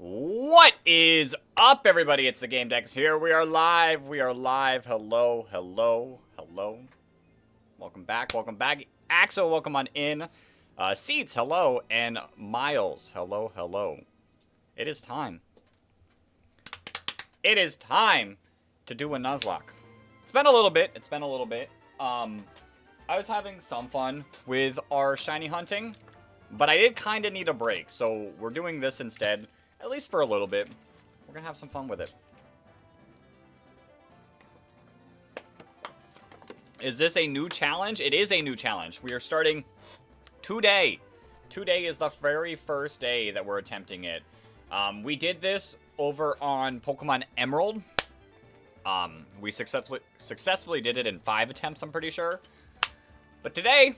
What is up, everybody? It's the Game Decks here. We are live. We are live. Hello, hello, hello. Welcome back. Welcome back. Axel, welcome on in. Seeds, hello. And Miles, hello, hello. It is time. It is time to do a Nuzlocke. It's been a little bit. It's been a little bit. I was having some fun with our shiny hunting, but I did kind of need a break, so we're doing this instead. At least for a little bit. We're going to have some fun with it. Is this a new challenge? It is a new challenge. We are starting today. Today is the very first day that we're attempting it. We did this over on Pokemon Emerald. We successfully did it in 5 attempts, I'm pretty sure. But today,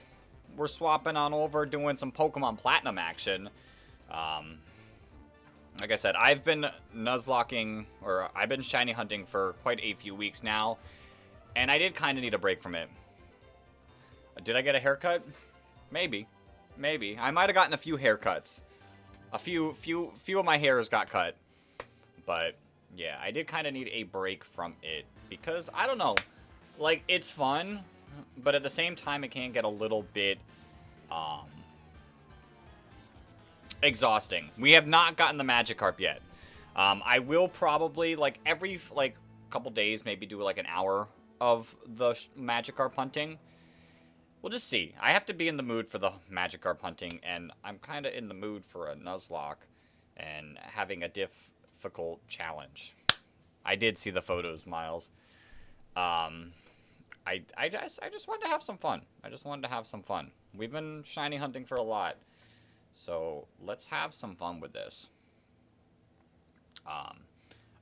we're swapping on over, doing some Pokemon Platinum action. Like I said, I've been Nuzlocking, or I've been shiny hunting for quite a few weeks now, and I did kind of need a break from it. Did I get a haircut? Maybe. Maybe. I might have gotten a few haircuts. A few of my hairs got cut. But, yeah, I did kind of need a break from it, because, I don't know, like, it's fun, but at the same time, it can get a little bit, exhausting. We have not gotten the Magikarp yet. I will probably, like, every, like, couple days, maybe do, like, an hour of the Magikarp hunting. We'll just see. I have to be in the mood for the Magikarp hunting, and I'm kind of in the mood for a Nuzlocke and having a difficult challenge. I did see the photos, Miles. I just wanted to have some fun. I just wanted to have some fun. We've been shiny hunting for a lot. So, let's have some fun with this. I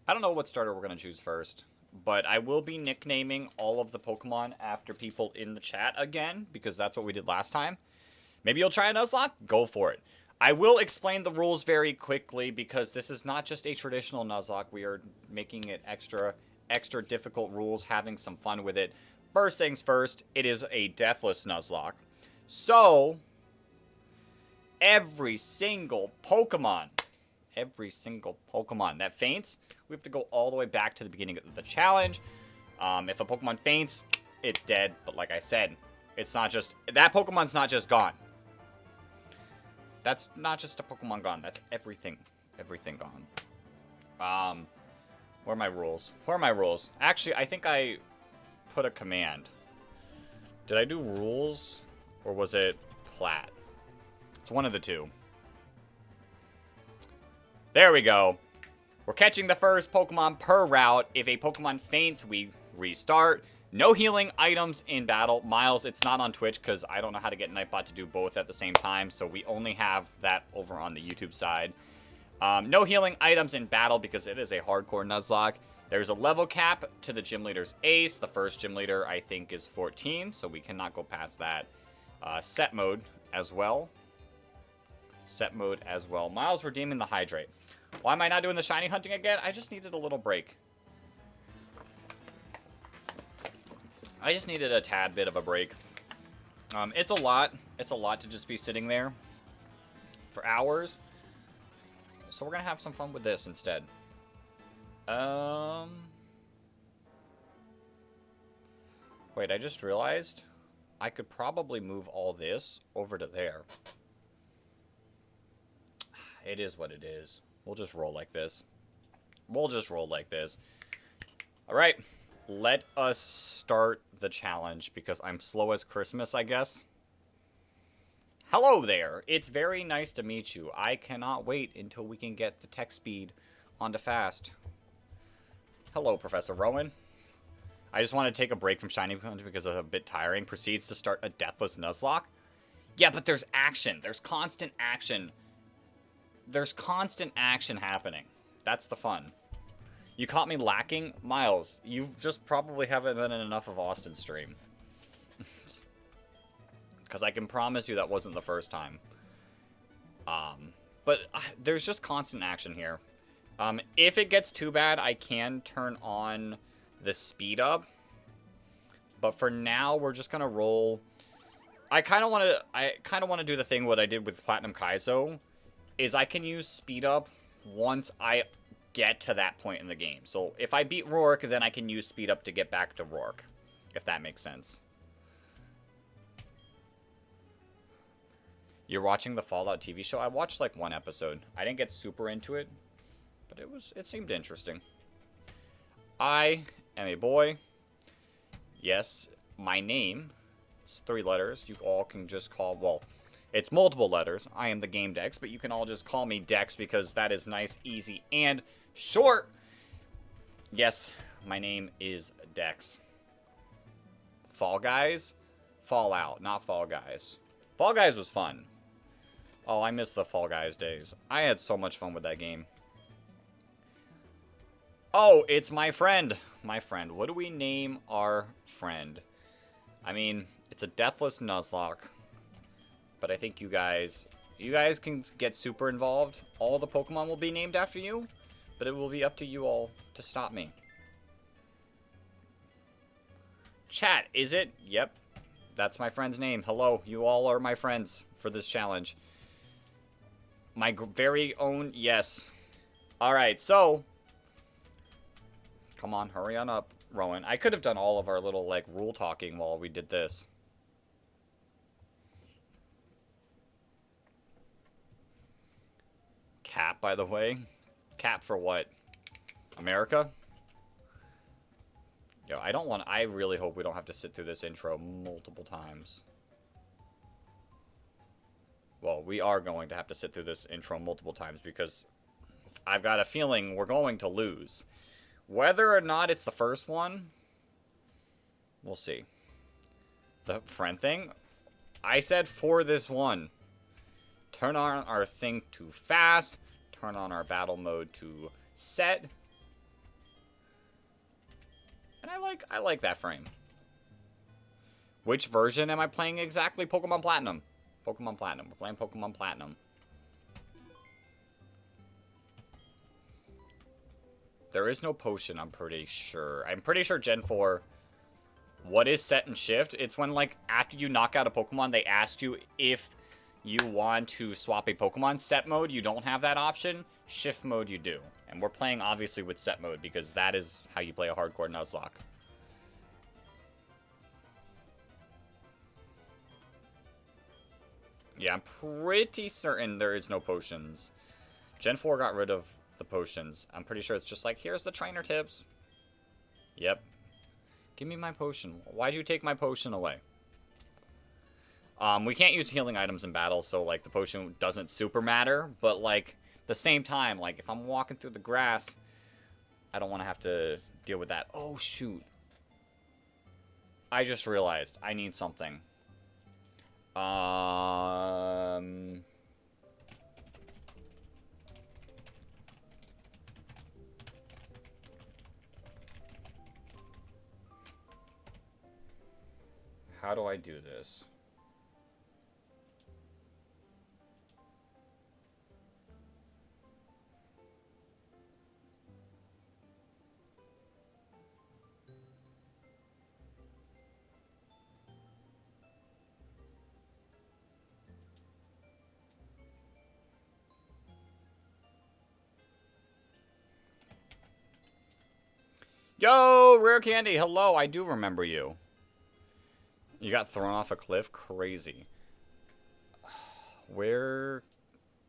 don't know what starter we're going to choose first, but I will be nicknaming all of the Pokemon after people in the chat again, because that's what we did last time. Maybe you'll try a Nuzlocke? Go for it. I will explain the rules very quickly, because this is not just a traditional Nuzlocke. We are making it extra difficult rules, having some fun with it. First things first, it is a Deathless Nuzlocke. So, every single Pokemon that faints, we have to go all the way back to the beginning of the challenge. If a Pokemon faints, it's dead. But like I said, it's not just... that Pokemon's not just gone. That's not just a Pokemon gone. That's everything. Everything gone. Where are my rules? Where are my rules? Actually, I think I put a command. Did I do rules? Or was it plat? It's one of the two. There we go. We're catching the first Pokemon per route. If a Pokemon faints, we restart. No healing items in battle. Miles, it's not on Twitch because I don't know how to get Nightbot to do both at the same time. So we only have that over on the YouTube side. No healing items in battle because it is a hardcore Nuzlocke. There's a level cap to the gym leader's ace. The first gym leader, I think, is 14. So we cannot go past that. Set mode as well. Set mode as well. Miles redeeming the Hydrate. Why am I not doing the shiny hunting again? I just needed a little break. I just needed a tad bit of a break. It's a lot. It's a lot to just be sitting there for hours. So we're going to have some fun with this instead. Wait, I just realized I could probably move all this over to there. It is what it is. We'll just roll like this. We'll just roll like this. Alright. Let us start the challenge because I'm slow as Christmas, I guess. Hello there. It's very nice to meet you. I cannot wait until we can get the tech speed onto fast. Hello, Professor Rowan. I just want to take a break from shiny hunting because it's a bit tiring. Proceeds to start a Deathless Nuzlocke. Yeah, but there's action. There's constant action. There's constant action happening. That's the fun. You caught me lacking? Miles, you just probably haven't been in enough of Austin's stream. Because I can promise you that wasn't the first time. But there's just constant action here. If it gets too bad, I can turn on the speed up. But for now, we're just going to roll. I kind of want to do the thing what I did with Platinum Kaizo. Is I can use speed up once I get to that point in the game. So if I beat Rourke, then I can use speed up to get back to Rourke, if that makes sense. You're watching the Fallout TV show? I watched like one episode. I didn't get super into it, but it seemed interesting. I am a boy. Yes, my name. It's 3 letters. You all can just call, well, it's multiple letters. I am the Game Dex, but you can all just call me Dex because that is nice, easy, and short. Yes, my name is Dex. Fall Guys? Fallout, not Fall Guys. Fall Guys was fun. Oh, I miss the Fall Guys days. I had so much fun with that game. Oh, it's my friend. My friend. What do we name our friend? I mean, it's a Deathless Nuzlocke. But I think you guys can get super involved. All the Pokemon will be named after you. But it will be up to you all to stop me. Chat, is it? Yep. That's my friend's name. Hello, you all are my friends for this challenge. My very own, yes. Alright, so. Come on, hurry on up, Rowan. I could have done all of our little, like, rule talking while we did this. Cap, by the way. Cap for what? America? Yo, I really hope we don't have to sit through this intro multiple times. Well, we are going to have to sit through this intro multiple times because I've got a feeling we're going to lose. Whether or not it's the first one, we'll see. The friend thing, I said for this one. Turn on our thing to fast. Turn on our battle mode to set. And I like that frame. Which version am I playing exactly? Pokemon Platinum. Pokemon Platinum. We're playing Pokemon Platinum. There is no potion, I'm pretty sure. I'm pretty sure Gen 4... What is set and shift? It's when, like, after you knock out a Pokemon, they ask you if you want to swap a Pokemon. Set mode, you don't have that option. Shift mode, you do. And we're playing, obviously, with set mode, because that is how you play a hardcore Nuzlocke. Yeah, I'm pretty certain there is no potions. Gen 4 got rid of the potions. I'm pretty sure it's just like, here's the trainer tips. Yep. Give me my potion. Why'd you take my potion away? We can't use healing items in battle, so, like, the potion doesn't super matter. But, like, the same time, like, if I'm walking through the grass, I don't want to have to deal with that. Oh, shoot. I just realized I need something. How do I do this? Yo, Rare Candy, hello, I do remember you. You got thrown off a cliff? Crazy. Where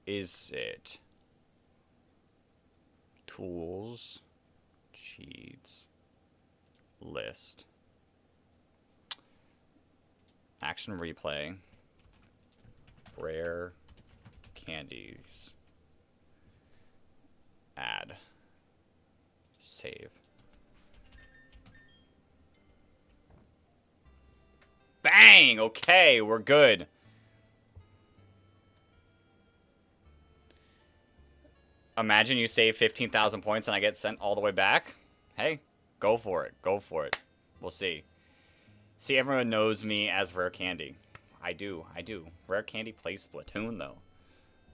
is it? Tools. Cheats. List. Action replay. Rare candies. Add. Save. Bang! Okay, we're good. Imagine you save 15,000 points and I get sent all the way back. Hey, go for it. Go for it. We'll see. See, everyone knows me as Rare Candy. I do. I do. Rare Candy plays Splatoon, though.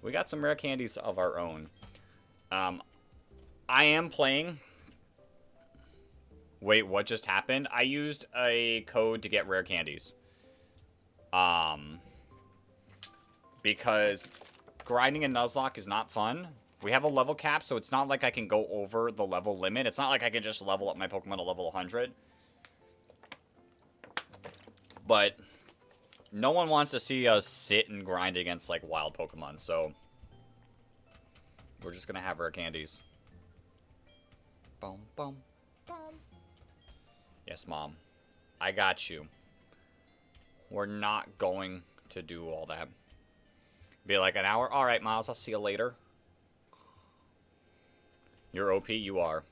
We got some Rare Candies of our own. I am playing... Wait, what just happened? I used a code to get Rare Candies. Because grinding in Nuzlocke is not fun. We have a level cap, so it's not like I can go over the level limit. It's not like I can just level up my Pokemon to level 100. But no one wants to see us sit and grind against, like, wild Pokemon, so we're just gonna have rare candies. Boom, boom, boom. Yes, Mom. I got you. We're not going to do all that. Be like an hour? Alright, Miles, I'll see you later. You're OP, you are.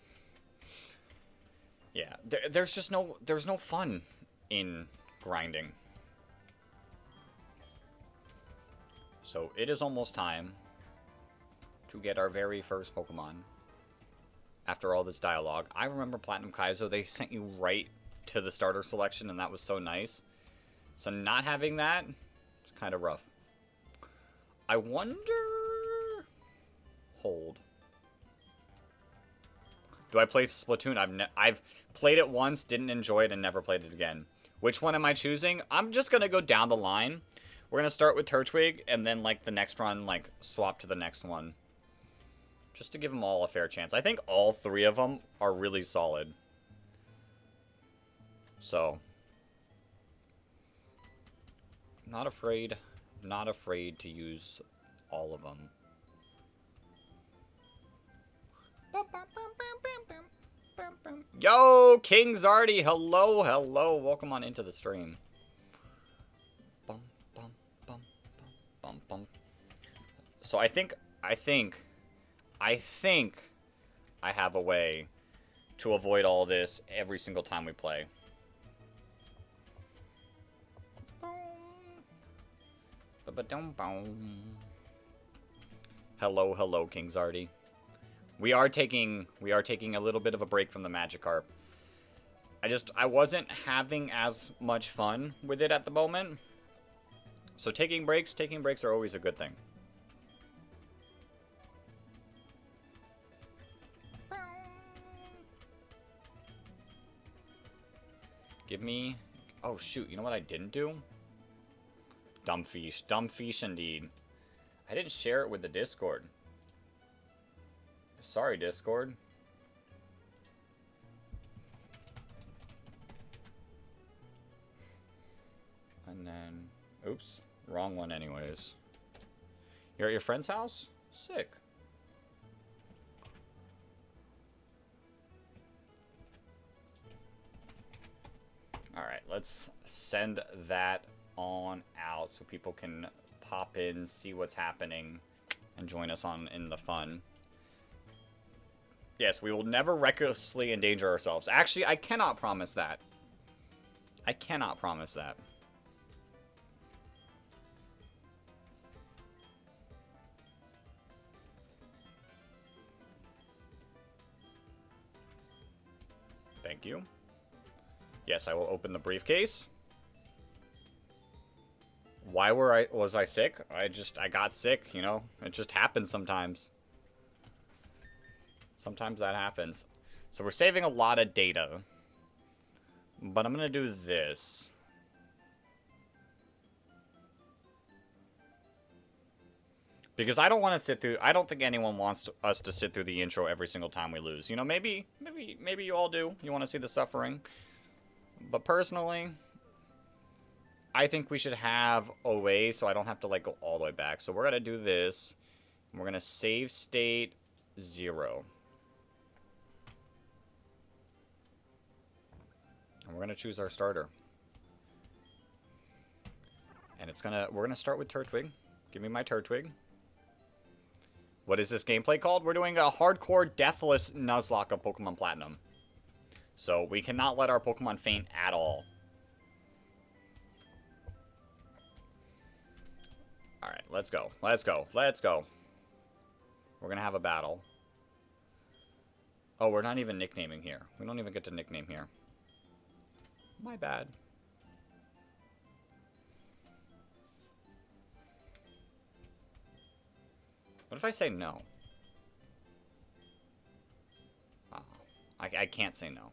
Yeah, there's just there's no fun in grinding. So it is almost time to get our very first Pokemon. After all this dialogue. I remember Platinum Kaizo, they sent you right to the starter selection, and that was so nice. So not having that, it's kind of rough. I wonder... Hold. Do I play Splatoon? I've played it once, didn't enjoy it, and never played it again. Which one am I choosing? I'm just going to go down the line. We're going to start with Turtwig, and then, like, the next run, like, swap to the next one. Just to give them all a fair chance. I think all three of them are really solid. So. Not afraid to use all of them. Yo, King Zardy, hello, hello. Welcome on into the stream. Bum, bum, bum, bum, bum. So I think I have a way to avoid all this every single time we play. Hello, hello, King Zardy. We are taking a little bit of a break from the Magikarp. I wasn't having as much fun with it at the moment. So taking breaks are always a good thing. Give me... Oh, shoot. You know what I didn't do? Dumb fish. Dumb fish, indeed. I didn't share it with the Discord. Sorry, Discord. And then... Oops. Wrong one anyways. You're at your friend's house? Sick. Alright, let's send that on out so people can pop in, see what's happening, and join us in the fun. Yes, we will never recklessly endanger ourselves. Actually, I cannot promise that. I cannot promise that. Thank you. Yes, I will open the briefcase. Why was I sick? I got sick, you know? It just happens sometimes. Sometimes that happens. So we're saving a lot of data. But I'm going to do this. Because I don't want to sit through... I don't think anyone wants us to sit through the intro every single time we lose. You know, maybe you all do. You want to see the suffering. But personally, I think we should have a way so I don't have to, like, go all the way back. So we're going to do this. And we're going to save state 0. And we're going to choose our starter. And we're going to start with Turtwig. Give me my Turtwig. What is this gameplay called? We're doing a hardcore Deathless Nuzlocke of Pokemon Platinum. So we cannot let our Pokemon faint at all. Alright, let's go. Let's go. Let's go. We're going to have a battle. Oh, we're not even nicknaming here. We don't even get to nickname here. My bad. What if I say no? Oh, I can't say no.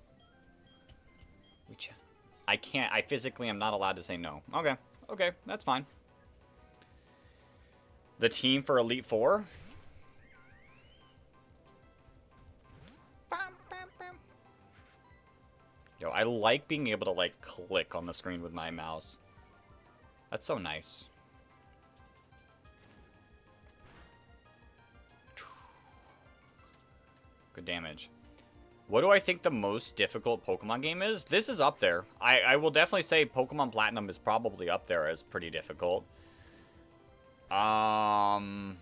I can't. I physically am not allowed to say no. Okay. Okay, that's fine. The team for Elite Four? Yo, I like being able to, like, click on the screen with my mouse. That's so nice. Good damage. What do I think the most difficult Pokemon game is? This is up there. I will definitely say Pokemon Platinum is probably up there as pretty difficult. I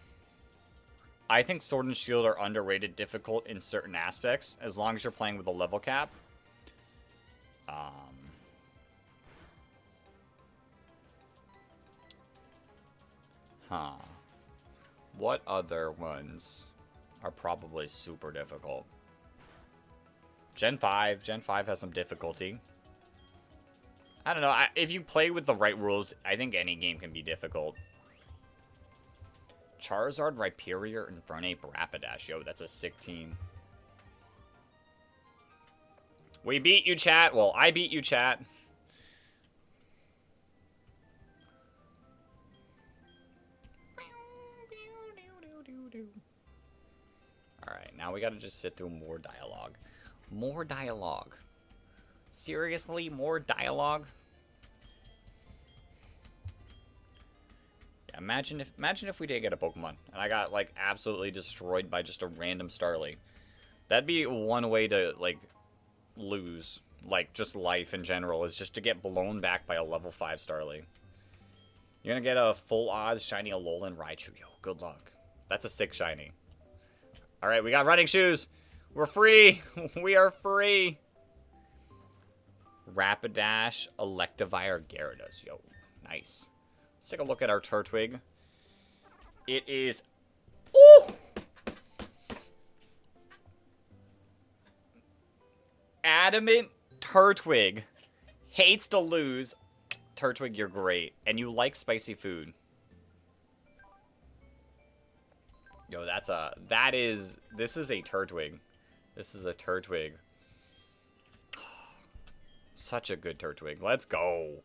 think Sword and Shield are underrated difficult in certain aspects, as long as you're playing with a level cap. What other ones are probably super difficult? Gen 5. Gen 5 has some difficulty. I don't know. If you play with the right rules, I think any game can be difficult. Charizard, Rhyperior, Infernape, Rapidash. Yo, that's a sick team. We beat you, chat. Well, I beat you, chat. Alright, now we gotta just sit through more dialogue. More dialogue. Seriously, more dialogue? Yeah, imagine if we did get a Pokemon and I got like absolutely destroyed by just a random Starly. That'd be one way to like lose, like just life in general, is just to get blown back by a level 5 Starly. You're gonna get a full odds shiny Alolan Raichu. Yo, good luck. That's a sick shiny. Alright, we got running shoes. We're free. We are free. Rapidash, Electivire, Gyarados. Yo, nice. Let's take a look at our Turtwig. It is... Ooh! Adamant Turtwig. Hates to lose. Turtwig, you're great. And you like spicy food. Yo, this is a Turtwig. This is a Turtwig. Such a good Turtwig. Let's go.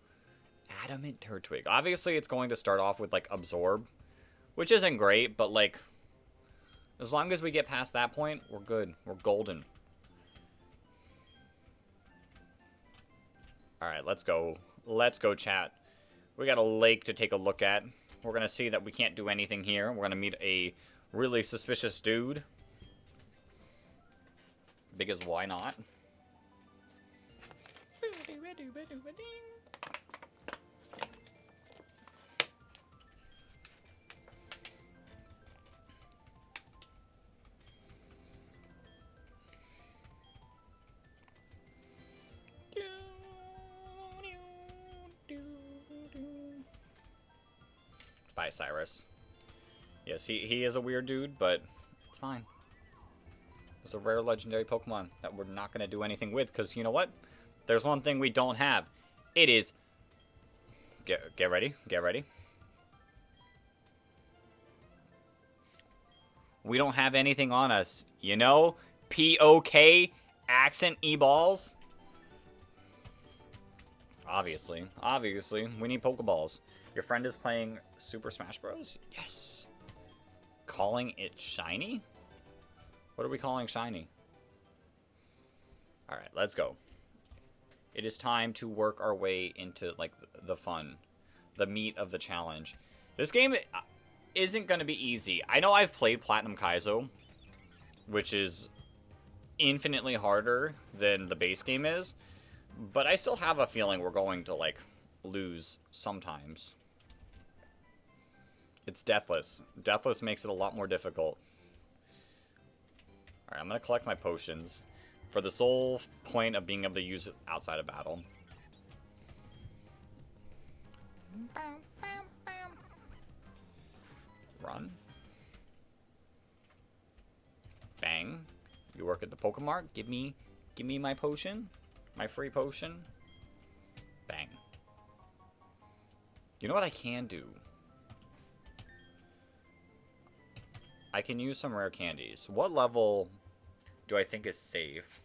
Adamant Turtwig. Obviously, it's going to start off with, like, Absorb, which isn't great, but, like, as long as we get past that point, we're good. We're golden. Alright, let's go. Let's go, chat. We got a lake to take a look at. We're going to see that we can't do anything here. We're going to meet a really suspicious dude. Because why not? Bye, Cyrus. Yes, he is a weird dude, but it's fine. It's a rare legendary Pokemon that we're not going to do anything with, because you know what? There's one thing we don't have. It is... Get ready. Get ready. We don't have anything on us. You know? P-O-K, accent E-balls. Obviously. Obviously. We need Pokeballs. Your friend is playing Super Smash Bros? Yes. Calling it shiny? What are we calling shiny? Alright, let's go. It is time to work our way into, like, the fun. The meat of the challenge. This game isn't going to be easy. I know I've played Platinum Kaizo, which is infinitely harder than the base game is. But I still have a feeling we're going to, like, lose sometimes. It's Deathless. Deathless makes it a lot more difficult. Alright, I'm going to collect my potions for the sole point of being able to use it outside of battle. Run. Bang. You work at the Pokemart. Give me my potion. My free potion. Bang. You know what I can do? I can use some rare candies. What level do I think is safe?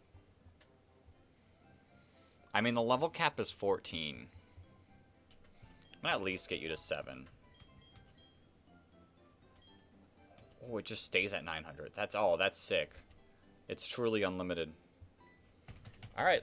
I mean, the level cap is 14. I'm gonna at least get you to 7. Oh, it just stays at 900. That's sick. It's truly unlimited. Alright.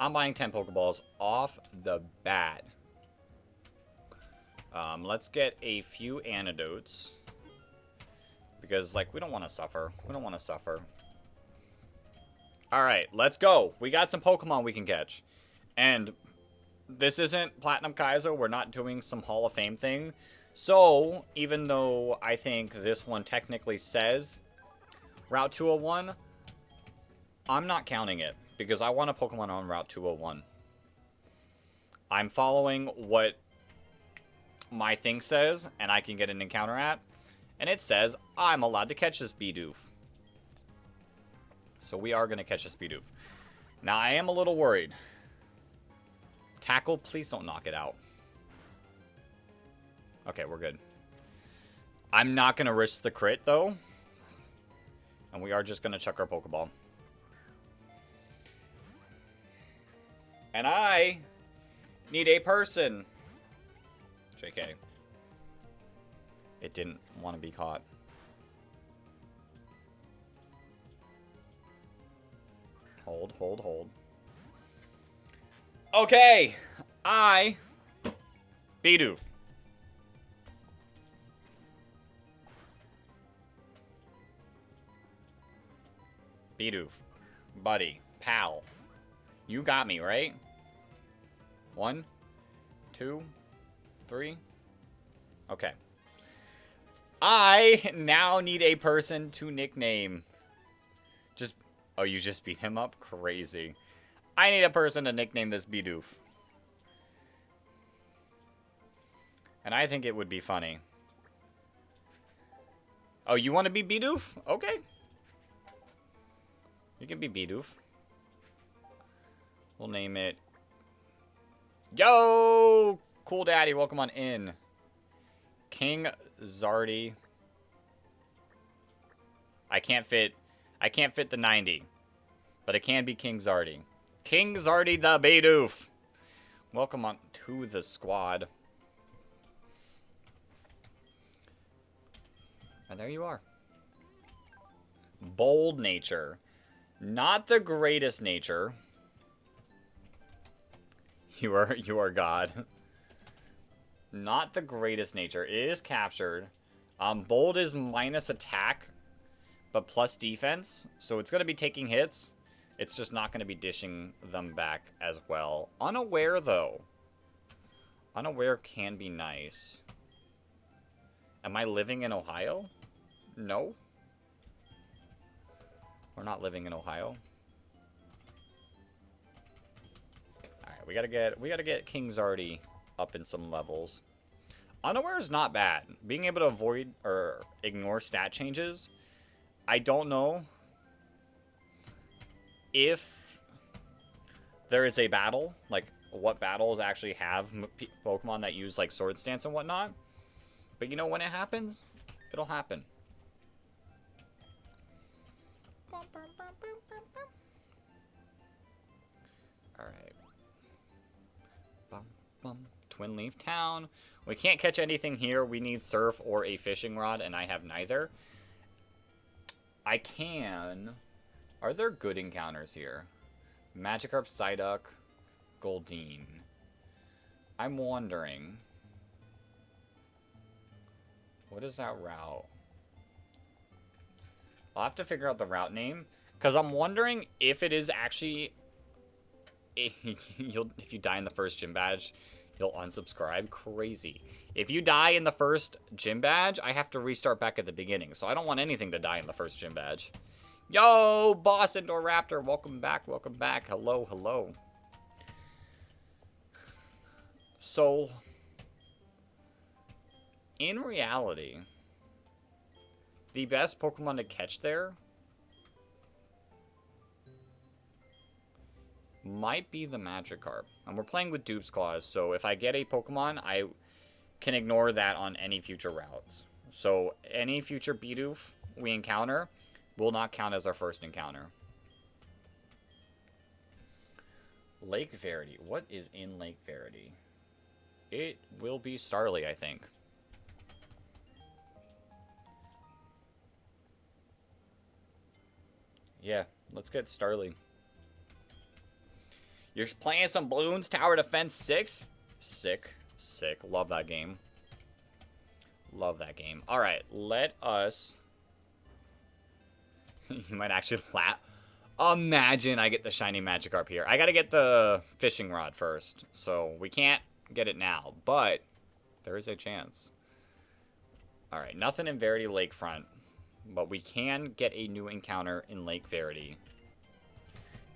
I'm buying 10 Pokeballs off the bat. Let's get a few antidotes. Because, like, we don't want to suffer. We don't want to suffer. Alright, let's go. We got some Pokemon we can catch. And this isn't Platinum Kaizo. We're not doing some Hall of Fame thing. So, even though I think this one technically says Route 201, I'm not counting it. Because I want a Pokemon on Route 201. I'm following what my thing says, and I can get an encounter at. And it says I'm allowed to catch this Bidoof. So we are going to catch this Bidoof. Now, I am a little worried. Tackle, please don't knock it out. Okay, we're good. I'm not going to risk the crit, though. And we are just going to chuck our Pokeball. And I need a person. JK. It didn't want to be caught. Hold, hold, hold. Okay. Bidoof. Bidoof. Buddy. Pal. You got me, right? 1, 2, 3. Okay. I now need a person to nickname. Oh, you just beat him up? Crazy. I need a person to nickname this Bidoof. And I think it would be funny. Oh, you want to be Bidoof? Okay. You can be Bidoof. We'll name it. Yo! Cool Daddy, welcome on in. King Zardy. I can't fit the 90. But it can be King Zardy. King Zardy the Bidoof. Welcome on to the squad. And there you are. Bold nature. Not the greatest nature. You are God. Not the greatest nature. It is captured. Bold is minus attack, but plus defense. So it's going to be taking hits. It's just not going to be dishing them back as well. Unaware, though. Unaware can be nice. Am I living in Ohio? No. We're not living in Ohio. Alright, we gotta get King Zardy up in some levels. Unaware is not bad. Being able to avoid or ignore stat changes. I don't know if there is a battle, like what battles actually have Pokemon that use like Sword Stance and whatnot. But you know, when it happens, it'll happen. Alright. Twin Leaf Town. We can't catch anything here. We need Surf or a fishing rod, and I have neither. I can... Are there good encounters here? Magikarp, Psyduck, Goldeen. I'm wondering... What is that route? I'll have to figure out the route name. Because I'm wondering if it is actually... If you die in the first gym badge, you'll unsubscribe. Crazy. If you die in the first gym badge, I have to restart back at the beginning. So I don't want anything to die in the first gym badge. Yo, Boss Indoor Raptor. Welcome back. Welcome back. Hello, hello. So, in reality, the best Pokemon to catch there might be the Magikarp. And we're playing with Dupe's Claws, so if I get a Pokemon, I can ignore that on any future routes. So any future Bidoof we encounter will not count as our first encounter. Lake Verity. What is in Lake Verity? It will be Starly, I think. Yeah, let's get Starly. You're playing some Bloons Tower Defense 6? Sick. Sick. Love that game. Love that game. Alright, let us... You might actually laugh. Imagine I get the shiny Magikarp here. I gotta get the fishing rod first. So we can't get it now. But there is a chance. Alright, nothing in Verity Lakefront. But we can get a new encounter in Lake Verity.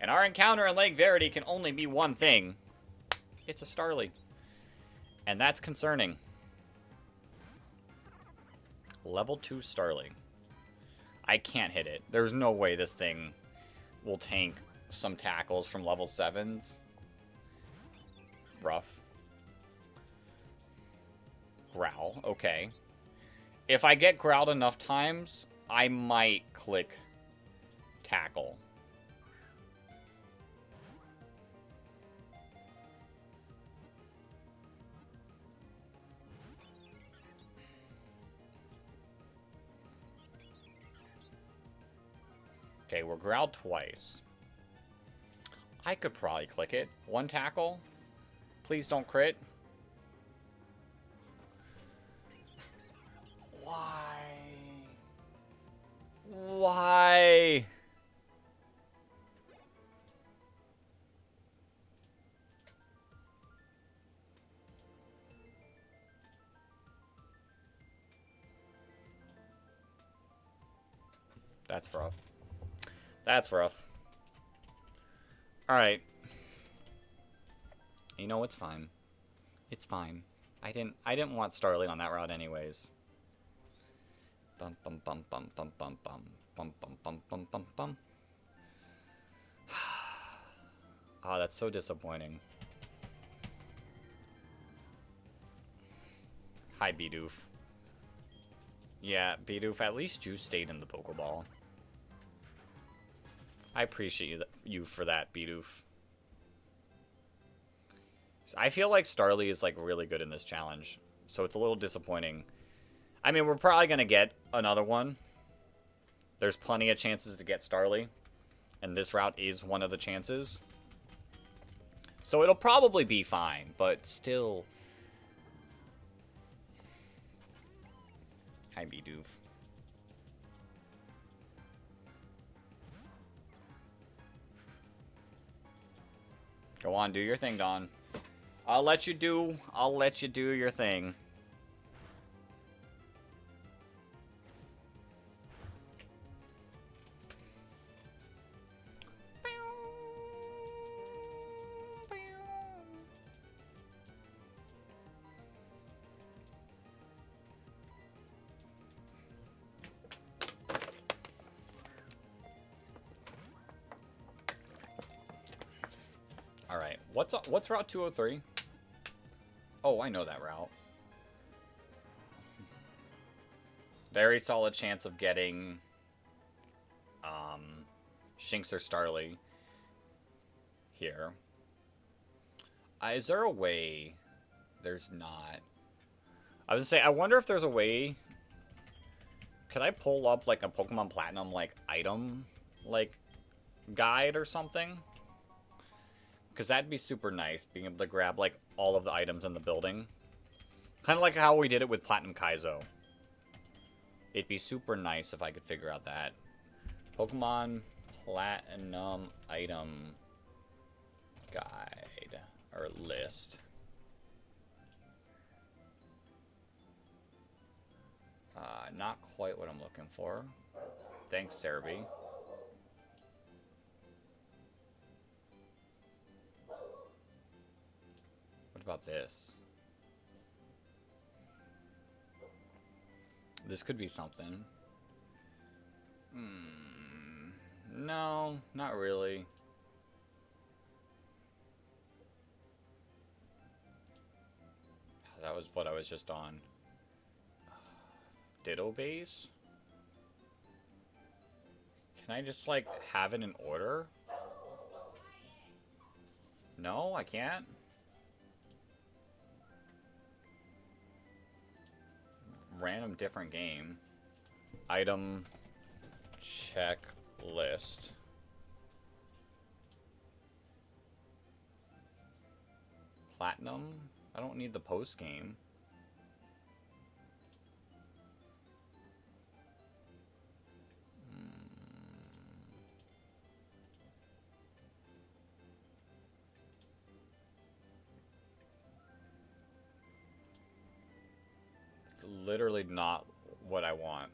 And our encounter in Lake Verity can only be one thing. It's a Starly. And that's concerning. Level 2 Starly. I can't hit it. There's no way this thing will tank some tackles from level 7s. Rough. Growl. Okay. If I get growled enough times, I might click tackle. Okay, we're growled twice. I could probably click it. One tackle. Please don't crit. Why? Why? That's rough. That's rough. Alright. You know, it's fine. It's fine. I didn't want Starly on that route anyways. Bum bum bum bum bum bum bum bum bum bum bum bum bum. Ah, that's so disappointing. Hi, Bidoof. Yeah, Bidoof, at least you stayed in the Pokeball. I appreciate you for that, Bidoof. I feel like Starly is like really good in this challenge, so it's a little disappointing. I mean, we're probably going to get another one. There's plenty of chances to get Starly, and this route is one of the chances. So it'll probably be fine, but still. Hi, Bidoof. Go on, do your thing, Dawn. I'll let you do your thing. Alright, what's Route 203? Oh, I know that route. Very solid chance of getting Shinx or Starly here. Is there a way? There's not. I was gonna say, I wonder if there's a way. Could I pull up like a Pokemon Platinum like item like guide or something? Because that'd be super nice, being able to grab, like, all of the items in the building. Kind of like how we did it with Platinum Kaizo. It'd be super nice if I could figure out that. Pokemon Platinum item guide. Or list. Not quite what I'm looking for. Thanks, Cerebi. What about this? This could be something. No, not really. That was what I was just on. Ditto base? Can I just, like, have it in order? No, I can't? Random different game. Item checklist. platinum. I don't need the post game. It's literally not what I want.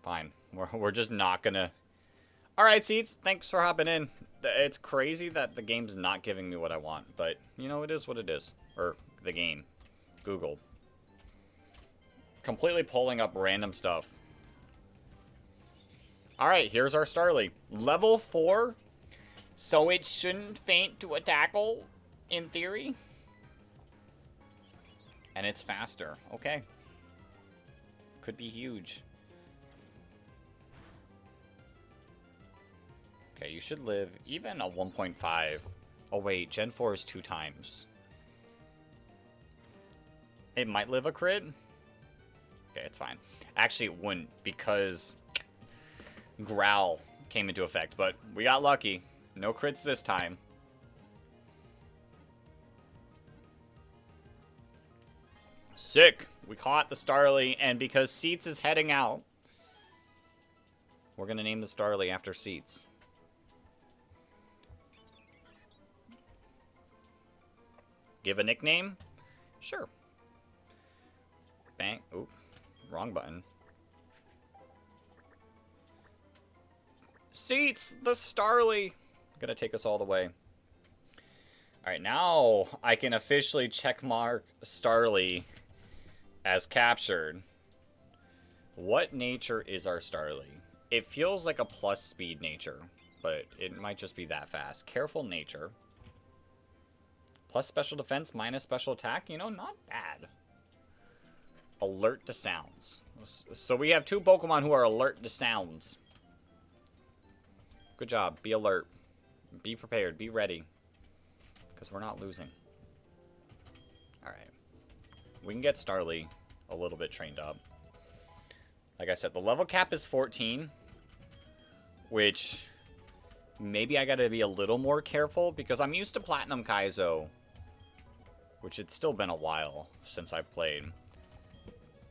Fine. We're just not gonna... Alright, Seats. Thanks for hopping in. It's crazy that the game's not giving me what I want. But, you know, it is what it is. Or, the game. Google. Completely pulling up random stuff. Alright, here's our Starly. Level 4. So it shouldn't faint to a tackle, in theory. And it's faster. Okay. Could be huge. Okay, you should live even a 1.5. Oh wait, Gen 4 is 2 times. It might live a crit. Okay, it's fine. Actually, it wouldn't because Growl came into effect, but we got lucky. No crits this time. Sick! We caught the Starly, and because Seats is heading out, we're gonna name the Starly after Seats. Give a nickname? Sure. Bang. Oop. Wrong button. Seats! The Starly! Gonna take us all the way. Alright, now I can officially checkmark Starly as captured. What nature is our Starly? It feels like a plus speed nature, but it might just be that fast. Careful nature. Plus special defense, minus special attack. You know, not bad. Alert to sounds. So we have 2 Pokemon who are alert to sounds. Good job. Be alert. Be prepared. Be ready. Because we're not losing. Alright. We can get Starly a little bit trained up. Like I said, the level cap is 14. Which... maybe I gotta be a little more careful. Because I'm used to Platinum Kaizo. Which it's still been a while since I've played.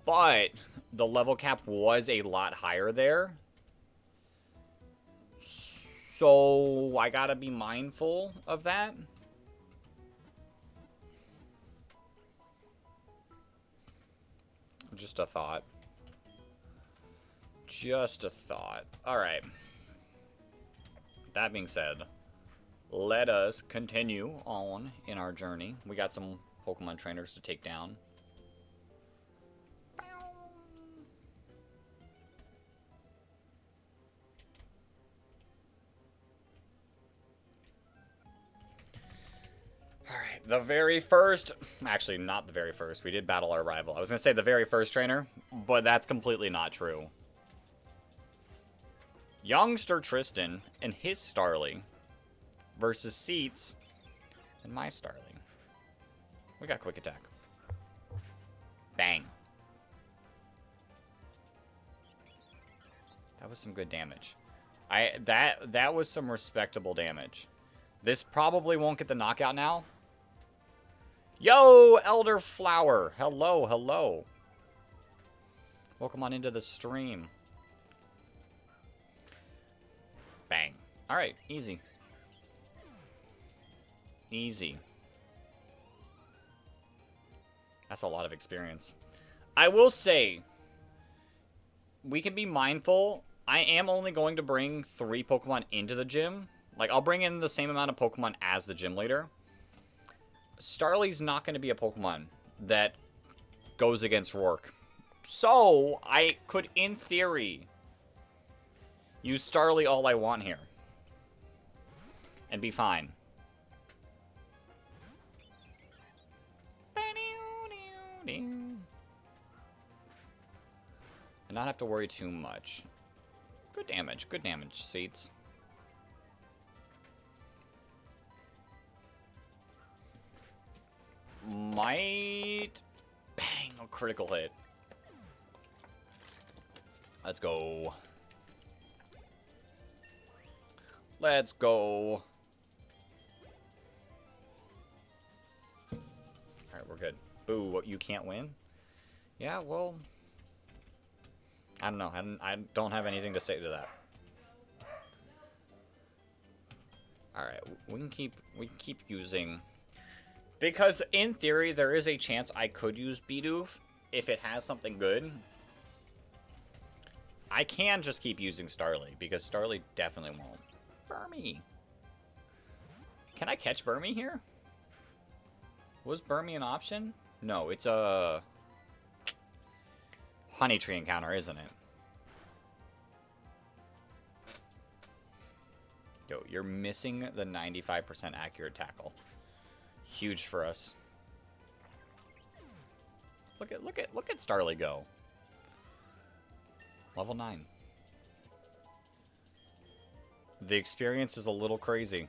But the level cap was a lot higher there. So I gotta be mindful of that. Just a thought. Just a thought. Alright. That being said, let us continue on in our journey. We got some Pokemon trainers to take down. Alright, the very first... actually, not the very first. We did battle our rival. I was going to say the very first trainer, but that's completely not true. Youngster Tristan and his Starly versus Seats and my Starly. We got quick attack. Bang. That was some good damage. That was some respectable damage. This probably won't get the knockout now. Yo, Elderflower. Hello, hello. Welcome on into the stream. Bang. Alright, easy. Easy. That's a lot of experience. I will say, we can be mindful. I am only going to bring 3 Pokemon into the gym. Like, I'll bring in the same amount of Pokemon as the gym leader. Starly's not going to be a Pokemon that goes against Rourke. So, I could, in theory, use Starly all I want here. And be fine. And not have to worry too much. Good damage, Seats. Might... bang, a critical hit. Let's go. Let's go. Boo, you can't win? Yeah, well, I don't know. I don't have anything to say to that. Alright, we can keep using... Because, in theory, there is a chance I could use Bidoof if it has something good. I can just keep using Starly, because Starly definitely won't. Burmy! Can I catch Burmy here? Was Burmy an option? No, it's a... Honey Tree encounter, isn't it? Yo, you're missing the 95% accurate tackle. Huge for us. Look at Starly go. Level 9. The experience is a little crazy.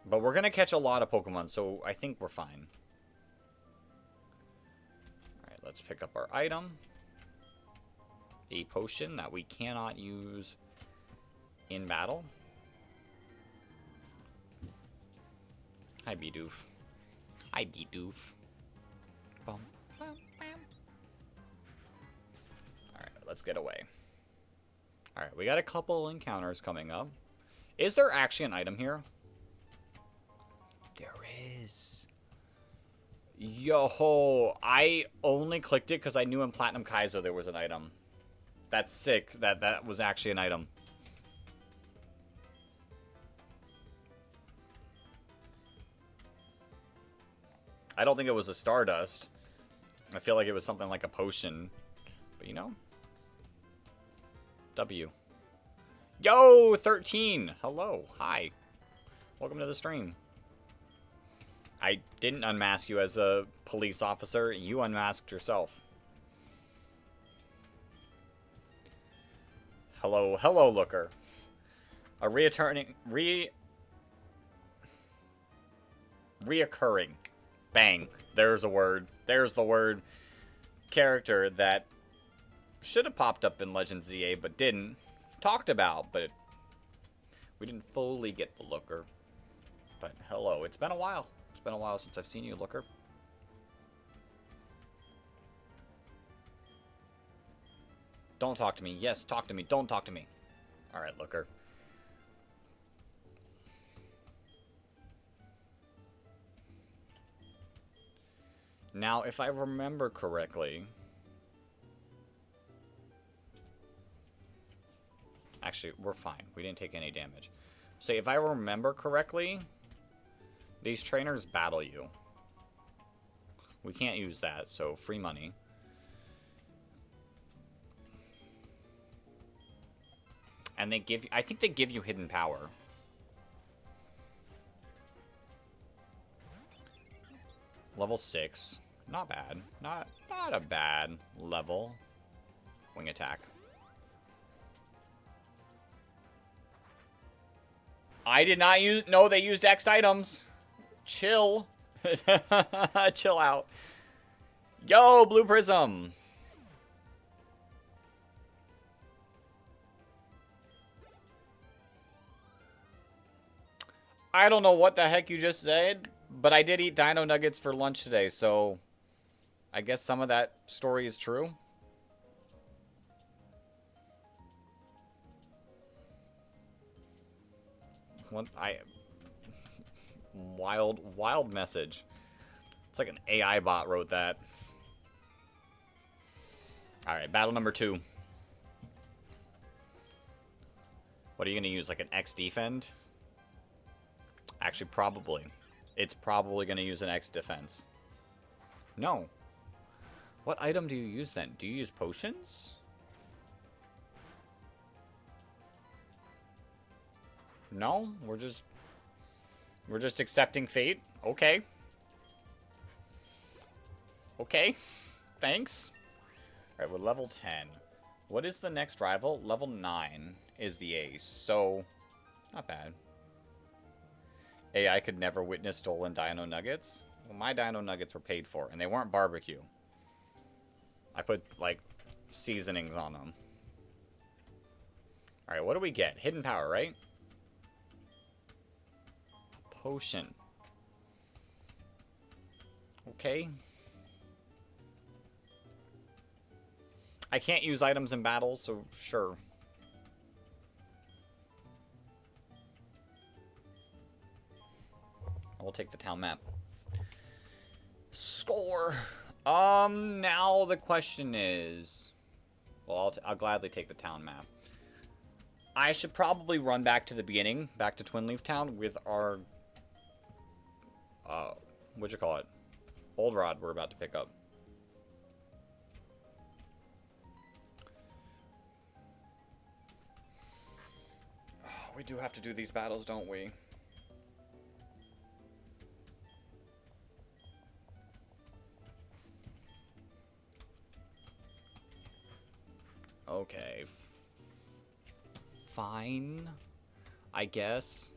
But we're gonna catch a lot of Pokemon, so I think we're fine. Alright, let's pick up our item. A potion that we cannot use in battle. Hi, Bidoof. Hi, Bidoof. Bum, bum, bam. Alright, let's get away. Alright, we got a couple encounters coming up. Is there actually an item here? There is. Yo, I only clicked it because I knew in Platinum Kaizo there was an item. That's sick that that was actually an item. I don't think it was a Stardust. I feel like it was something like a potion. But you know. W. Yo, 13. Hello. Hi. Welcome to the stream. I didn't unmask you as a police officer. You unmasked yourself. Hello. Hello, Looker. A reoccurring. Bang. There's a word. There's the word. Character that should have popped up in Legends ZA, but didn't. Talked about, but we didn't fully get the Looker. But hello. It's been a while. It's been a while since I've seen you, Looker. Don't talk to me. Yes, talk to me. Don't talk to me. Alright, Looker. Now, if I remember correctly... Actually, we're fine. We didn't take any damage. So, if I remember correctly, these trainers battle you. We can't use that, so free money. And they give you... I think they give you hidden power. Level 6. Not bad. Not a bad level. Wing attack. I did not use... No, they used X items. Chill. Chill out. Yo, Blue Prism. I don't know what the heck you just said, but I did eat Dino Nuggets for lunch today, so I guess some of that story is true. Wild message. It's like an AI bot wrote that. Alright, battle number 2. What are you going to use, like an X defend? Actually, probably. It's probably going to use an X defense. No. What item do you use then? Do you use potions? No, we're just accepting fate. Okay. Okay. Thanks. All right, we're level 10. What is the next rival? Level 9 is the ace. So, not bad. AI could never witness stolen Dino Nuggets. Well, my Dino Nuggets were paid for, and they weren't barbecue. I put, like, seasonings on them. All right, what do we get? Hidden power, right? Potion. Okay. I can't use items in battles, so sure. I will take the town map. Score! Now the question is... Well, I'll gladly take the town map. I should probably run back to the beginning, back to Twin Leaf Town with our... what'd you call it? Old Rod we're about to pick up. Oh, we do have to do these battles, don't we? Okay. Fine. I guess.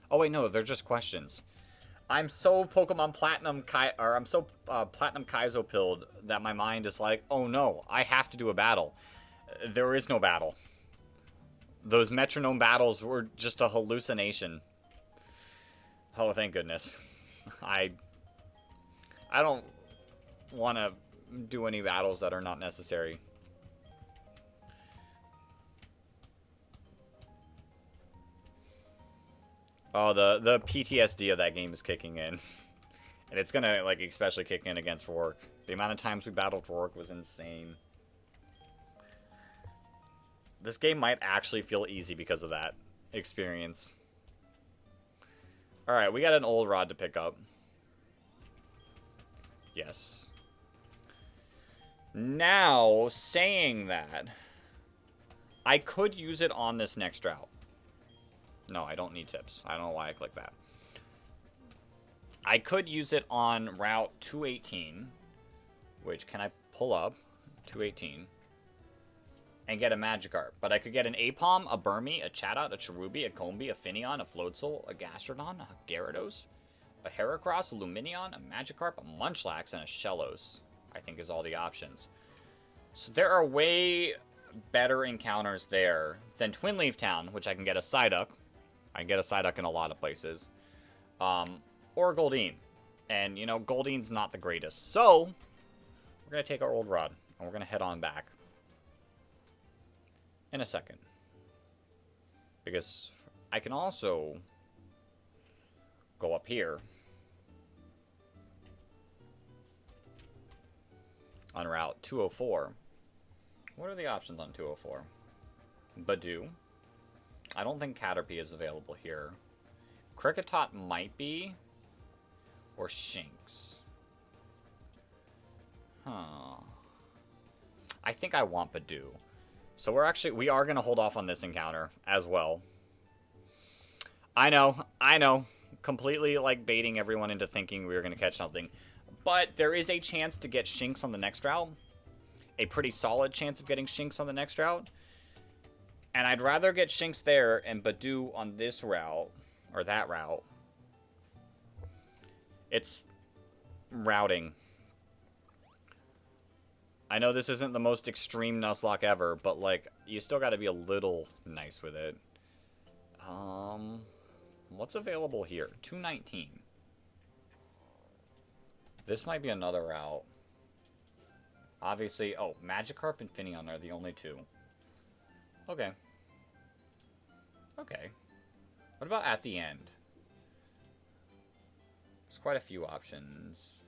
Oh wait, no, they're just questions. I'm so Pokemon Platinum Platinum Kaizo pilled that my mind is like, oh no, I have to do a battle. There is no battle. Those metronome battles were just a hallucination. Oh, thank goodness. I don't want to do any battles that are not necessary. Oh, the PTSD of that game is kicking in. And it's gonna, like, especially kick in against Rourke. The amount of times we battled Rourke was insane. This game might actually feel easy because of that experience. Alright, we got an old rod to pick up. Yes. Now, saying that, I could use it on this next route. No, I don't need tips. I don't know why I clicked that. I could use it on Route 218, which, can I pull up 218 and get a Magikarp? But I could get an Apom, a Burmy, a Chatot, a Cherubi, a Combee, a Finneon, a Floatzel, a Gastrodon, a Gyarados, a Heracross, a Lumineon, a Magikarp, a Munchlax, and a Shellos, I think is all the options. So there are way better encounters there than Twin Leaf Town, which I can get a Psyduck. I can get a Psyduck in a lot of places. Or Goldeen. And, you know, Goldeen's not the greatest. So, we're going to take our old rod, and we're going to head on back. In a second. Because I can also go up here. On Route 204. What are the options on 204? Badoo. I don't think Caterpie is available here. Kricketot might be. Or Shinx. Huh. I think I want Badoo. So we are going to hold off on this encounter as well. I know. Completely, like, baiting everyone into thinking we were going to catch something. But there is a chance to get Shinx on the next route. A pretty solid chance of getting Shinx on the next route. And I'd rather get Shinx there and Badoo on this route. Or that route. It's routing. I know this isn't the most extreme Nuzlocke ever, but, like, you still got to be a little nice with it. What's available here? 219. This might be another route. Obviously, oh, Magikarp and Finneon are the only two. Okay. Okay. What about at the end? There's quite a few options.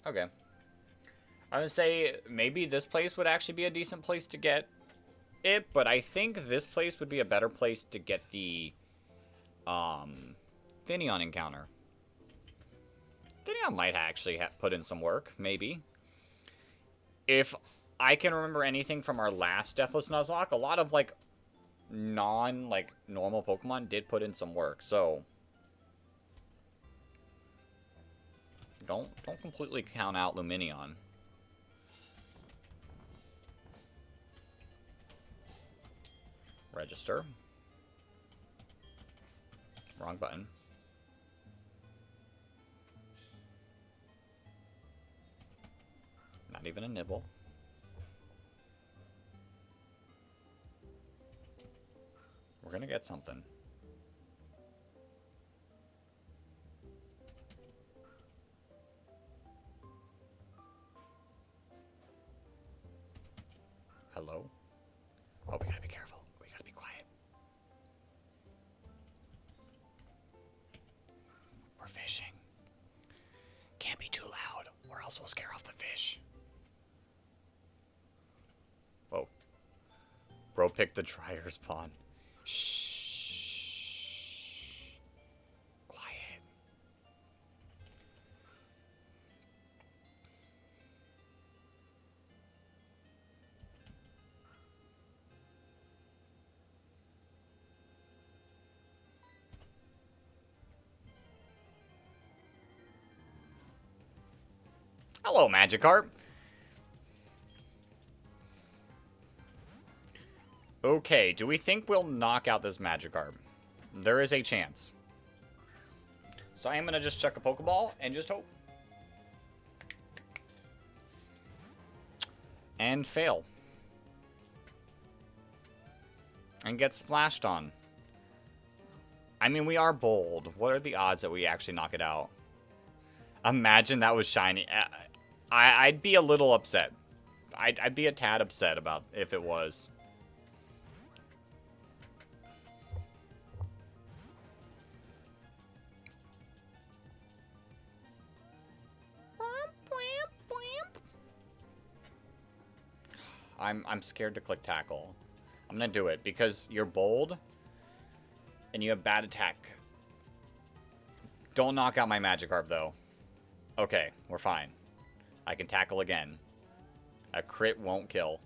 Okay. I would say maybe this place would actually be a decent place to get it, but I think this place would be a better place to get the Finneon encounter. Finneon might actually put in some work, maybe. If I can remember anything from our last Deathless Nuzlocke, a lot of, like, normal Pokemon did put in some work, so don't completely count out Lumineon. Register. Wrong button. Not even a nibble. We're gonna get something. Hello? Oh, we gotta be careful. We gotta be quiet. We're fishing. Can't be too loud, or else we'll scare off the fish. Whoa. Bro picked the dryer spawn. Shh. Quiet. Hello, Magikarp. Okay, do we think we'll knock out this Magikarp? There is a chance. So I am going to just chuck a Pokeball and just hope. And fail. And get splashed on. I mean, we are bold. What are the odds that we actually knock it out? Imagine that was shiny. I'd be a little upset. I'd be a tad upset about if it was. I'm scared to click tackle. I'm gonna do it because you're bold and you have bad attack. Don't knock out my Magikarp though. Okay, we're fine. I can tackle again. A crit won't kill.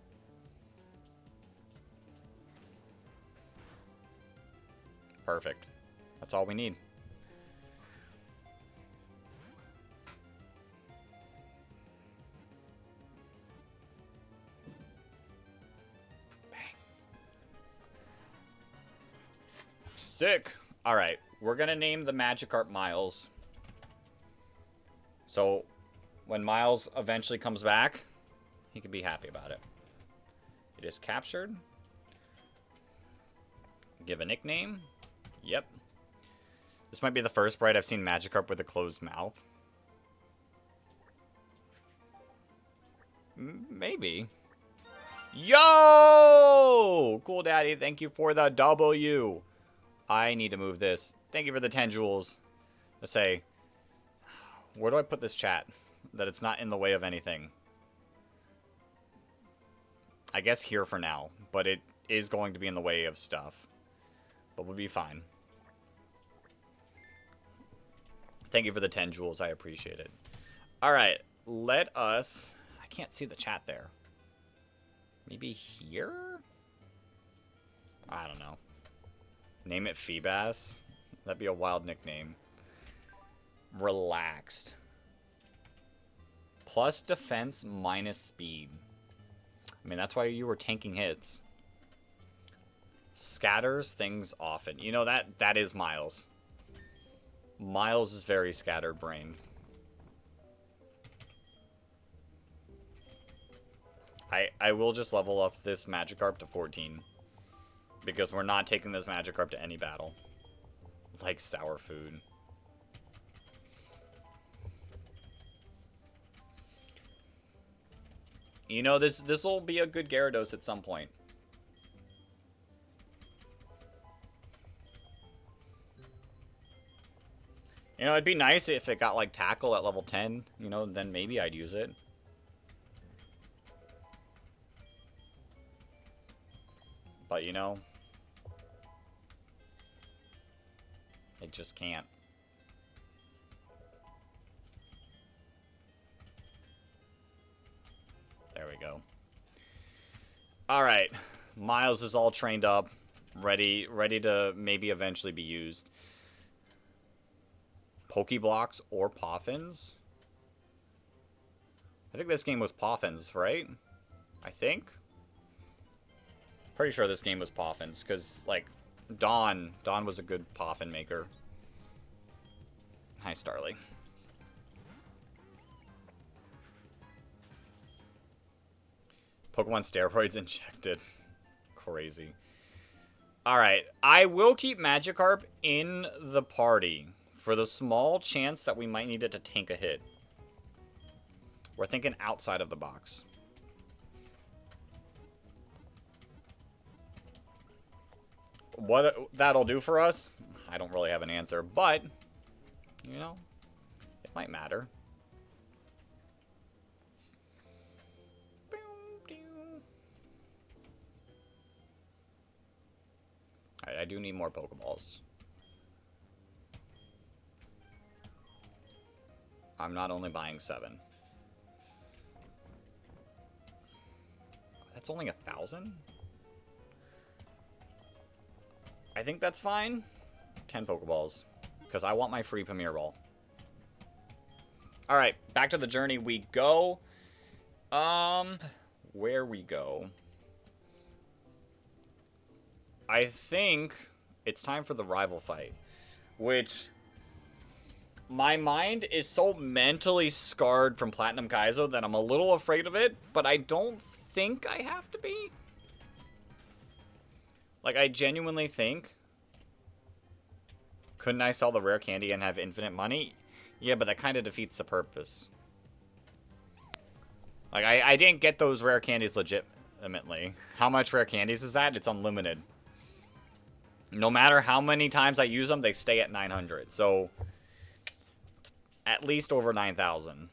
Perfect. That's all we need. Sick. Alright, we're going to name the Magikarp Miles. So, when Miles eventually comes back, he can be happy about it. It is captured. Give a nickname. Yep. This might be the first I've seen Magikarp with a closed mouth. Maybe. Yo! Cool Daddy, thank you for the W. I need to move this. Thank you for the 10 jewels. Let's say, where do I put this chat? That it's not in the way of anything. I guess here for now, but it is going to be in the way of stuff. But we'll be fine. Thank you for the 10 jewels. I appreciate it. Alright, let us... I can't see the chat there. Maybe here? I don't know. Name it Feebas. That'd be a wild nickname. Relaxed. Plus defense, minus speed. I mean, that's why you were tanking hits. Scatters things often. You know, that is Miles. Miles is very scattered brain. I will just level up this Magikarp to 14. Because we're not taking this Magikarp to any battle. Like sour food. You know, this will be a good Gyarados at some point. You know, it'd be nice if it got, like, Tackle at level 10. You know, then maybe I'd use it. But, you know... it just can't. There we go. Alright. Miles is all trained up. Ready to maybe eventually be used. Pokeblocks or Poffins? I think this game was Poffins, right? I think? Pretty sure this game was Poffins, because, like, Dawn was a good Poffin maker. Hi, Starly. Pokemon steroids injected. Crazy. Alright, I will keep Magikarp in the party for the small chance that we might need it to tank a hit. We're thinking outside of the box. What that'll do for us, I don't really have an answer, but, you know, it might matter. Alright, I do need more Pokeballs. I'm not only buying 7. That's only 1,000? I think that's fine. 10 Pokeballs. Because I want my free Premier Ball. Alright, back to the journey we go. Where we go. I think it's time for the rival fight. Which, my mind is so mentally scarred from Platinum Kaizo that I'm a little afraid of it, but I don't think I have to be. Like, I genuinely think, couldn't I sell the rare candy and have infinite money? Yeah, but that kind of defeats the purpose. Like, I didn't get those rare candies legitimately. How much rare candies is that? It's unlimited. No matter how many times I use them, they stay at 900. So, at least over 9,000.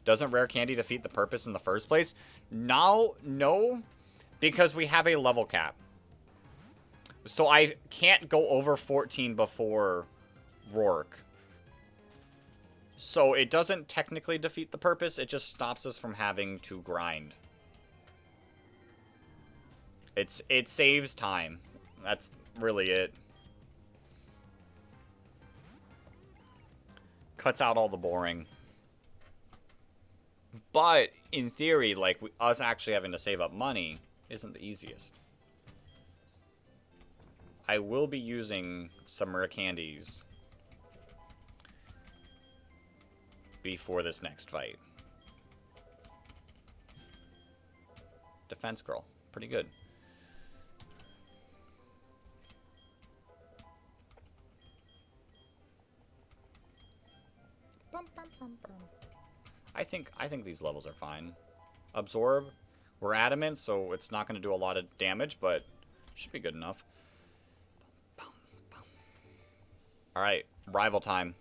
Doesn't rare candy defeat the purpose in the first place? No, because we have a level cap. So I can't go over 14 before Rourke. So it doesn't technically defeat the purpose, it just stops us from having to grind. It saves time. That's really it. Cuts out all the boring. But, in theory, like, us actually having to save up money isn't the easiest. I will be using some rare candies before this next fight. Defense Girl. Pretty good. I think these levels are fine. Absorb. We're adamant, so it's not going to do a lot of damage, but should be good enough. Alright, rival time.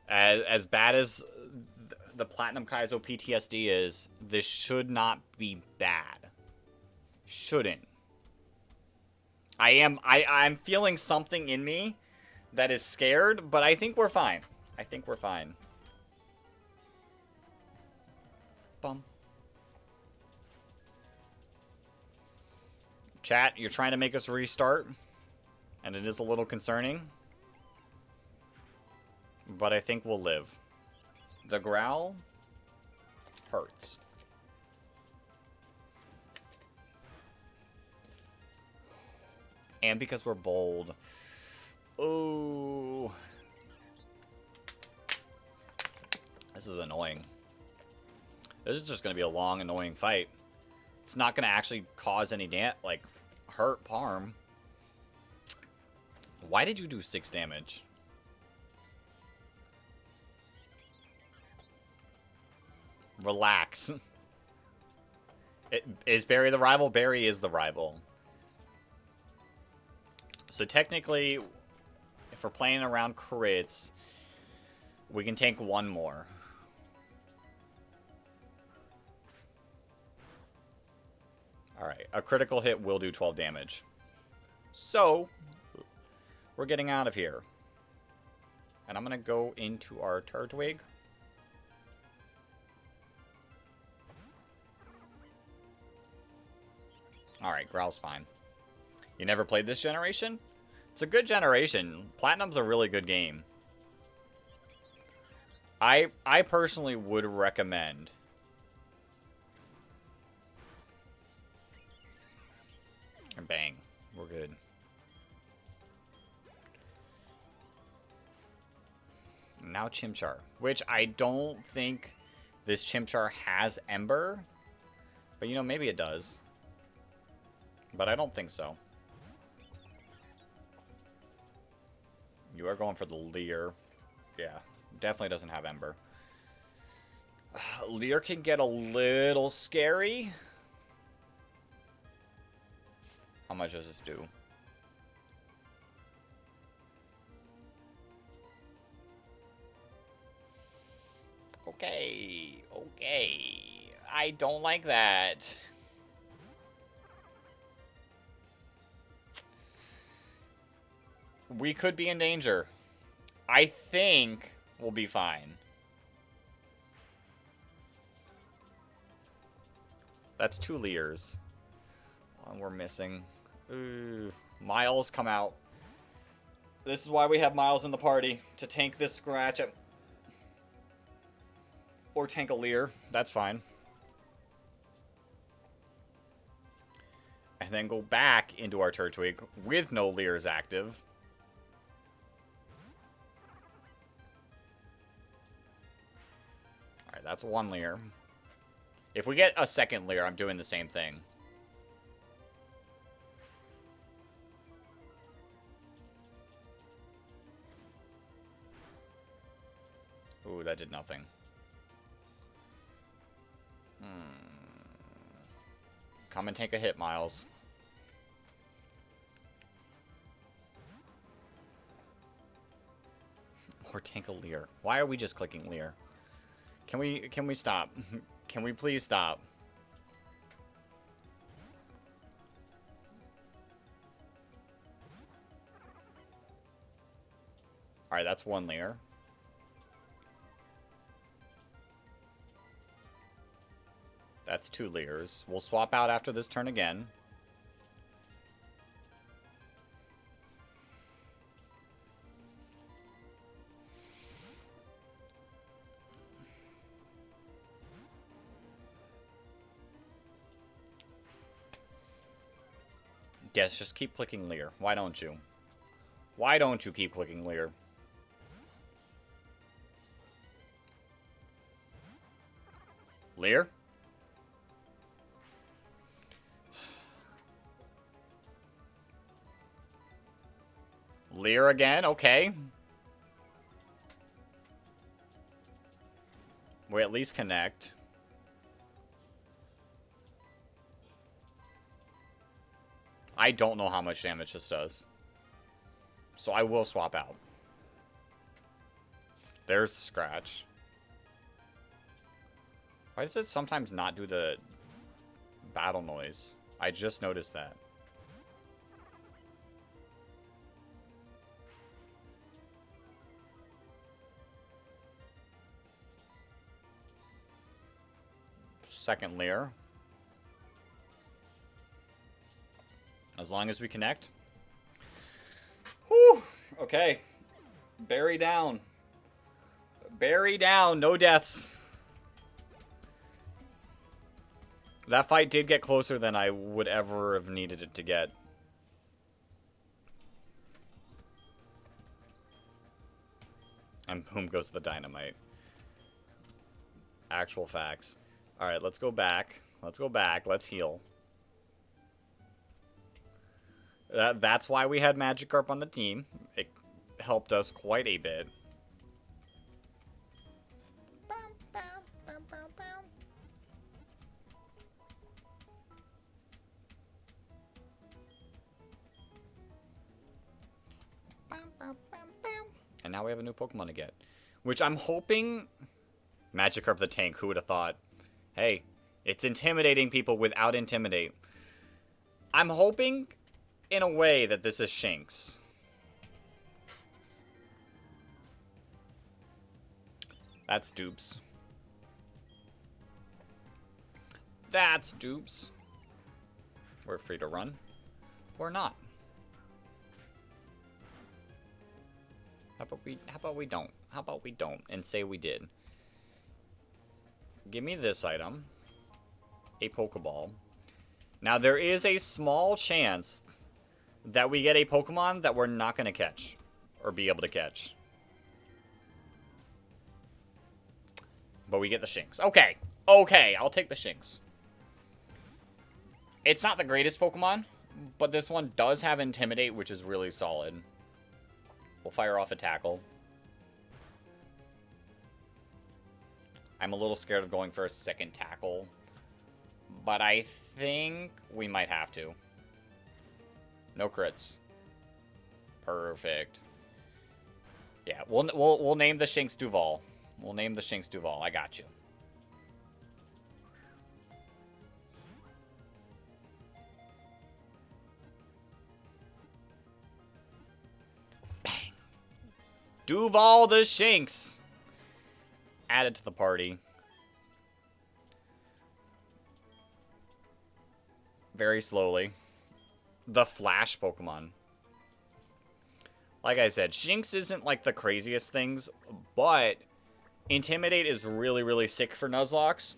As bad as the Platinum Kaizo PTSD is, this should not be bad. Shouldn't. I'm feeling something in me that is scared, but I think we're fine. I think we're fine. Bum. Chat, you're trying to make us restart, and it is a little concerning. But I think we'll live. The growl hurts. And because we're bold. Ooh. This is annoying. This is just going to be a long, annoying fight. It's not going to actually cause any hurt, harm. Why did you do 6 damage? Relax. Is Barry the rival? Barry is the rival. So technically, if we're playing around crits, we can tank 1 more. Alright, a critical hit will do 12 damage. So, we're getting out of here. And I'm going to go into our Turtwig. Alright, Growl's fine. You never played this generation? It's a good generation. Platinum's a really good game. I personally would recommend. And bang. We're good. Now Chimchar. Which I don't think this Chimchar has Ember. But, you know, maybe it does. But I don't think so. You are going for the Leer. Yeah. Definitely doesn't have Ember. Lear can get a little scary. How much does this do? Okay, okay. I don't like that. We could be in danger. I think we'll be fine. That's 2 Lears. Oh, we're missing. Ooh, Miles, come out. This is why we have Miles in the party. To tank this scratch. Or tank a Lear. That's fine. And then go back into our Turtwig with no Lears active. Alright, that's 1 Lear. If we get a second Lear, I'm doing the same thing. Ooh, that did nothing. Come and take a hit, Miles. Or tank a Lear. Why are we just clicking Lear? Can we stop? Can we please stop? Alright, that's 1 Lear. That's 2 Lears. We'll swap out after this turn again. Yes, just keep clicking Lear. Why don't you? Why don't you keep clicking Lear? Lear? Lear again? Okay. We at least connect. I don't know how much damage this does. So I will swap out. There's the scratch. Why does it sometimes not do the battle noise? I just noticed that. Second Lear. As long as we connect. Whew. Okay. Bury down. Bury down. No deaths. That fight did get closer than I would ever have needed it to get. And boom goes the dynamite. Actual facts. Alright, let's go back. Let's go back. Let's heal. That's why we had Magikarp on the team. It helped us quite a bit. And now we have a new Pokemon to get. Which I'm hoping... Magikarp the tank, who would have thought? Hey, it's intimidating people without Intimidate. I'm hoping, in a way, that this is Shinx. That's dupes. That's dupes. We're free to run. Or not. How about we don't? How about we don't and say we did? Give me this item. A Pokeball. Now there is a small chance that we get a Pokemon that we're not going to catch. Or be able to catch. But we get the Shinx. Okay. Okay, I'll take the Shinx. It's not the greatest Pokemon, but this one does have Intimidate, which is really solid. We'll fire off a Tackle. I'm a little scared of going for a second tackle. But I think we might have to. No crits. Perfect. Yeah, we'll name the Shinx Duval. We'll name the Shinx Duval. I got you. Bang. Duval the Shinx. Added to the party. Very slowly. The Flash Pokemon. Like I said, Shinx isn't like the craziest things, but Intimidate is really, really sick for Nuzlocks.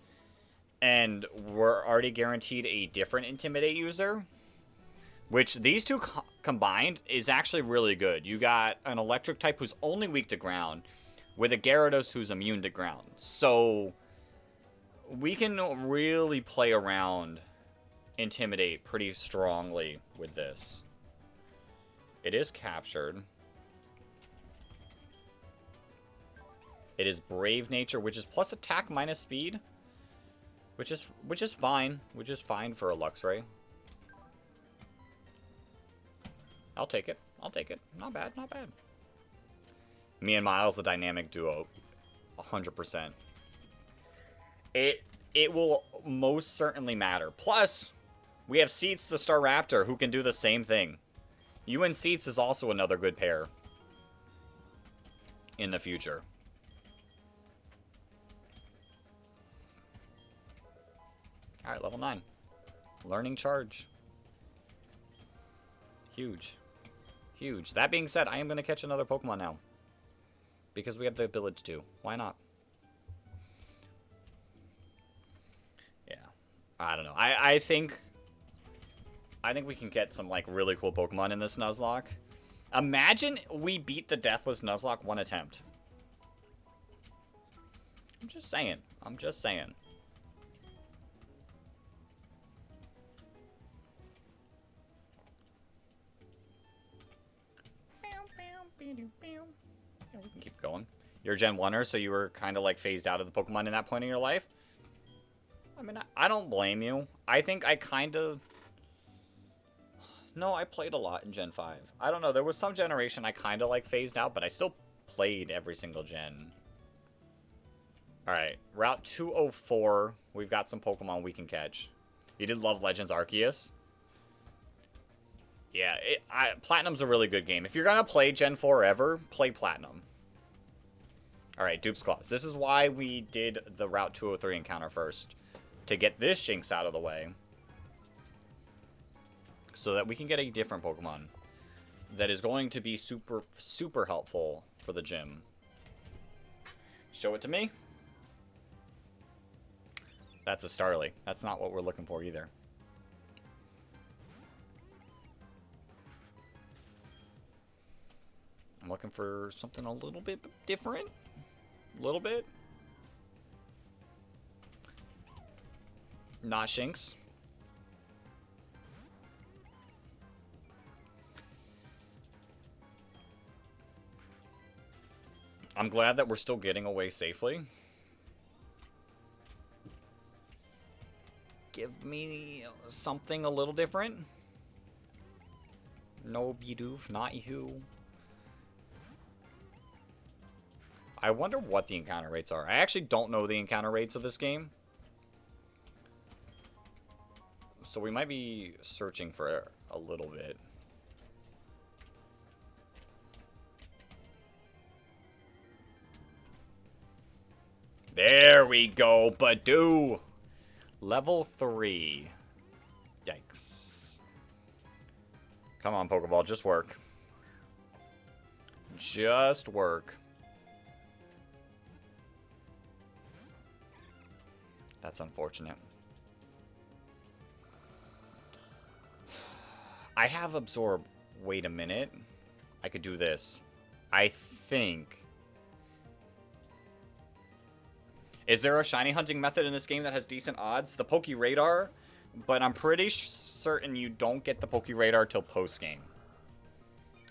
And we're already guaranteed a different Intimidate user. Which these two combined is actually really good. You got an Electric type who's only weak to ground, with a Gyarados who's immune to ground. So we can really play around Intimidate pretty strongly with this. It is captured. It is Brave Nature, which is plus attack minus speed, which is fine. Which is fine for a Luxray. I'll take it. I'll take it. Not bad, not bad. Me and Miles, the dynamic duo, 100%. It will most certainly matter. Plus, we have Seats the Staraptor, who can do the same thing. You and Seats is also another good pair in the future. Alright, level 9. Learning Charge. Huge. Huge. That being said, I am going to catch another Pokemon now. Because we have the ability to. Why not? Yeah. I don't know. I think we can get some, like, really cool Pokemon in this Nuzlocke. Imagine we beat the Deathless Nuzlocke one attempt. I'm just saying. I'm just saying. Yeah, we can keep going. You're a Gen 1er, so you were kind of, like, phased out of the Pokemon in that point in your life. I mean, I don't blame you. I think I kind of... No, I played a lot in Gen 5. I don't know. There was some generation I kind of, like, phased out, but I still played every single gen. Alright, Route 204. We've got some Pokemon we can catch. You did love Legends Arceus. Yeah, Platinum's a really good game. If you're going to play Gen 4 ever, play Platinum. Alright, Dupe's Claws. This is why we did the Route 203 encounter first. To get this Shinx out of the way. So that we can get a different Pokemon. That is going to be super, super helpful for the gym. Show it to me. That's a Starly. That's not what we're looking for either. I'm looking for something a little bit different. A little bit. Not Shinx. I'm glad that we're still getting away safely. Give me something a little different. No Bidoof, not you. I wonder what the encounter rates are. I actually don't know the encounter rates of this game. So we might be searching for a little bit. There we go, Badoo! Level 3. Yikes. Come on, Pokeball, just work. Just work. That's unfortunate. I have Absorb. Wait a minute. I could do this. I think... Is there a shiny hunting method in this game that has decent odds? The Poke Radar, but I'm pretty certain you don't get the Poke Radar till post-game.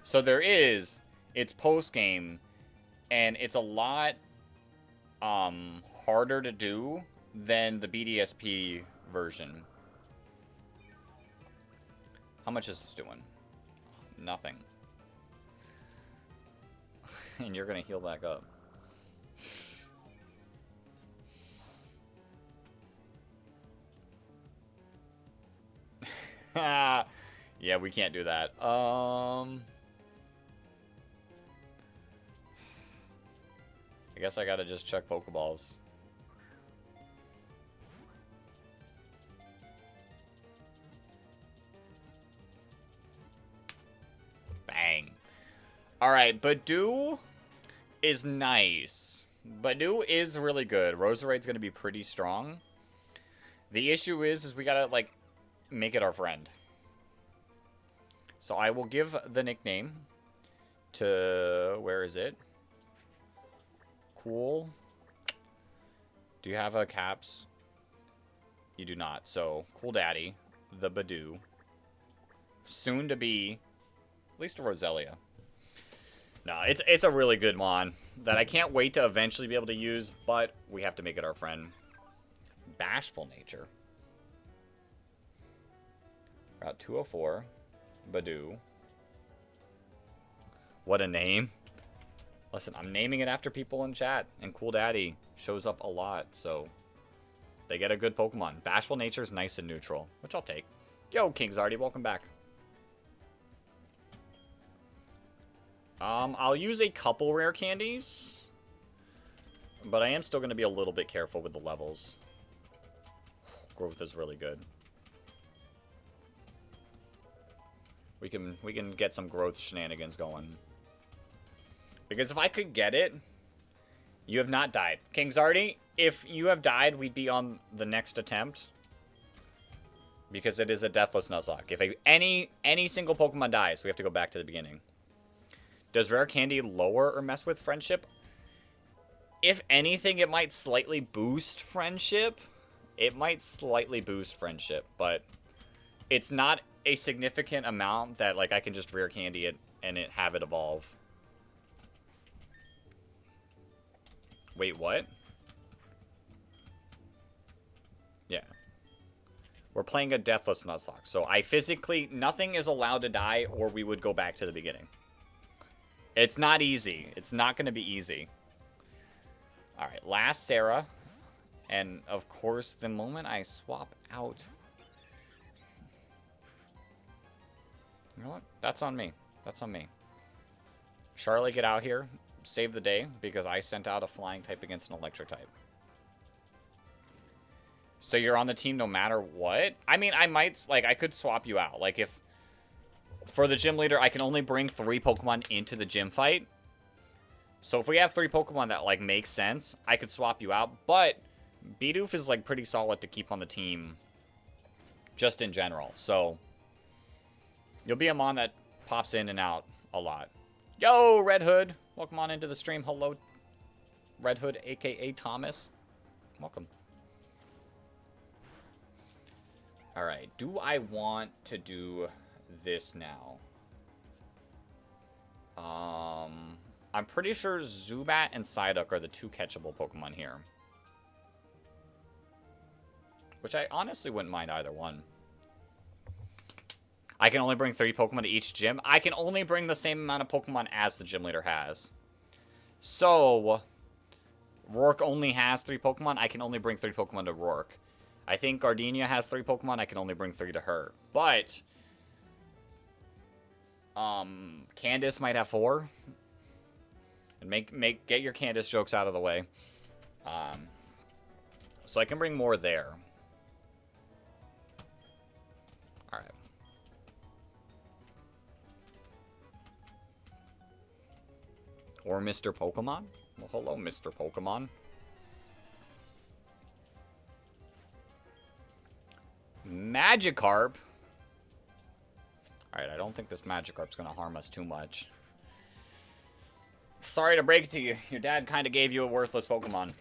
So there is, it's post-game, and it's a lot harder to do than the BDSP version. How much is this doing? Nothing. And you're gonna heal back up. Yeah, we can't do that. I guess I gotta just check Pokeballs. Bang. Alright, Badoo is nice. Badoo is really good. Roserade's gonna be pretty strong. The issue is we gotta, like, make it our friend. So I will give the nickname to... Where is it? Cool. Do you have a caps? You do not. So, Cool Daddy, the Badoo. Soon to be, at least a Roselia. No, it's a really good mon that I can't wait to eventually be able to use, but we have to make it our friend. Bashful Nature. Route 204. Badoo. What a name. Listen, I'm naming it after people in chat, and Cool Daddy shows up a lot, so they get a good Pokemon. Bashful Nature's nice and neutral, which I'll take. Yo, Kingsarty, welcome back. I'll use a couple rare candies, but I am still going to be a little bit careful with the levels. Growth is really good. We can get some growth shenanigans going. Because if I could get it, you have not died. Kingsarty, if you have died, we'd be on the next attempt. Because it is a Deathless Nuzlocke. If any single Pokemon dies, we have to go back to the beginning. Does Rare Candy lower or mess with Friendship? If anything, it might slightly boost Friendship. It might slightly boost Friendship, but it's not a significant amount that, like, I can just Rare Candy it and have it evolve. Wait, what? Yeah. We're playing a Deathless Nuzlocke, so nothing is allowed to die, or we would go back to the beginning. It's not easy. It's not going to be easy. Alright, last Sarah. And, of course, the moment I swap out... You know what? That's on me. That's on me. Charlotte, get out here. Save the day, because I sent out a flying type against an electric type. So you're on the team no matter what? I mean, I might... Like, I could swap you out. Like, if... For the gym leader, I can only bring 3 Pokemon into the gym fight. So if we have 3 Pokemon that, like, make sense, I could swap you out. But Bidoof is, like, pretty solid to keep on the team just in general. So you'll be a mon that pops in and out a lot. Yo, Red Hood. Welcome on into the stream. Hello, Red Hood, a.k.a. Thomas. Welcome. All right. Do I want to do... this now? I'm pretty sure Zubat and Psyduck are the 2 catchable Pokemon here. Which I honestly wouldn't mind either one. I can only bring 3 Pokemon to each gym. I can only bring the same amount of Pokemon as the gym leader has. So, Rourke only has 3 Pokemon. I can only bring 3 Pokemon to Rourke. I think Gardenia has 3 Pokemon. I can only bring 3 to her. But... Candace might have 4. And get your Candace jokes out of the way. So I can bring more there. Alright. Or Mr. Pokemon? Well, hello, Mr. Pokemon. Magikarp. Alright, I don't think this Magikarp's going to harm us too much. Sorry to break it to you. Your dad kind of gave you a worthless Pokemon.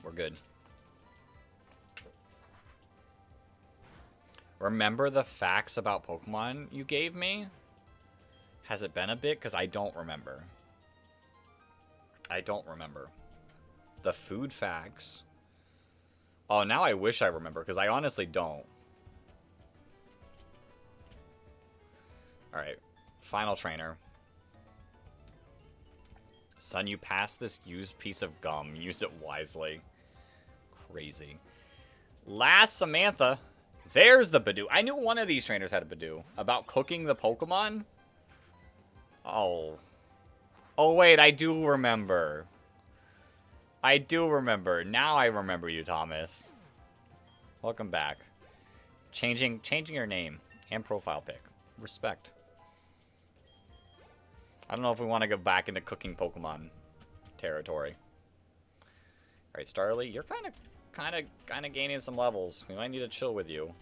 We're good. Remember the facts about Pokemon you gave me? Has it been a bit? Because I don't remember. I don't remember. The food facts. Oh, now I wish I remember, because I honestly don't. Alright. Final trainer. Son, you passed this used piece of gum. Use it wisely. Crazy. Last Samantha. There's the Badoo. I knew one of these trainers had a Badoo. About cooking the Pokemon? Oh. Oh, wait. I do remember. I do remember. Now I remember you, Thomas. Welcome back. Changing your name and profile pic. Respect. I don't know if we want to go back into cooking Pokemon territory. All right, Starly, you're kind of gaining some levels. We might need to chill with you.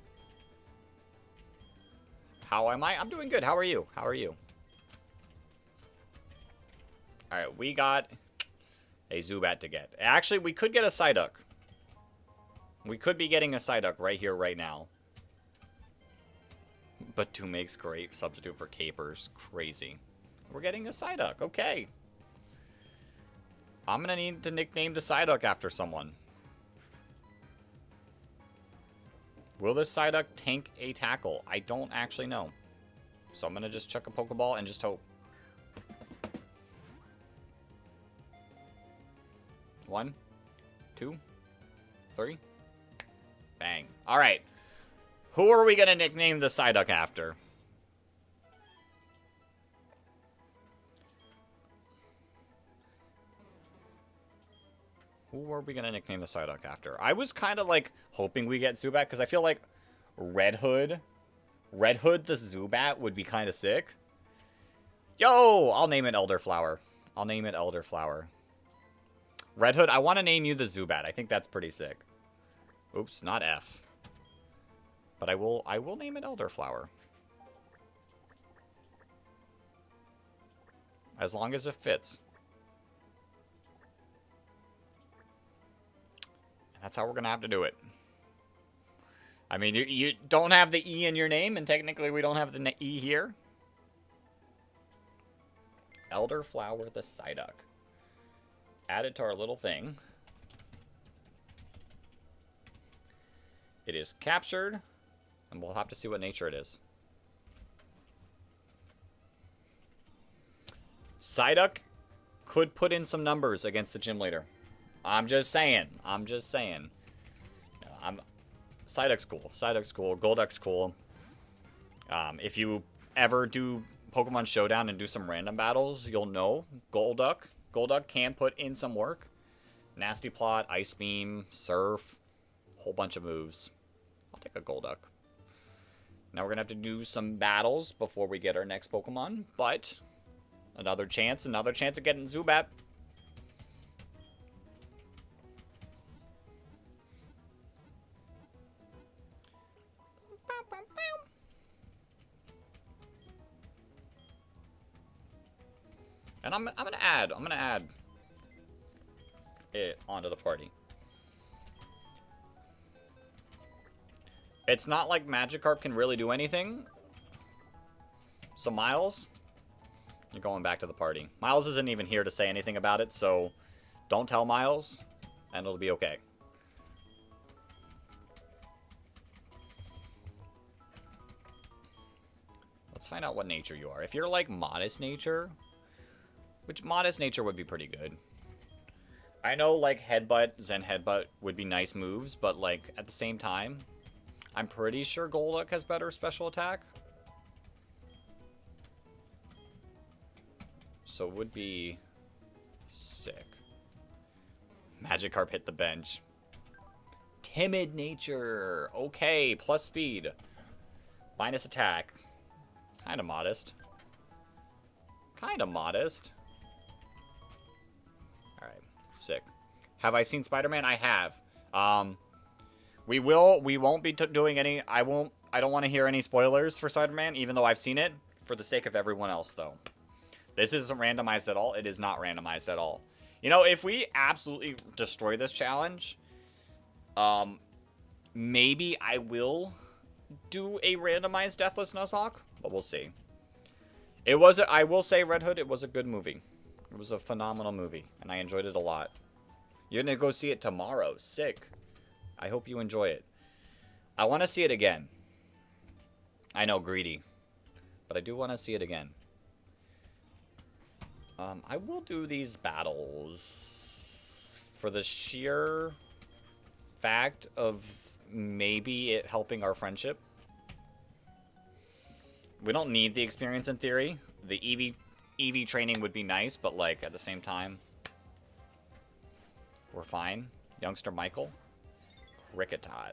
How am I? I'm doing good. How are you? How are you? All right, we got a Zubat to get. Actually, we could get a Psyduck. We could be getting a Psyduck right here, right now. But 2 makes great substitute for Capers. Crazy. We're getting a Psyduck. Okay. I'm going to need to nickname the Psyduck after someone. Will this Psyduck tank a tackle? I don't actually know. So I'm going to just chuck a Pokeball and just hope. 1, 2, 3. Bang. All right. Who are we going to nickname the Psyduck after? Who are we going to nickname the Psyduck after? I was kind of like hoping we get Zubat because I feel like Red Hood the Zubat would be kind of sick. Yo, I'll name it Elderflower. I'll name it Elderflower. Red Hood, I want to name you the Zubat. I think that's pretty sick. Oops, not F. But I will name it Elderflower. As long as it fits. That's how we're going to have to do it. I mean, you don't have the E in your name, and technically we don't have the E here. Elderflower the Psyduck. Add it to our little thing. It is captured, and we'll have to see what nature it is. Psyduck could put in some numbers against the gym leader. I'm just saying. I'm just saying. Psyduck's cool. Psyduck's cool. Golduck's cool. If you ever do Pokemon Showdown and do some random battles, you'll know Golduck. Golduck can put in some work. Nasty Plot, Ice Beam, Surf, whole bunch of moves. I'll take a Golduck. Now we're going to have to do some battles before we get our next Pokemon, but another chance at getting Zubat. And I'm gonna add it onto the party. It's not like Magikarp can really do anything. So Miles, you're going back to the party. Miles isn't even here to say anything about it, so don't tell Miles, and it'll be okay. Let's find out what nature you are. If you're like Modest Nature, which Modest Nature would be pretty good. I know like Headbutt, Zen Headbutt would be nice moves, but like at the same time, I'm pretty sure Golduck has better special attack. So it would be sick. Magikarp hit the bench. Timid Nature. Okay, plus speed. Minus attack. Kind of modest. Kind of modest. Alright, sick. Have I seen Spider-Man? I have. We won't be doing any, I don't want to hear any spoilers for Spider-Man, even though I've seen it, for the sake of everyone else, though. This isn't randomized at all. It is not randomized at all. You know, if we absolutely destroy this challenge, maybe I will do a randomized Deathless Nuzlocke, but we'll see. It was, I will say, Red Hood, it was a good movie. It was a phenomenal movie, and I enjoyed it a lot. You're going to go see it tomorrow. Sick. I hope you enjoy it. I want to see it again. I know, greedy. But I do want to see it again. I will do these battles for the sheer fact of maybe it helping our friendship. We don't need the experience in theory. The EV training would be nice, but like at the same time, we're fine. Youngster Michael. Cricketot.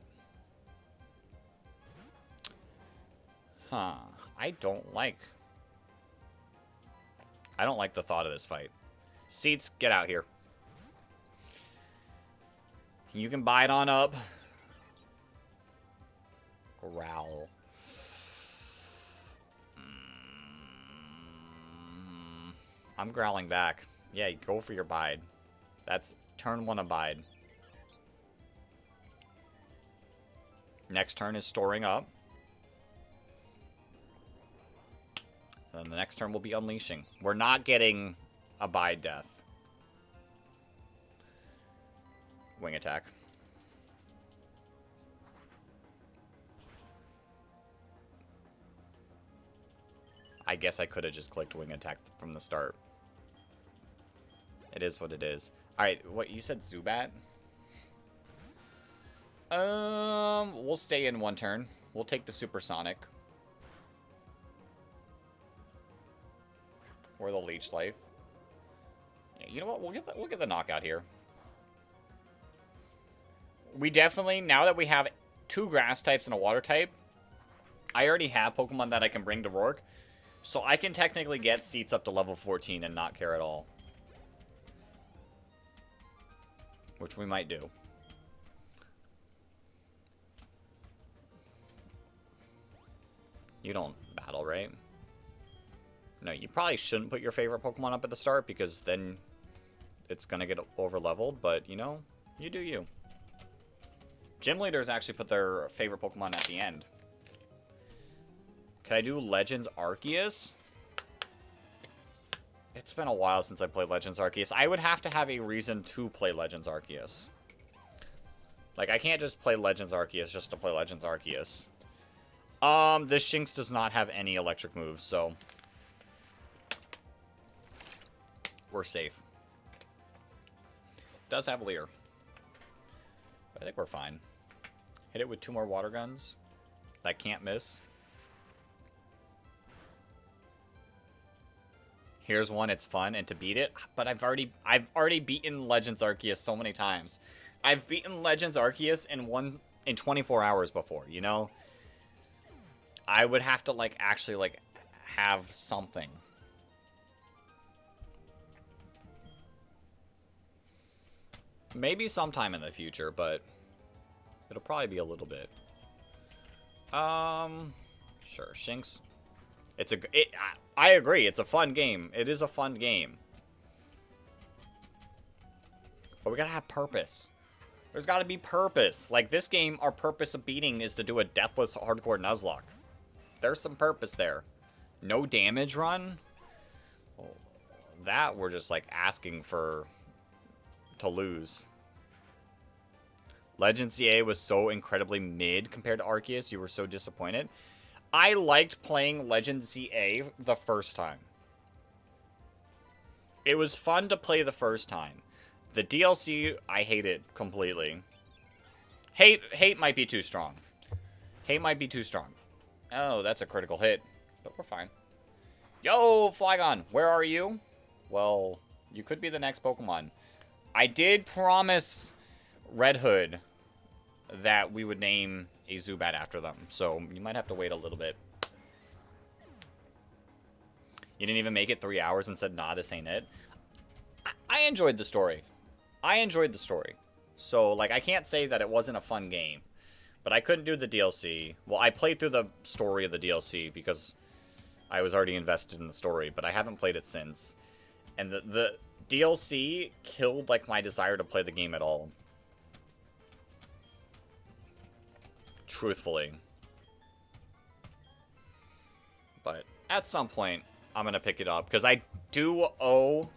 Huh. I don't like the thought of this fight. Seats, get out here. You can bite on up. Growl. I'm growling back. Yeah, go for your bide. That's turn 1 abide. Next turn is storing up. Then the next turn will be unleashing. We're not getting abide death. Wing attack. I guess I could have just clicked wing attack from the start. It is what it is. Alright, what, you said Zubat? We'll stay in 1 turn. We'll take the supersonic. Or the leech life. Yeah, you know what? We'll get the knockout here. We definitely, now that we have 2 grass types and a water type, I already have Pokemon that I can bring to Rourke. So I can technically get seats up to level 14 and not care at all. Which we might do. You don't battle, right? No, you probably shouldn't put your favorite Pokemon up at the start because then it's going to get over-leveled. But, you know, you do you. Gym leaders actually put their favorite Pokemon at the end. Can I do Legends Arceus? It's been a while since I played Legends Arceus. I would have to have a reason to play Legends Arceus. Like, I can't just play Legends Arceus just to play Legends Arceus. This Shinx does not have any electric moves, so we're safe. Does have Leer. But I think we're fine. Hit it with 2 more water guns. That can't miss. Here's one, it's fun, and to beat it, but I've already beaten Legends Arceus so many times. I've beaten Legends Arceus in 24 hours before, you know? I would have to like actually like have something. Maybe sometime in the future, but it'll probably be a little bit. Sure, Shinx. I agree, it's a fun game. It is a fun game. But we gotta have purpose. There's gotta be purpose. Like, this game, our purpose of beating is to do a Deathless hardcore Nuzlocke. There's some purpose there. No damage run? Oh, that we're just, like, asking for to lose. Legends CA was so incredibly mid compared to Arceus. You were so disappointed. I liked playing Legends CA the first time. It was fun to play the first time. The DLC, I hated completely. Hate might be too strong. Hate might be too strong. Oh, that's a critical hit. But we're fine. Yo, Flygon, where are you? Well, you could be the next Pokemon. I did promise Red Hood that we would name a Zubat after them. So you might have to wait a little bit. You didn't even make it 3 hours and said, nah, this ain't it. I enjoyed the story. I enjoyed the story. So, like, I can't say that it wasn't a fun game. But I couldn't do the DLC. Well, I played through the story of the DLC because I was already invested in the story. But I haven't played it since. And the DLC killed, like, my desire to play the game at all. Truthfully. But at some point, I'm going to pick it up. Because I do owe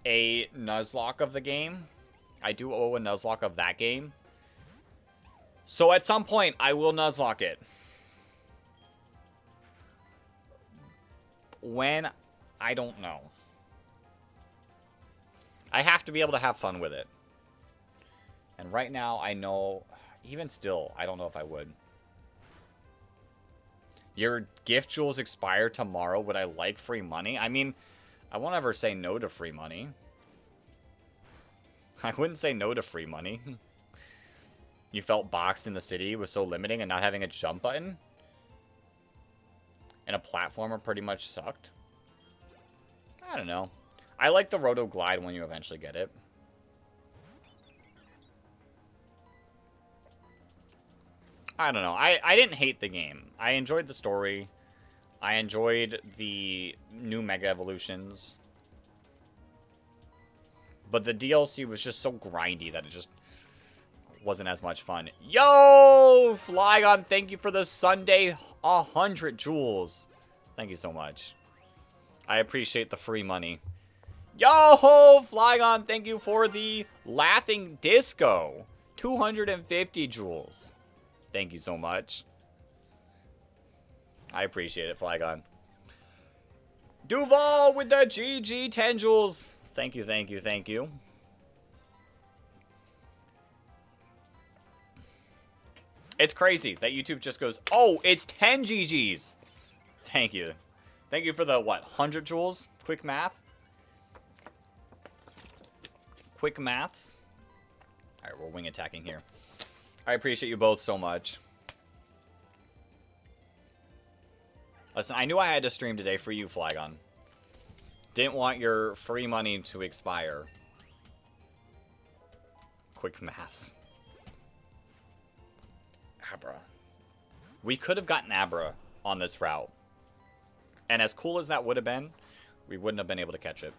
a Nuzlocke of the game. I do owe a Nuzlocke of that game. So at some point, I will Nuzlocke it. When? I don't know. I have to be able to have fun with it. And right now, I know... Even still, I don't know if I would. Your gift jewels expire tomorrow. Would I like free money? I mean, I won't ever say no to free money. I wouldn't say no to free money. You felt boxed in the city was so limiting and not having a jump button? And a platformer pretty much sucked? I don't know. I like the Roto Glide when you eventually get it. I don't know. I didn't hate the game. I enjoyed the story. I enjoyed the new Mega Evolutions. But the DLC was just so grindy that it just wasn't as much fun. Yo! Flygon, thank you for the Sunday 100 jewels. Thank you so much. I appreciate the free money. Yo! Flygon, thank you for the Laughing Disco. 250 jewels. Thank you so much. I appreciate it, Flygon. Duval with the GG 10 jewels. Thank you, thank you, thank you. It's crazy that YouTube just goes, oh, it's 10 GGs. Thank you. Thank you for the, what, 100 jewels? Quick math. Quick maths. All right, we're wing attacking here. I appreciate you both so much. Listen, I knew I had to stream today for you, Flygon. Didn't want your free money to expire. Quick maths. Abra. We could have gotten Abra on this route. And as cool as that would have been, we wouldn't have been able to catch it.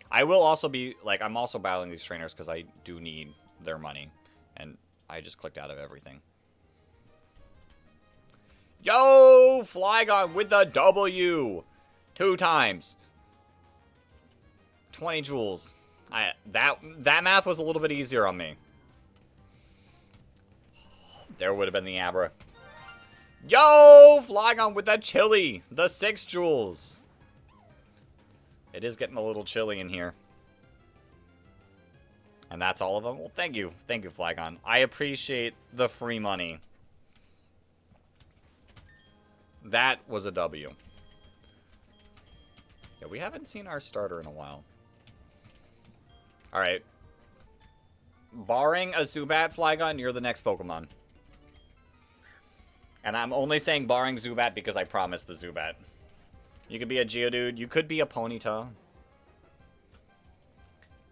I will also be, like, I'm also battling these trainers because I do need their money. And I just clicked out of everything. Yo! Flygon with the W! 2 times. 20 jewels. That math was a little bit easier on me. There would have been the Abra. Yo! Flygon with that chili! The 6 jewels. It is getting a little chilly in here. And that's all of them? Well, thank you. Thank you, Flygon. I appreciate the free money. That was a W. Yeah, we haven't seen our starter in a while. Alright. Barring a Zubat, Flygon, you're the next Pokemon. And I'm only saying barring Zubat because I promised the Zubat. You could be a Geodude. You could be a Ponyta.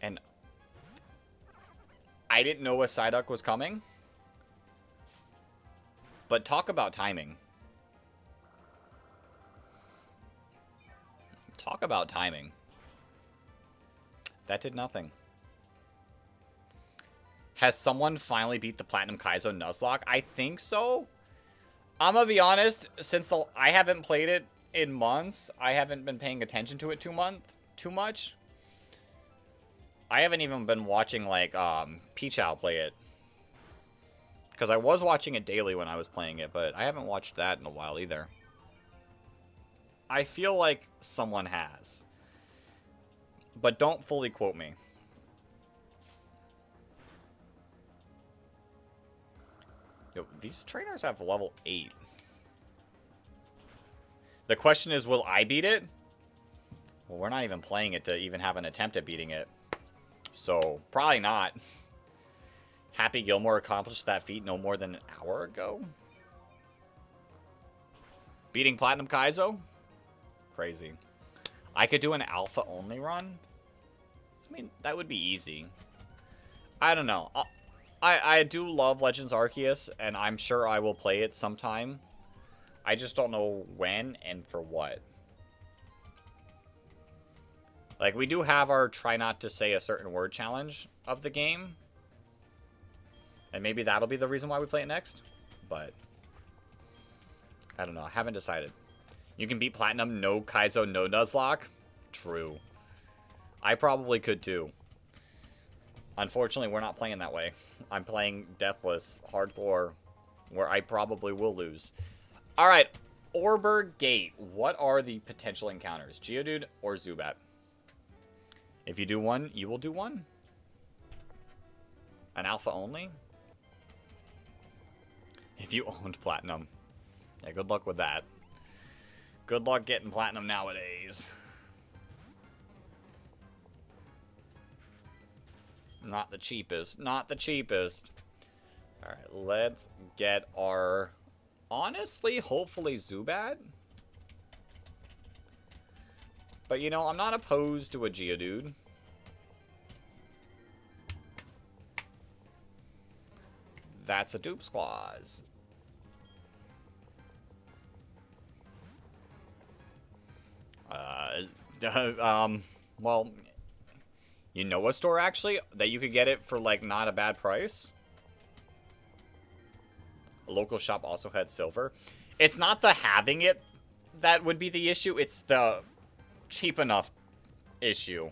And I didn't know a Psyduck was coming. But talk about timing. Talk about timing. That did nothing. Has someone finally beat the Platinum Kaizo Nuzlocke? I think so. I'm gonna be honest, since I haven't played it in months, I haven't been paying attention to it too much. I haven't even been watching, like, Pichao play it. Because I was watching it daily when I was playing it, but I haven't watched that in a while either. I feel like someone has. But don't fully quote me. Yo, these trainers have level 8. The question is, will I beat it? Well, we're not even playing it to even have an attempt at beating it. So, probably not. Happy Gilmore accomplished that feat no more than an hour ago? Beating Platinum Kaizo? Crazy. I could do an alpha-only run? I mean, that would be easy. I don't know. I do love Legends Arceus, and I'm sure I will play it sometime. I just don't know when and for what. Like, we do have our try not to say a certain word challenge of the game. And maybe that'll be the reason why we play it next. But I don't know. I haven't decided. You can beat Platinum, no Kaizo, no Nuzlocke. True. I probably could too. Unfortunately, we're not playing that way. I'm playing Deathless, hardcore, where I probably will lose. Alright, Orberg Gate. What are the potential encounters? Geodude or Zubat? If you do one, you will do one? An alpha only? If you owned Platinum. Yeah, good luck with that. Good luck getting Platinum nowadays. Not the cheapest. Not the cheapest. Alright, let's get our... Honestly, hopefully Zubat. But, you know, I'm not opposed to a Geodude. That's a Dupe's Claws. Well, you know a store, actually, that you could get it for, like, not a bad price? A local shop also had silver. It's not the having it that would be the issue. It's the cheap enough issue.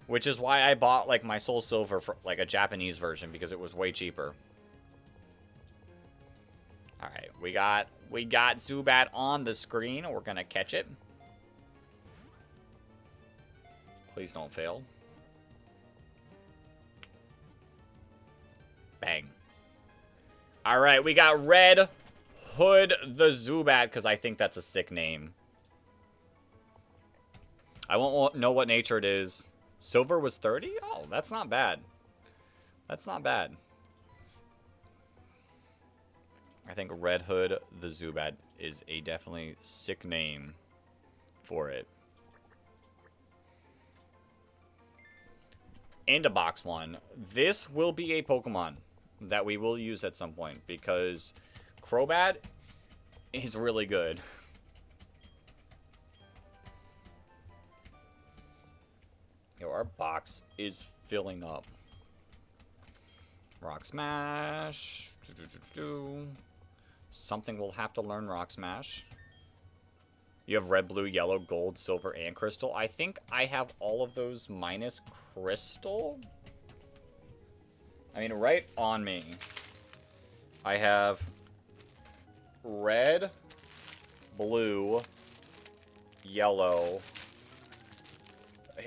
Which is why I bought, like, my Soul Silver for, like, a Japanese version, because it was way cheaper. Alright, we got Zubat on the screen. We're gonna catch it. Please don't fail. Bang. Alright, we got Red Hood the Zubat, because I think that's a sick name. I won't know what nature it is. Silver was 30? Oh, that's not bad. That's not bad. I think Red Hood the Zubat is a definitely sick name for it. And a box one. This will be a Pokemon that we will use at some point because Crobat is really good. Yo, our box is filling up. Rock Smash. Something we'll have to learn Rock Smash. You have red, blue, yellow, gold, silver, and crystal. I think I have all of those minus crystal. I mean, right on me. I have red, blue, yellow.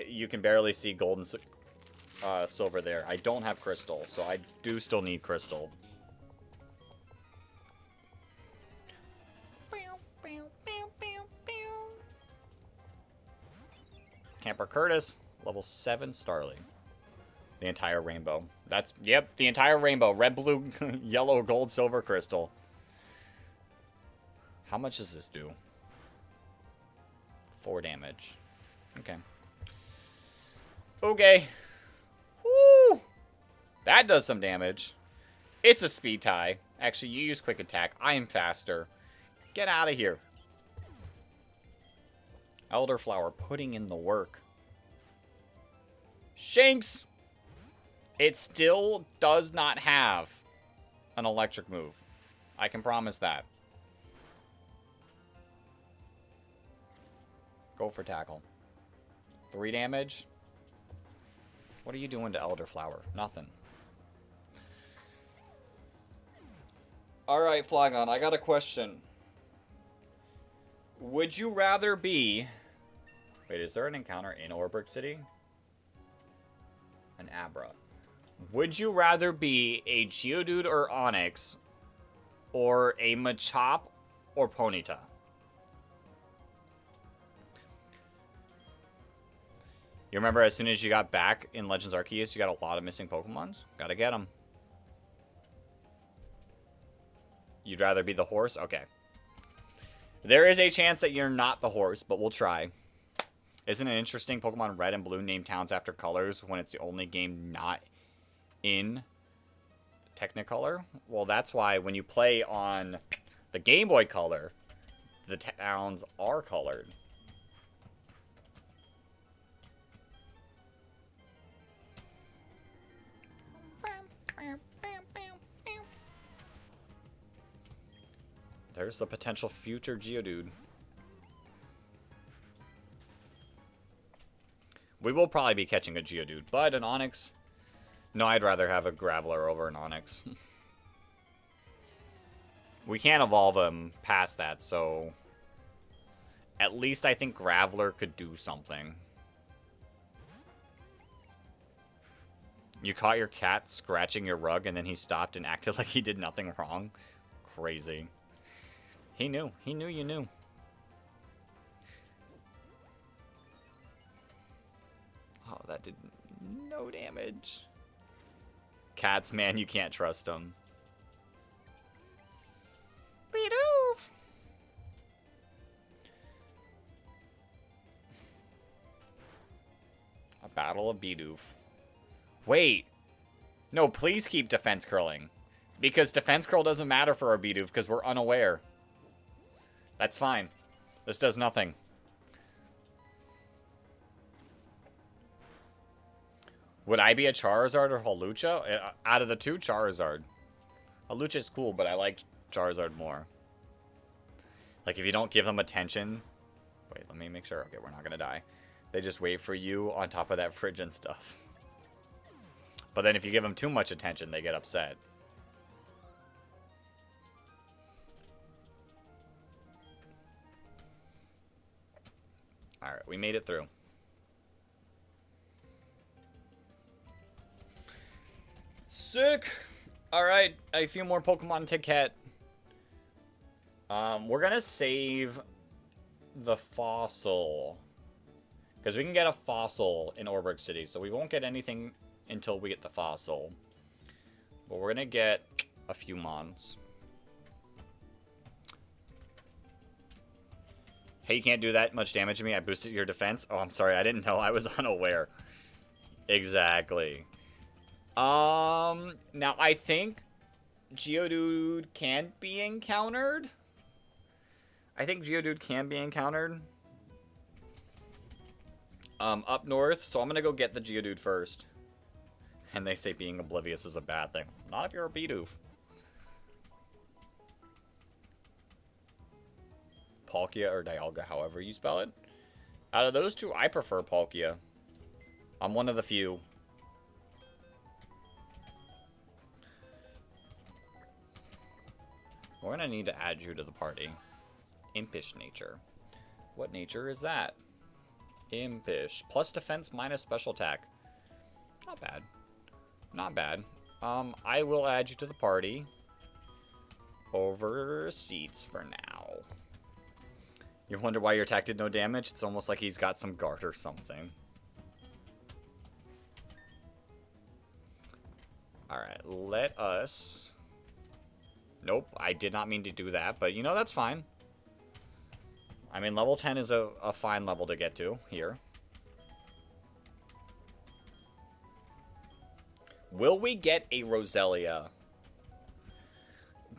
You can barely see gold and silver there. I don't have crystal, so I do still need crystal. Camper Curtis, level 7 Starly. The entire rainbow. That's, yep, the entire rainbow. Red, blue, yellow, gold, silver, crystal. How much does this do? 4 damage. Okay. Okay. Woo! That does some damage. It's a speed tie. Actually, you use quick attack. I am faster. Get out of here. Elderflower putting in the work. Shanks! It still does not have an electric move. I can promise that. Go for tackle. 3 damage. What are you doing to Elderflower? Nothing. Alright, Flygon, I got a question. Would you rather be... Wait, is there an encounter in Orberg City? An Abra. Would you rather be a Geodude or Onix, or a Machop or Ponyta? You remember as soon as you got back in Legends Arceus, you got a lot of missing Pokemons? Gotta get them. You'd rather be the horse? Okay. There is a chance that you're not the horse, but we'll try. Isn't it interesting Pokemon Red and Blue name towns after colors when it's the only game not in Technicolor? Well, that's why when you play on the Game Boy Color, the towns are colored. there's the potential future Geodude. We will probably be catching a Geodude, but an Onix... No, I'd rather have a Graveler over an Onix. We can't evolve him past that, so... At least I think Graveler could do something. You caught your cat scratching your rug, and then he stopped and acted like he did nothing wrong? Crazy. He knew. He knew you knew. Oh, that did no damage. Cats, man, you can't trust them. Bidoof! A battle of Bidoof. Wait! No, please keep defense curling. Because defense curl doesn't matter for our Bidoof because we're unaware. That's fine. This does nothing. Would I be a Charizard or Hawlucha? Out of the two, Charizard. Hawlucha is cool, but I like Charizard more. Like, if you don't give them attention... Wait, let me make sure. Okay, we're not going to die. They just wait for you on top of that fridge and stuff. But then if you give them too much attention, they get upset. Alright, we made it through. Sick! Alright, a few more Pokemon to get. We're gonna save the fossil. Because we can get a fossil in Orbrick City, so we won't get anything until we get the fossil. But we're gonna get a few mons. Hey, you can't do that much damage to me. I boosted your defense. Oh, I'm sorry. I didn't know. I was unaware. Exactly. Now I think Geodude can be encountered. I think Geodude can be encountered. Up north, so I'm gonna go get the Geodude first. And they say being oblivious is a bad thing. Not if you're a Bidoof. Palkia or Dialga, however you spell it. Out of those two, I prefer Palkia. I'm one of the few. We're gonna need to add you to the party. Impish nature. What nature is that? Impish. Plus defense, minus special attack. Not bad. Not bad. I will add you to the party. Over seats for now. You wonder why your attack did no damage? It's almost like he's got some guard or something. Alright, let us... Nope, I did not mean to do that, but you know, that's fine. I mean, level 10 is a fine level to get to here. Will we get a Roselia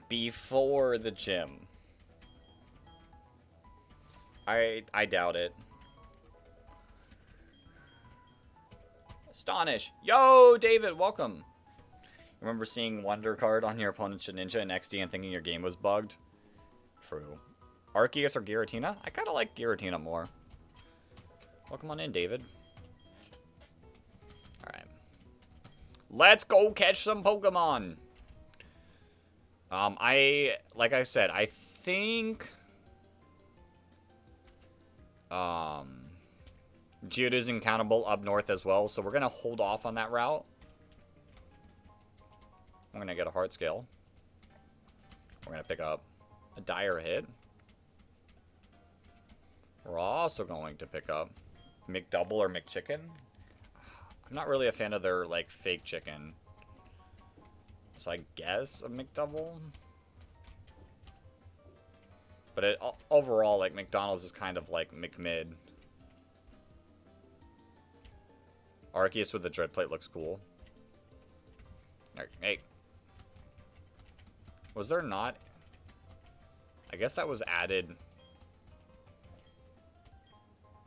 before the gym? I doubt it. Astonish. Yo, David, welcome. Remember seeing Wonder Card on your opponent's Ninja in XD and thinking your game was bugged? True. Arceus or Giratina? I kind of like Giratina more. Welcome on in, David. Alright. Let's go catch some Pokemon! Like I said, I think... Geodude is encountable up north as well, so we're going to hold off on that route. I'm going to get a Heart Scale. We're going to pick up a Dire Hit. We're also going to pick up McDouble or McChicken. I'm not really a fan of their, like, fake chicken. So I guess a McDouble. But overall, like, McDonald's is kind of like McMid. Arceus with the Dread Plate looks cool. Hey. Was there not... I guess that was added...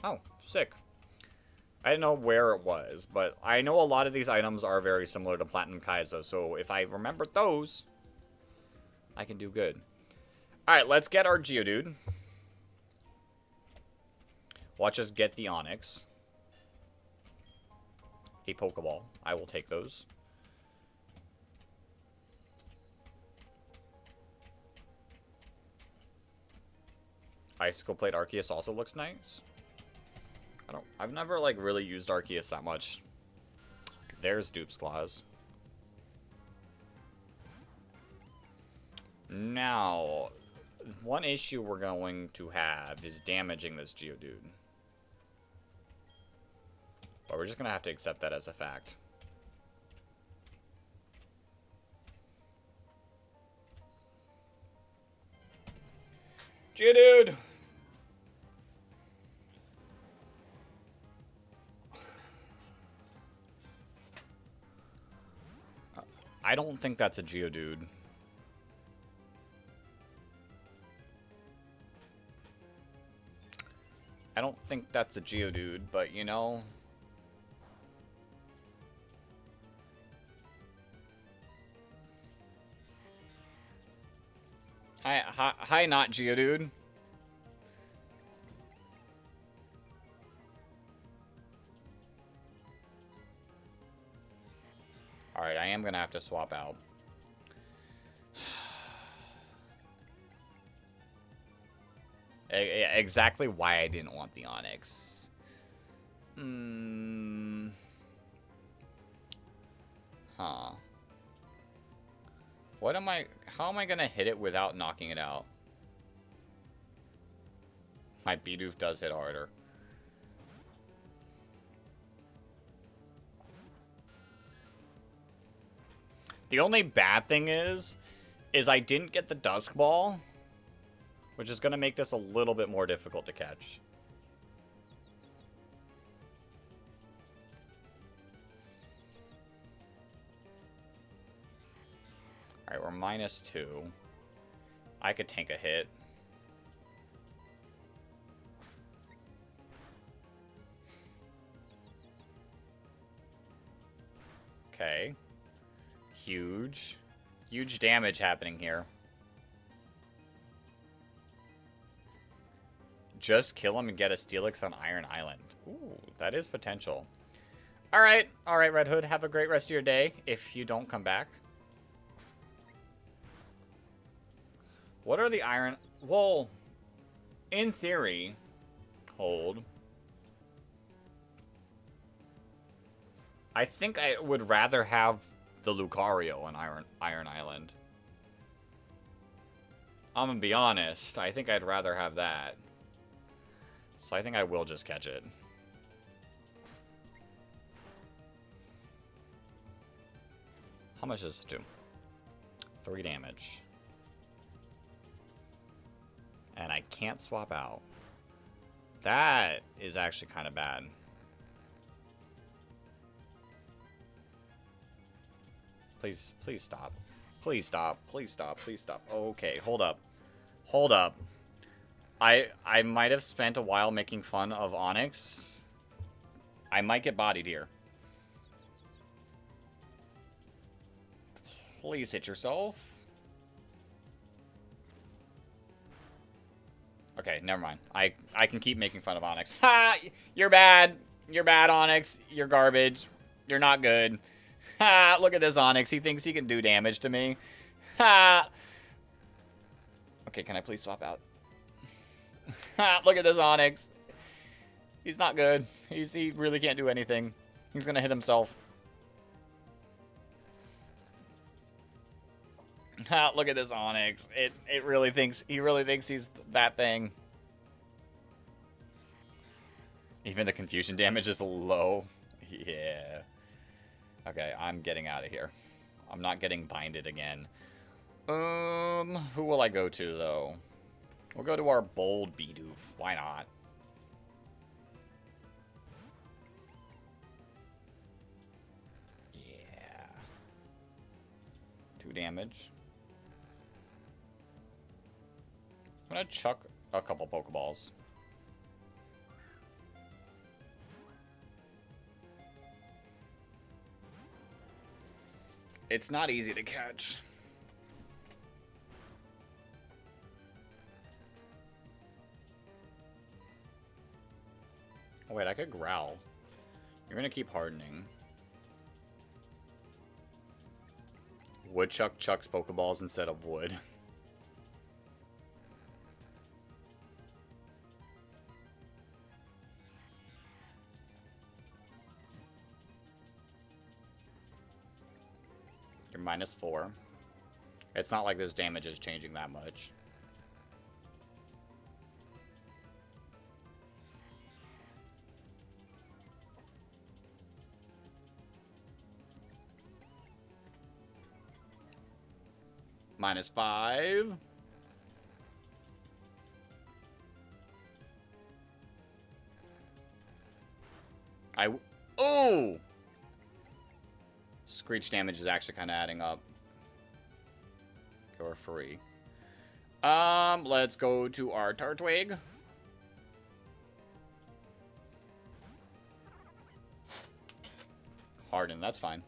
Oh, sick. I didn't know where it was, but I know a lot of these items are very similar to Platinum Kaizo, so if I remembered those, I can do good. Alright, let's get our Geodude. Watch us get the Onix. A Pokeball. I will take those. Icicle Plate Arceus also looks nice. I've never, like, really used Arceus that much. There's Dupe's Claws. Now, one issue we're going to have is damaging this Geodude. But we're just going to have to accept that as a fact. Geodude! I don't think that's a Geodude. I don't think that's a Geodude, but you know... Hi, not Geodude. Alright, I am gonna have to swap out. Exactly why I didn't want the Onix. Huh. How am I gonna hit it without knocking it out? My Bidoof does hit harder. The only bad thing is I didn't get the Dusk Ball, which is gonna make this a little bit more difficult to catch. Alright, we're -2. I could tank a hit. Okay. Huge. Huge damage happening here. Just kill him and get a Steelix on Iron Island. Ooh, that is potential. Alright, Red Hood. Have a great rest of your day if you don't come back. What are the iron... Well, in theory, hold. I think I would rather have the Lucario on Iron Island. I'm gonna be honest. I think I'd rather have that. So I think I will just catch it. How much does this do? 3 damage. And I can't swap out. That is actually kind of bad. Please stop. Please stop. Please stop. Please stop. Okay, hold up. Hold up. I might have spent a while making fun of Onix. I might get bodied here. Please hit yourself. Okay, never mind. I can keep making fun of Onix. Ha! You're bad. You're bad, Onix. You're garbage. You're not good. Ha! Look at this Onix. He thinks he can do damage to me. Ha! Okay, can I please swap out? Ha! Look at this Onix. He's not good. He really can't do anything. He's gonna hit himself. Ha! Look at this Onix. He really thinks he's that thing. Even the confusion damage is low. Yeah. Okay, I'm getting out of here. I'm not getting binded again. Who will I go to, though? We'll go to our bold Bidoof. Why not? Yeah. 2 damage. I'm gonna chuck a couple Pokeballs. It's not easy to catch. Oh, wait, I could growl. You're gonna keep hardening. Woodchuck chucks Pokeballs instead of wood. You're -4. It's not like this damage is changing that much. -5. Oh! Screech damage is actually kind of adding up. Go free. Let's go to our Turtwig. Harden, that's fine.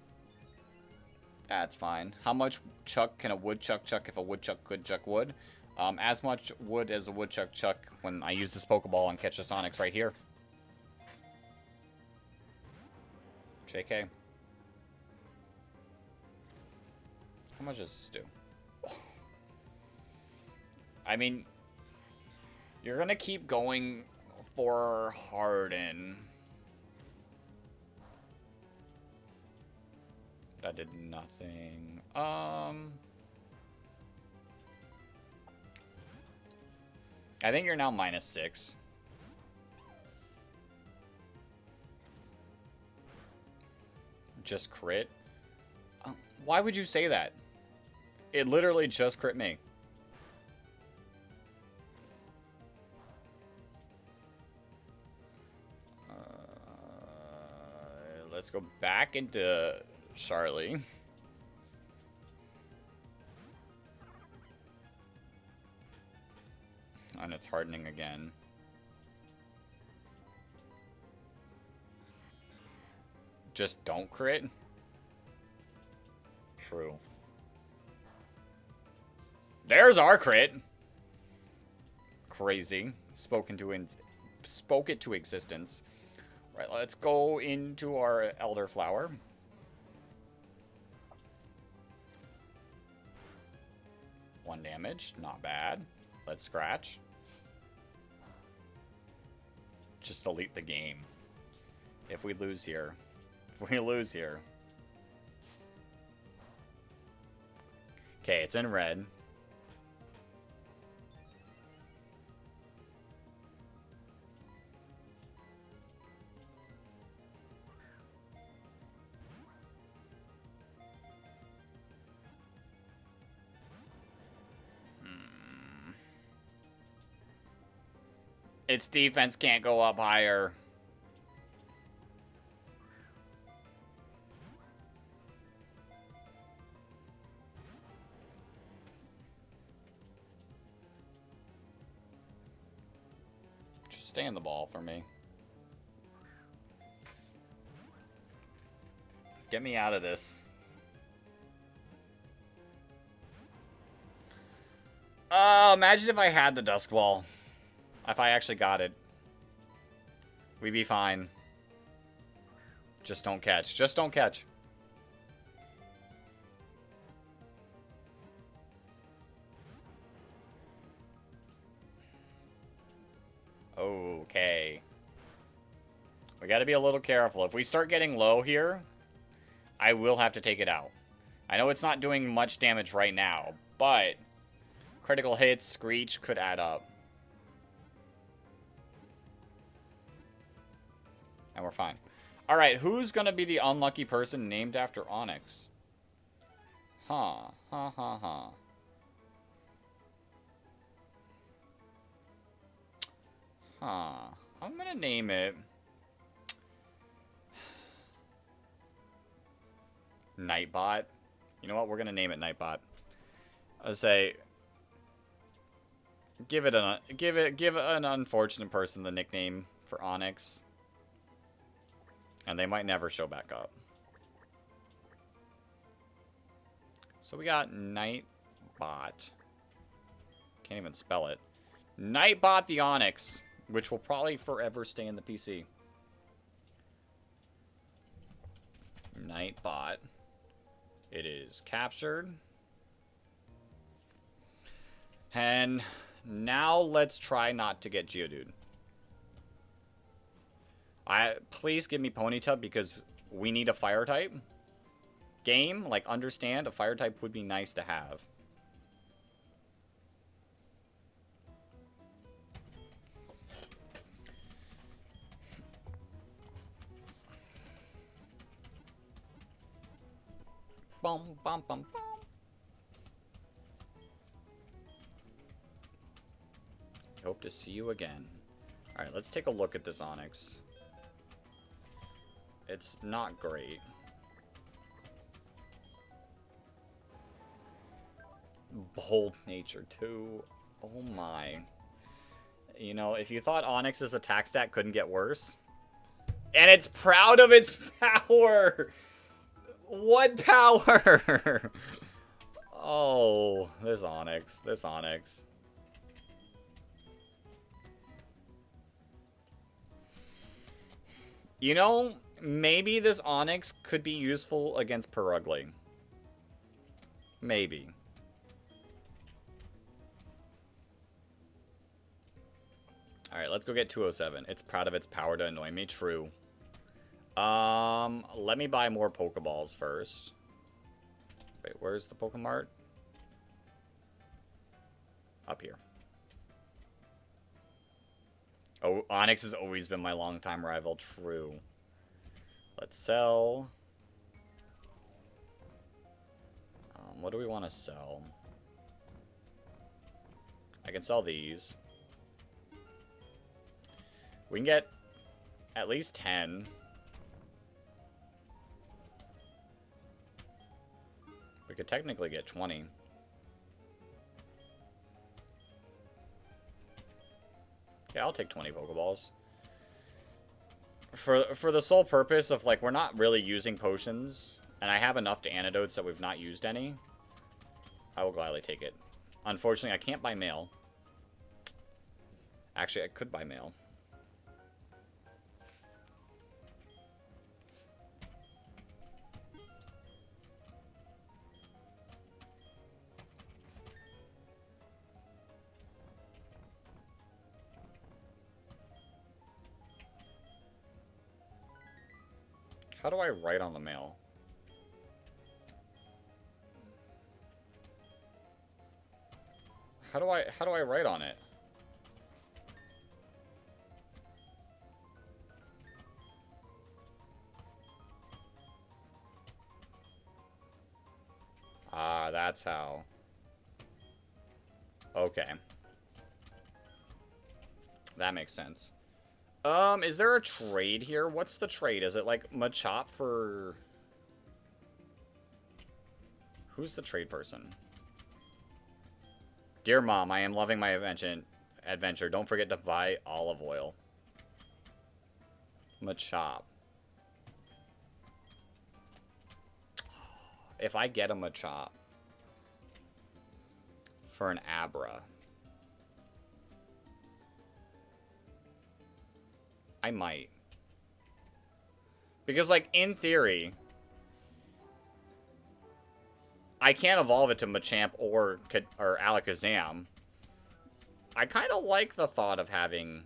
That's fine. How much chuck can a woodchuck chuck if a woodchuck could chuck wood? As much wood as a woodchuck chuck when I use this Pokeball and catch the Sonics right here. JK. How much does this do? I mean, you're gonna keep going for Harden. That did nothing. I think you're now -6. Just crit? Why would you say that? It literally just crit me. Let's go back into Charlie. And it's hardening again. Just don't crit? True. There's our crit! Crazy. Spoke it to existence. Right, let's go into our Elderflower. One damage, not bad. Let's scratch. Just delete the game. If we lose here. If we lose here. Okay, it's in red. Its defense can't go up higher. Just stay in the ball for me. Get me out of this. Imagine if I had the Dusk Ball. If I actually got it. We'd be fine. Just don't catch. Just don't catch. Okay. We gotta be a little careful. If we start getting low here, I will have to take it out. I know it's not doing much damage right now, but critical hits, Screech could add up. And we're fine. Alright, who's gonna be the unlucky person named after Onyx? Huh. I'm gonna name it Nightbot. You know what? We're gonna name it Nightbot. I'll say give an unfortunate person the nickname for Onyx. And they might never show back up. So we got Nightbot. Can't even spell it. Nightbot the Onyx, which will probably forever stay in the PC. Night bot. It is captured. And now let's try not to get Geodude. Please give me Ponyta because we need a fire type. Game, like, understand, a fire type would be nice to have. Bum, bum, bum, bum. Hope to see you again. Alright, let's take a look at this Onix. It's not great. Bold nature too. Oh my. You know, if you thought Onix's attack stat couldn't get worse. And it's proud of its power! What power? Oh, this Onix. This Onix. You know, maybe this Onix could be useful against Perugly. Maybe. Alright, let's go get 207. It's proud of its power to annoy me. True. Let me buy more Pokeballs first. Wait, where's the Pokemart? Up here. Oh, Onix has always been my longtime rival. True. Let's sell. What do we want to sell? I can sell these. We can get at least 10. We could technically get 20. Okay, I'll take 20 Pokeballs. For the sole purpose of, like, we're not really using potions, and I have enough to antidotes that we've not used any, I will gladly take it. Unfortunately, I can't buy mail. Actually, I could buy mail. How do I write on the mail? How do I write on it? Ah, that's how. Okay. That makes sense. Is there a trade here? What's the trade? Is it like Machop for... Who's the trade person? Dear Mom, I am loving my adventure. Don't forget to buy olive oil. Machop. If I get a Machop for an Abra, I might. Because, like, in theory, I can't evolve it to Machamp or Alakazam. I kind of like the thought of having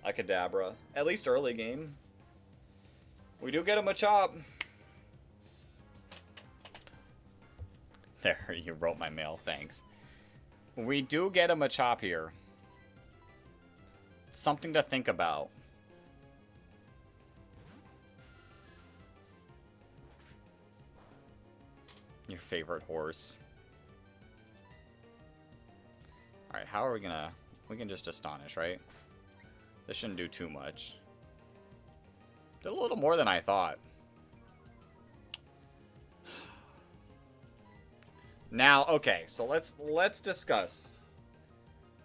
a Kadabra, at least early game. We do get a Machop. There, you wrote my mail, thanks. We do get a Machop here. Something to think about. Your favorite horse. Alright, how are we gonna... We can just Astonish, right? This shouldn't do too much. Did a little more than I thought. Now, okay, so let's discuss.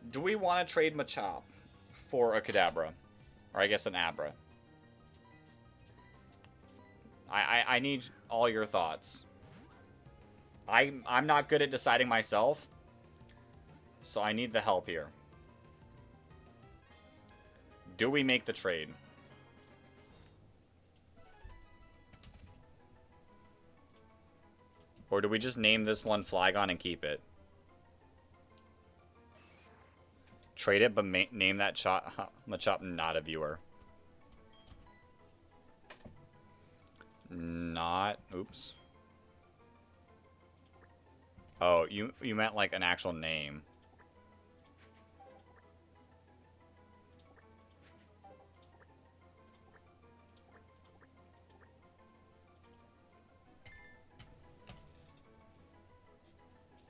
Do we want to trade Machop for a Kadabra? Or I guess an Abra. I need all your thoughts. I'm not good at deciding myself, so I need the help here. Do we make the trade? Or do we just name this one Flygon and keep it? Trade it, but name that Machop not a viewer. Not... Oops. Oh, you meant like an actual name.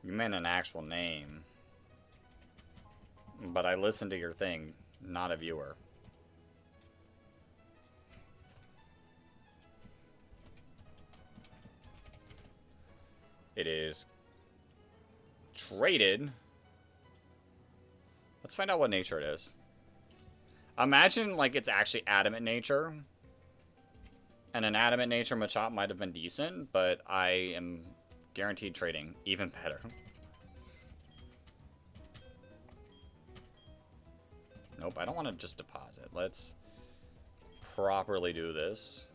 You meant an actual name. But I listened to your thing, not a viewer. It is traded. Let's find out what nature it is. Imagine like it's actually adamant nature. And an adamant nature Machop might have been decent, but I am guaranteed trading. Even better. Nope, I don't want to just deposit. Let's properly do this.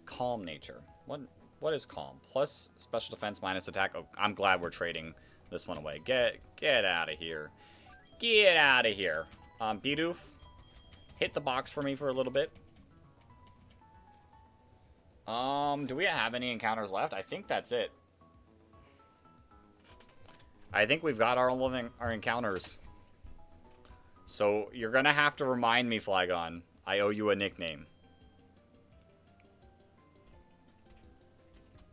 Calm nature. What is calm? Plus special defense, minus attack. Oh, I'm glad we're trading this one away. Get out of here. Get out of here. Bidoof, hit the box for me for a little bit. Do we have any encounters left? I think that's it. I think we've got our encounters. So you're gonna have to remind me, Flygon. I owe you a nickname.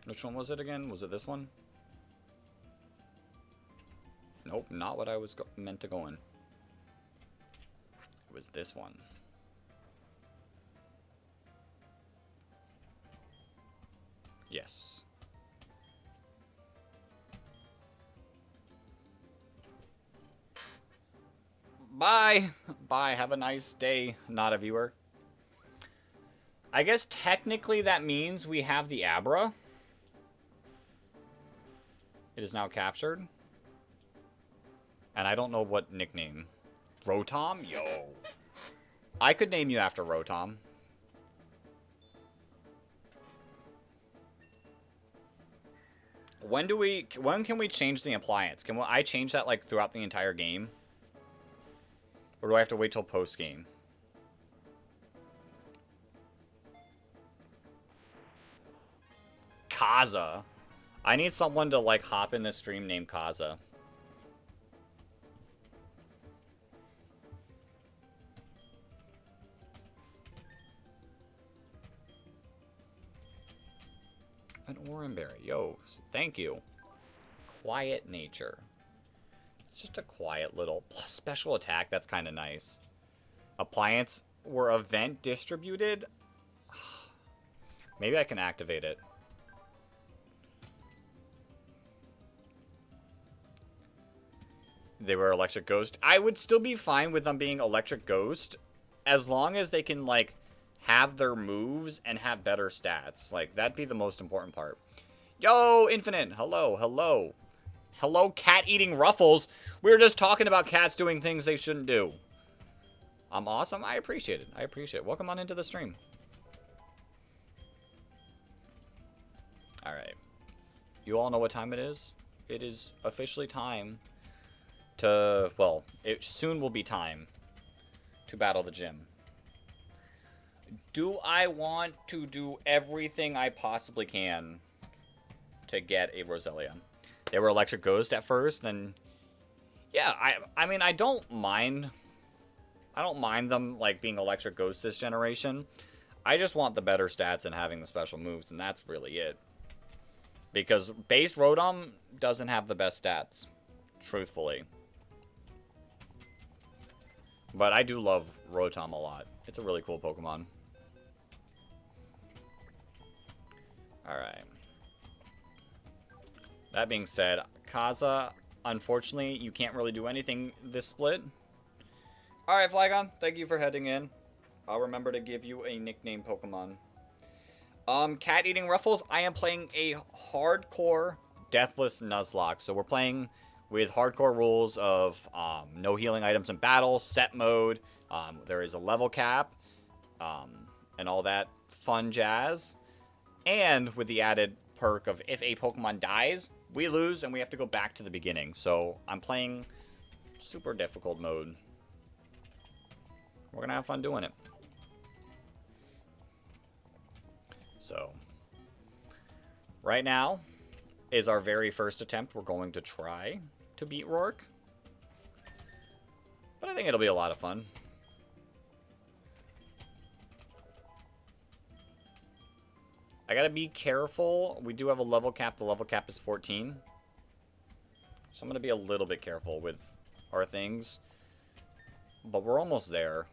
Which one was it again? Was it this one? Nope, not what I was meant to go in. It was this one. Yes. Bye. Bye. Have a nice day, not a viewer. I guess technically that means we have the Abra. It is now captured. And I don't know what nickname. Rotom? Yo. I could name you after Rotom. When can we change the appliance? Can I change that like throughout the entire game? Or do I have to wait till post game? Kaza. I need someone to like hop in this stream named Kaza. An Oranberry. Yo, thank you. Quiet nature. It's just a quiet little plus special attack. That's kind of nice. Appliance were event distributed. Maybe I can activate it. They were Electric Ghost. I would still be fine with them being Electric Ghost as long as they can like have their moves and have better stats. Like that'd be the most important part. Yo, Infinite. Hello, hello. Hello, cat eating Ruffles. We were just talking about cats doing things they shouldn't do. I'm awesome. I appreciate it. I appreciate it. Welcome on into the stream. All right. You all know what time it is? It is officially time to, well, it soon will be time to battle the gym. Do I want to do everything I possibly can to get a Roselia? They were Electric Ghost at first, then yeah, I mean I don't mind them like being Electric Ghost this generation. I just want the better stats and having the special moves, and that's really it. Because base Rotom doesn't have the best stats, truthfully. But I do love Rotom a lot. It's a really cool Pokemon. Alright. That being said, Kaza, unfortunately, you can't really do anything this split. Alright, Flygon, thank you for heading in. I'll remember to give you a nickname Pokemon. Cat Eating Ruffles, I am playing a hardcore Deathless Nuzlocke. So we're playing with hardcore rules of no healing items in battle, set mode, there is a level cap, and all that fun jazz. And with the added perk of if a Pokemon dies, we lose and we have to go back to the beginning. So I'm playing super difficult mode. We're gonna have fun doing it. So, right now is our very first attempt. We're going to try to beat Rourke. But I think it'll be a lot of fun. I gotta be careful. We do have a level cap. The level cap is 14. So I'm gonna be a little bit careful with our things. But we're almost there.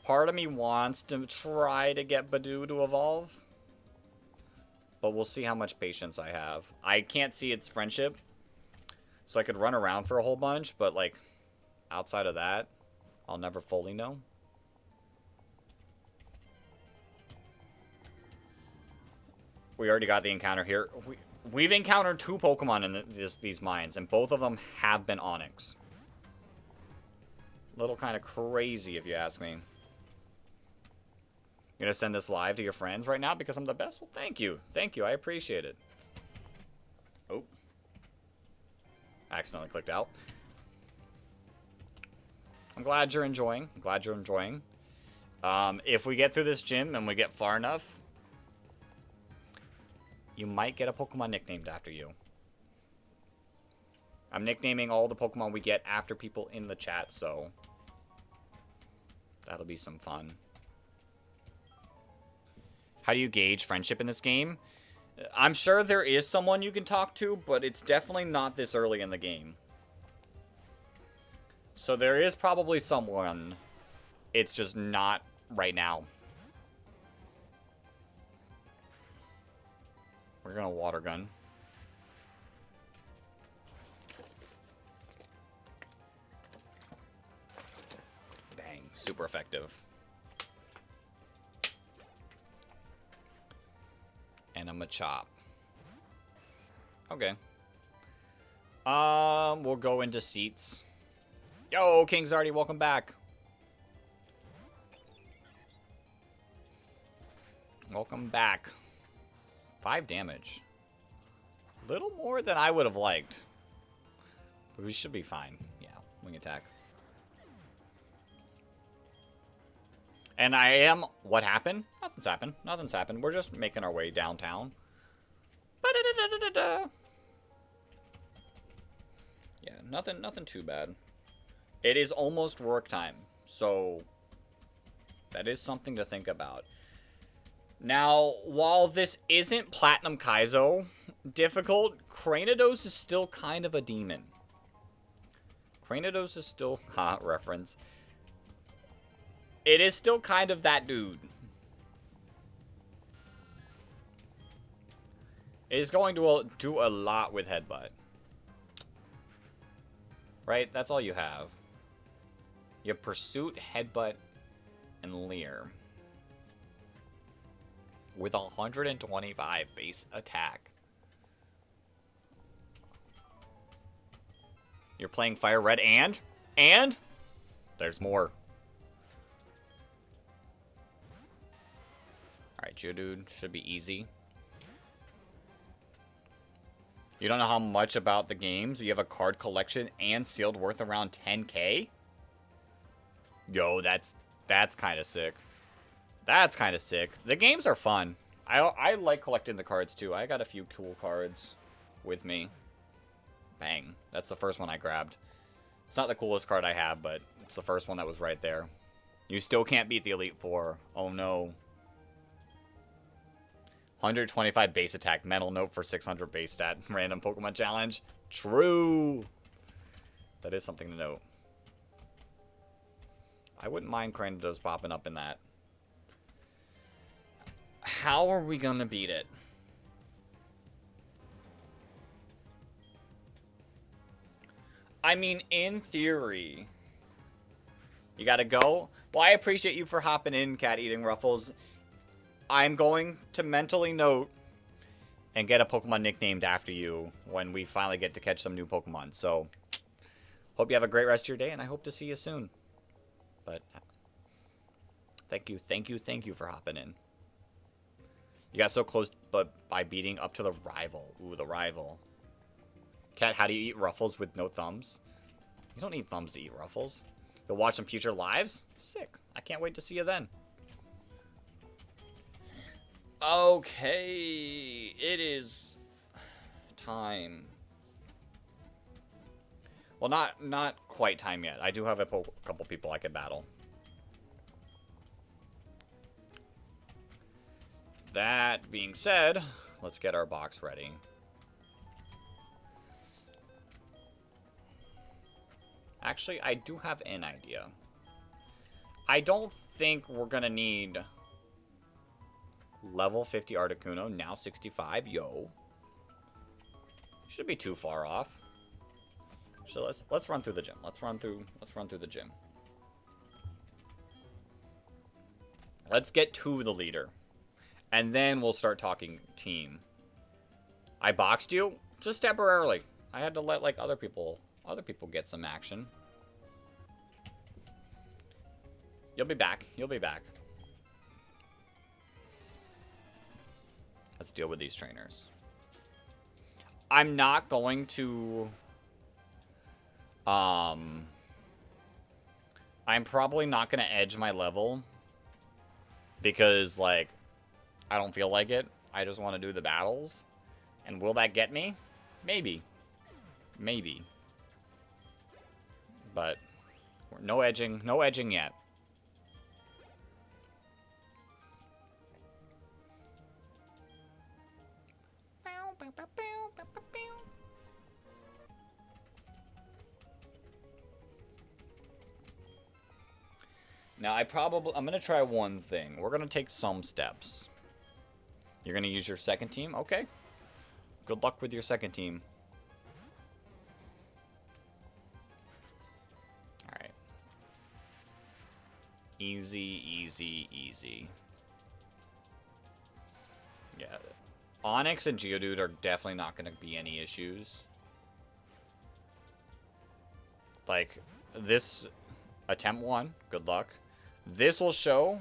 Part of me wants to try to get Badoo to evolve. But we'll see how much patience I have. I can't see its friendship. So I could run around for a whole bunch. But, like, outside of that, I'll never fully know. We already got the encounter here. We've encountered 2 Pokemon in these mines. And both of them have been Onix. Little kind of crazy, if you ask me. You're going to send this live to your friends right now because I'm the best? Well, thank you. Thank you. I appreciate it. Oh. Accidentally clicked out. I'm glad you're enjoying. I'm glad you're enjoying. If we get through this gym and we get far enough, you might get a Pokemon nicknamed after you. I'm nicknaming all the Pokemon we get after people in the chat, so that'll be some fun. How do you gauge friendship in this game? I'm sure there is someone you can talk to, but it's definitely not this early in the game. So there is probably someone. It's just not right now. We're gonna water gun. Bang, super effective. And a Machop. Okay. We'll go into seats. Yo, King's already welcome back. Welcome back. 5 damage. Little more than I would have liked. But we should be fine. Yeah, wing attack. And I am... What happened? Nothing's happened. Nothing's happened. We're just making our way downtown. Yeah, nothing too bad. It is almost work time. So, that is something to think about. Now, while this isn't Platinum Kaizo difficult, Cranidos is still kind of a demon. Cranidos is still... Ha, reference. It is still kind of that dude. It is going to do a lot with Headbutt. Right? That's all you have. You have Pursuit, Headbutt, and Leer. With 125 base attack. You're playing Fire Red and? There's more. Alright, Geodude should be easy. You don't know how much about the games. You have a card collection and sealed worth around 10k? Yo, that's kind of sick. That's kind of sick. The games are fun. I like collecting the cards too. I got a few cool cards with me. Bang. That's the first one I grabbed. It's not the coolest card I have, but it's the first one that was right there. You still can't beat the Elite Four. Oh no. 125 base attack. Mental note for 600 base stat. Random Pokemon challenge. True. That is something to note. I wouldn't mind Cranidos popping up in that. How are we gonna beat it? I mean, in theory, you gotta go. Well, I appreciate you for hopping in, Cat Eating Ruffles. I'm going to mentally note and get a Pokemon nicknamed after you when we finally get to catch some new Pokemon. So, hope you have a great rest of your day, and I hope to see you soon. But, Thank you for hopping in. You got so close, but by beating up to the rival. Ooh, the rival. Cat, how do you eat Ruffles with no thumbs? You don't need thumbs to eat Ruffles. You'll watch some future lives? Sick. I can't wait to see you then. Okay, it is time. Well, not quite time yet. I do have a couple people I could battle. That being said, let's get our box ready. Actually, I do have an idea. I don't think we're gonna need level 50 Articuno, now 65. Yo. Should be too far off. So let's run through the gym. Let's run through the gym. Let's get to the leader. And then we'll start talking team. I boxed you just temporarily. I had to let like other people get some action. You'll be back. You'll be back. Let's deal with these trainers. I'm not going to I'm probably not going to edge my level because like I don't feel like it. I just want to do the battles. And will that get me? Maybe. Maybe. But no edging. No edging yet. Now, I'm going to try one thing. We're going to take some steps. You're going to use your second team? Okay. Good luck with your second team. Alright. Easy, easy, easy. Yeah. Onyx and Geodude are definitely not going to be any issues. Like, this attempt 1, good luck. This will show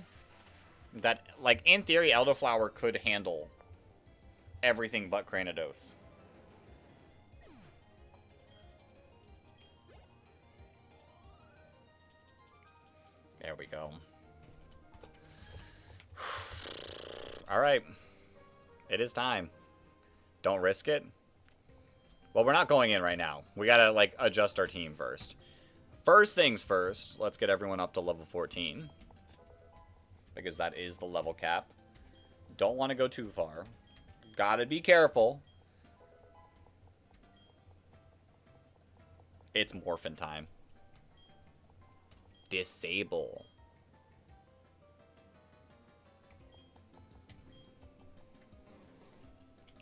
that, like, in theory, Elderflower could handle everything but Cranidos. There we go. Alright. It is time. Don't risk it. Well, we're not going in right now. We gotta, like, adjust our team first. First things first, let's get everyone up to level 14. Because that is the level cap. Don't want to go too far. Gotta be careful. It's morphin' time. Disable.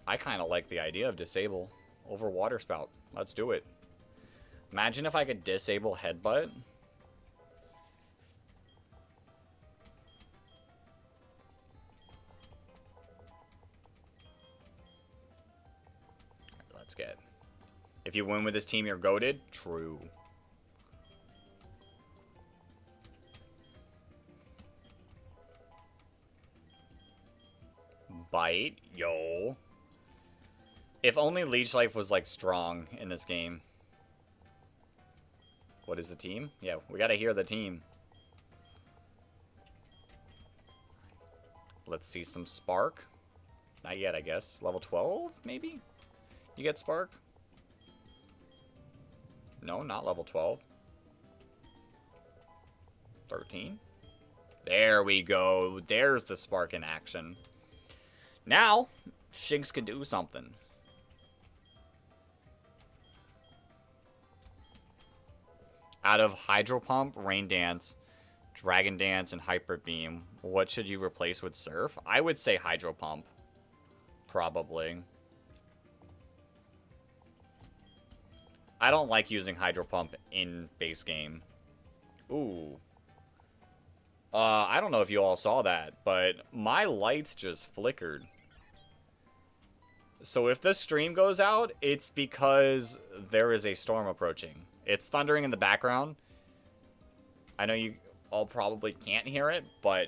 I kind of like the idea of disable over water spout. Let's do it. Imagine if I could disable headbutt. Let's get. If you win with this team, you're goated. True. Bite. Yo. If only Leech Life was, like, strong in this game. What is the team? Yeah, we gotta hear the team. Let's see some Spark. Not yet, I guess. Level 12, maybe? You get Spark? No, not level 12. 13? There we go. There's the Spark in action. Now, Shinx can do something. Out of Hydro Pump, Rain Dance, Dragon Dance, and Hyper Beam, what should you replace with Surf? I would say Hydro Pump. Probably. I don't like using Hydro Pump in base game. Ooh. I don't know if you all saw that, but my lights just flickered. So if the stream goes out, it's because there is a storm approaching. It's thundering in the background. I know you I'll probably can't hear it, but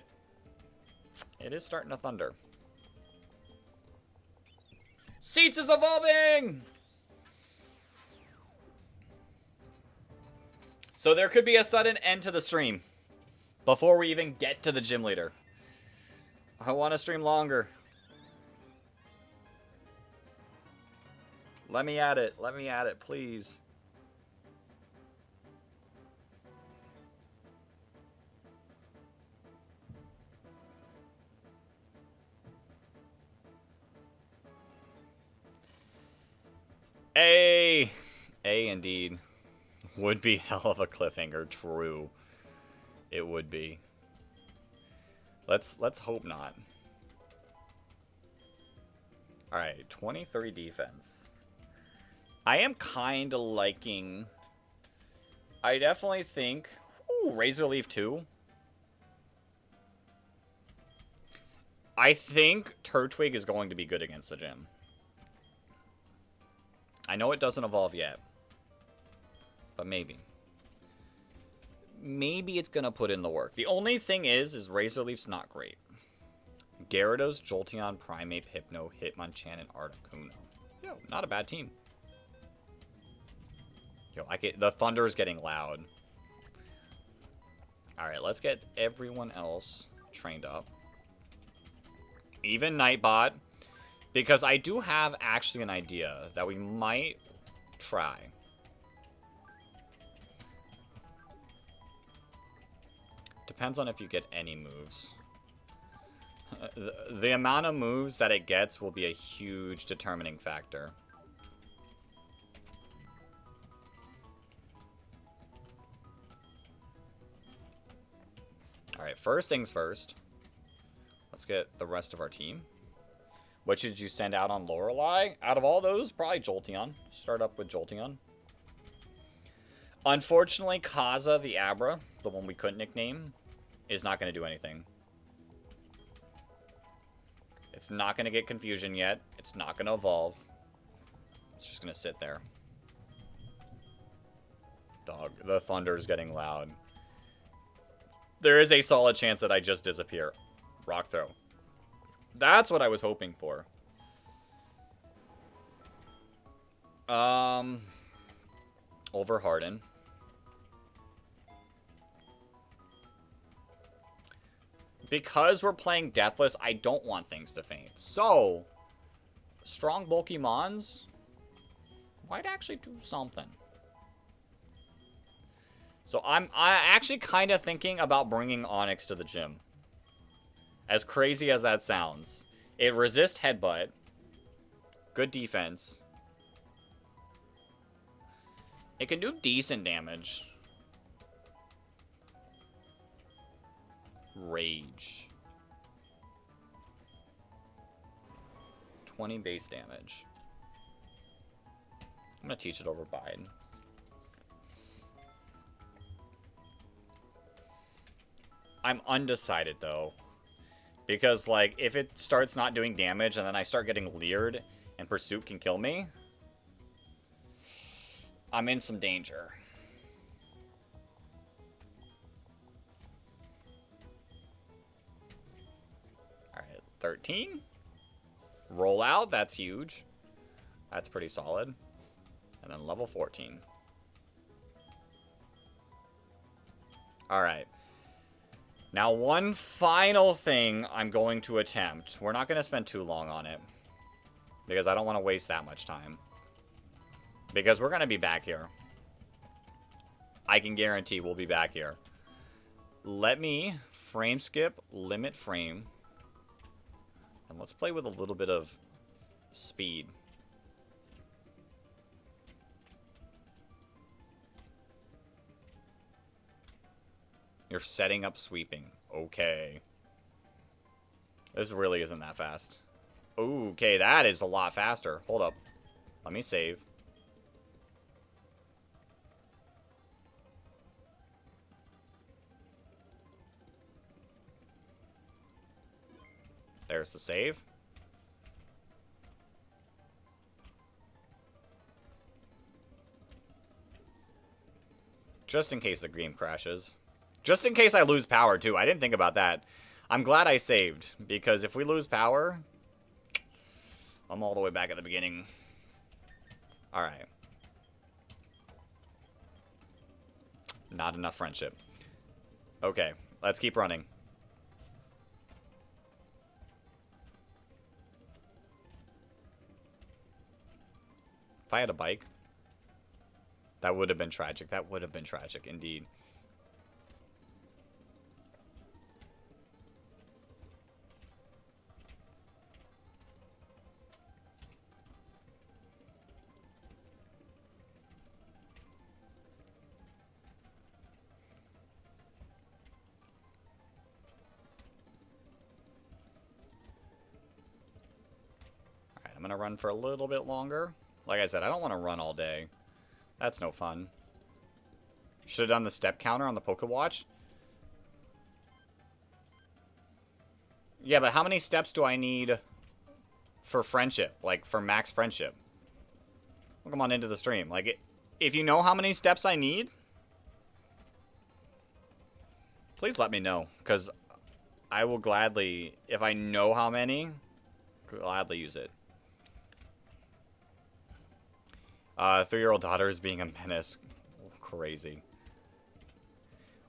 it is starting to thunder. Seats is evolving! So there could be a sudden end to the stream before we even get to the gym leader. I want to stream longer. Let me at it. Let me at it, please. A indeed. Would be hell of a cliffhanger. True. It would be. Let's hope not. Alright, 23 defense. I am kind of liking... I definitely think... Ooh, Razor Leaf 2. I think Turtwig is going to be good against the gym. I know it doesn't evolve yet. But maybe. Maybe it's going to put in the work. The only thing is Razor Leaf's not great. Gyarados, Jolteon, Primeape, Hypno, Hitmonchan, and Articuno. Yo, not a bad team. Yo, the thunder is getting loud. Alright, let's get everyone else trained up. Even Nightbot. Because I do have actually an idea that we might try. Depends on if you get any moves. The amount of moves that it gets will be a huge determining factor. Alright, first things first. Let's get the rest of our team. What should you send out on Lorelei? Out of all those, probably Jolteon. Start up with Jolteon. Unfortunately, Kaza the Abra, the one we couldn't nickname, is not going to do anything. It's not going to get confusion yet. It's not going to evolve. It's just going to sit there. Dog, the thunder is getting loud. There is a solid chance that I just disappear. Rock throw. That's what I was hoping for. Over Harden. Because we're playing Deathless, I don't want things to faint. So, strong bulky Mons might actually do something. So I'm actually kind of thinking about bringing Onyx to the gym. As crazy as that sounds. It resists Headbutt. Good defense. It can do decent damage. Rage. 20 base damage. I'm going to teach it over Bide. I'm undecided, though. Because, like, if it starts not doing damage and then I start getting leered and Pursuit can kill me, I'm in some danger. Alright, 13. Roll out, that's huge. That's pretty solid. And then level 14. Alright. Now, one final thing I'm going to attempt. We're not going to spend too long on it. Because I don't want to waste that much time. Because we're going to be back here. I can guarantee we'll be back here. Let me frame skip, limit frame. And let's play with a little bit of speed. You're setting up sweeping. Okay. This really isn't that fast. Okay, that is a lot faster. Hold up. Let me save. There's the save. Just in case the game crashes. Just in case I lose power, too. I didn't think about that. I'm glad I saved, because if we lose power, I'm all the way back at the beginning. Alright. Not enough friendship. Okay, let's keep running. If I had a bike, that would have been tragic. That would have been tragic, indeed. Alright, I'm gonna run for a little bit longer. Like I said, I don't want to run all day. That's no fun. Should have done the step counter on the Pokewatch. Yeah, but how many steps do I need for friendship? Like, for max friendship? Come on into the stream. Like, if you know how many steps I need, please let me know. Because I will gladly, if I know how many, gladly use it. 3-year-old daughter is being a menace. Crazy.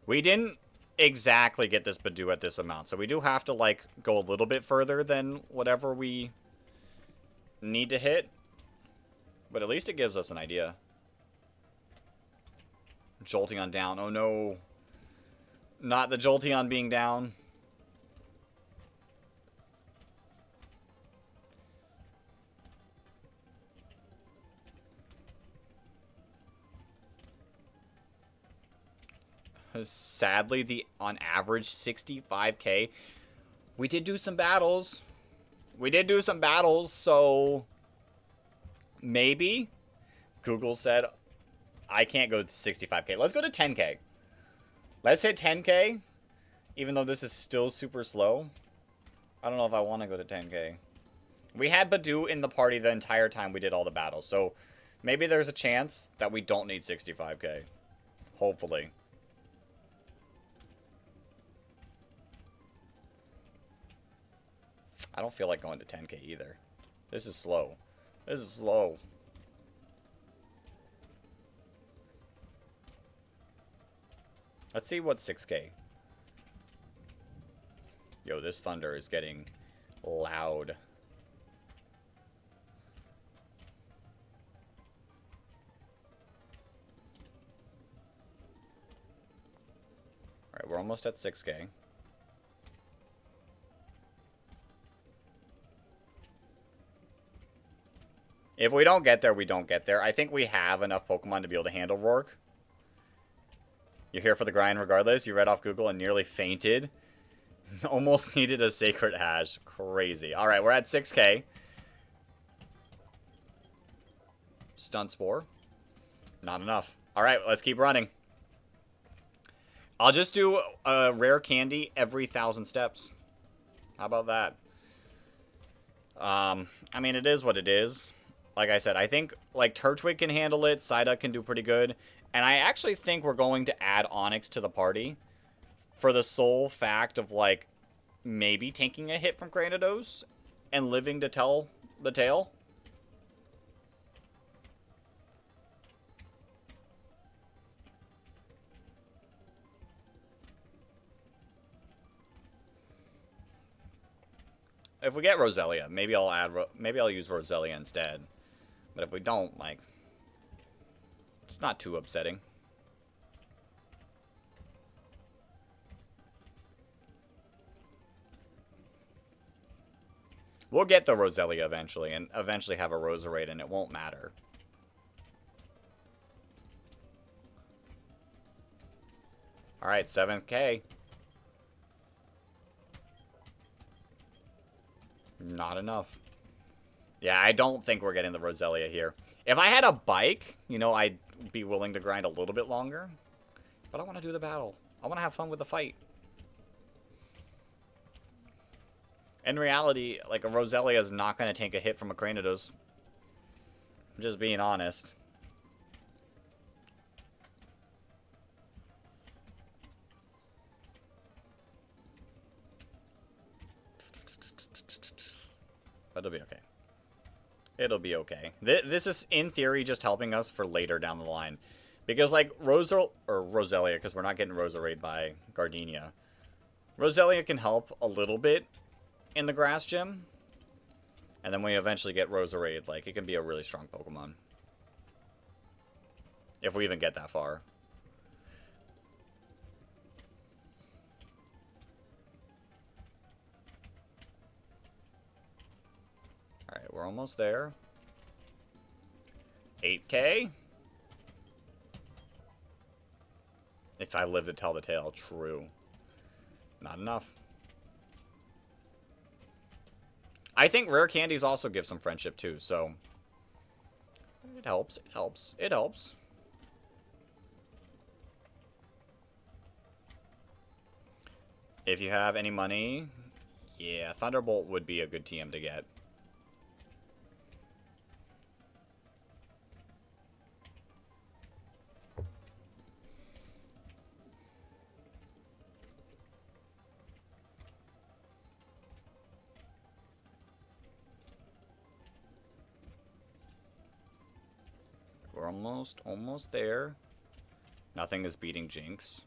We didn't exactly get this Badoo at this amount, so we do have to, like, go a little bit further than whatever we need to hit. But at least it gives us an idea. Jolteon down. Oh, no. Not the Jolteon being down. Sadly, the on average 65k. We did do some battles. So maybe Google said I can't go to 65k. Let's go to 10k. Let's hit 10k. Even though this is still super slow. I don't know if I want to go to 10k. We had Badoo in the party the entire time we did all the battles. So maybe there's a chance that we don't need 65k. Hopefully. I don't feel like going to 10k either. This is slow. This is slow. Let's see what 6k. Yo, this thunder is getting loud. Alright, we're almost at 6k. If we don't get there, we don't get there. I think we have enough Pokemon to be able to handle Rourke. You're here for the grind regardless. You read off Google and nearly fainted. Almost needed a Sacred Hash. Crazy. Alright, we're at 6k. Stunt Spore. Not enough. Alright, let's keep running. I'll just do a rare candy every 1,000 steps. How about that? I mean, it is what it is. Like I said, I think, like, Turtwig can handle it. Psyduck can do pretty good. And I actually think we're going to add Onix to the party. For the sole fact of, like, maybe taking a hit from Granados and living to tell the tale. If we get Roselia, maybe I'll use Roselia instead. But if we don't, like, it's not too upsetting. We'll get the Roselia eventually, and eventually have a Roserade, and it won't matter. Alright, 7k. Not enough. Yeah, I don't think we're getting the Roselia here. If I had a bike, you know, I'd be willing to grind a little bit longer. But I want to do the battle. I want to have fun with the fight. In reality, like, a Roselia is not going to take a hit from a Granados. I'm just being honest. But it'll be okay. It'll be okay. This is, in theory, just helping us for later down the line. Because, like, Roselia, because we're not getting Roserade by Gardenia. Roselia can help a little bit in the grass gym. And then when we eventually get Roserade, like, it can be a really strong Pokemon. If we even get that far. Alright, we're almost there. 8K? If I live to tell the tale, true. Not enough. I think rare candies also give some friendship too, so it helps, it helps, it helps. If you have any money, yeah, Thunderbolt would be a good TM to get. We're almost there. Nothing is beating Jinx.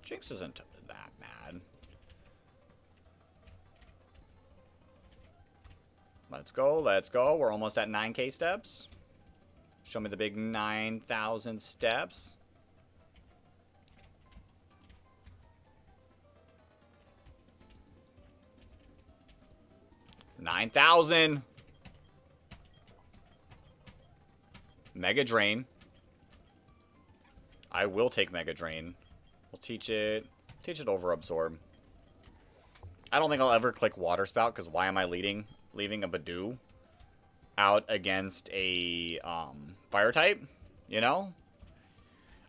Jinx isn't that bad. Let's go, let's go. We're almost at 9K steps. Show me the big 9,000 steps. $9,000. Mega Drain. I will take Mega Drain. We'll teach it over Absorb. I don't think I'll ever click Water Spout, because why am I leaving a Badoo out against a Fire type? You know?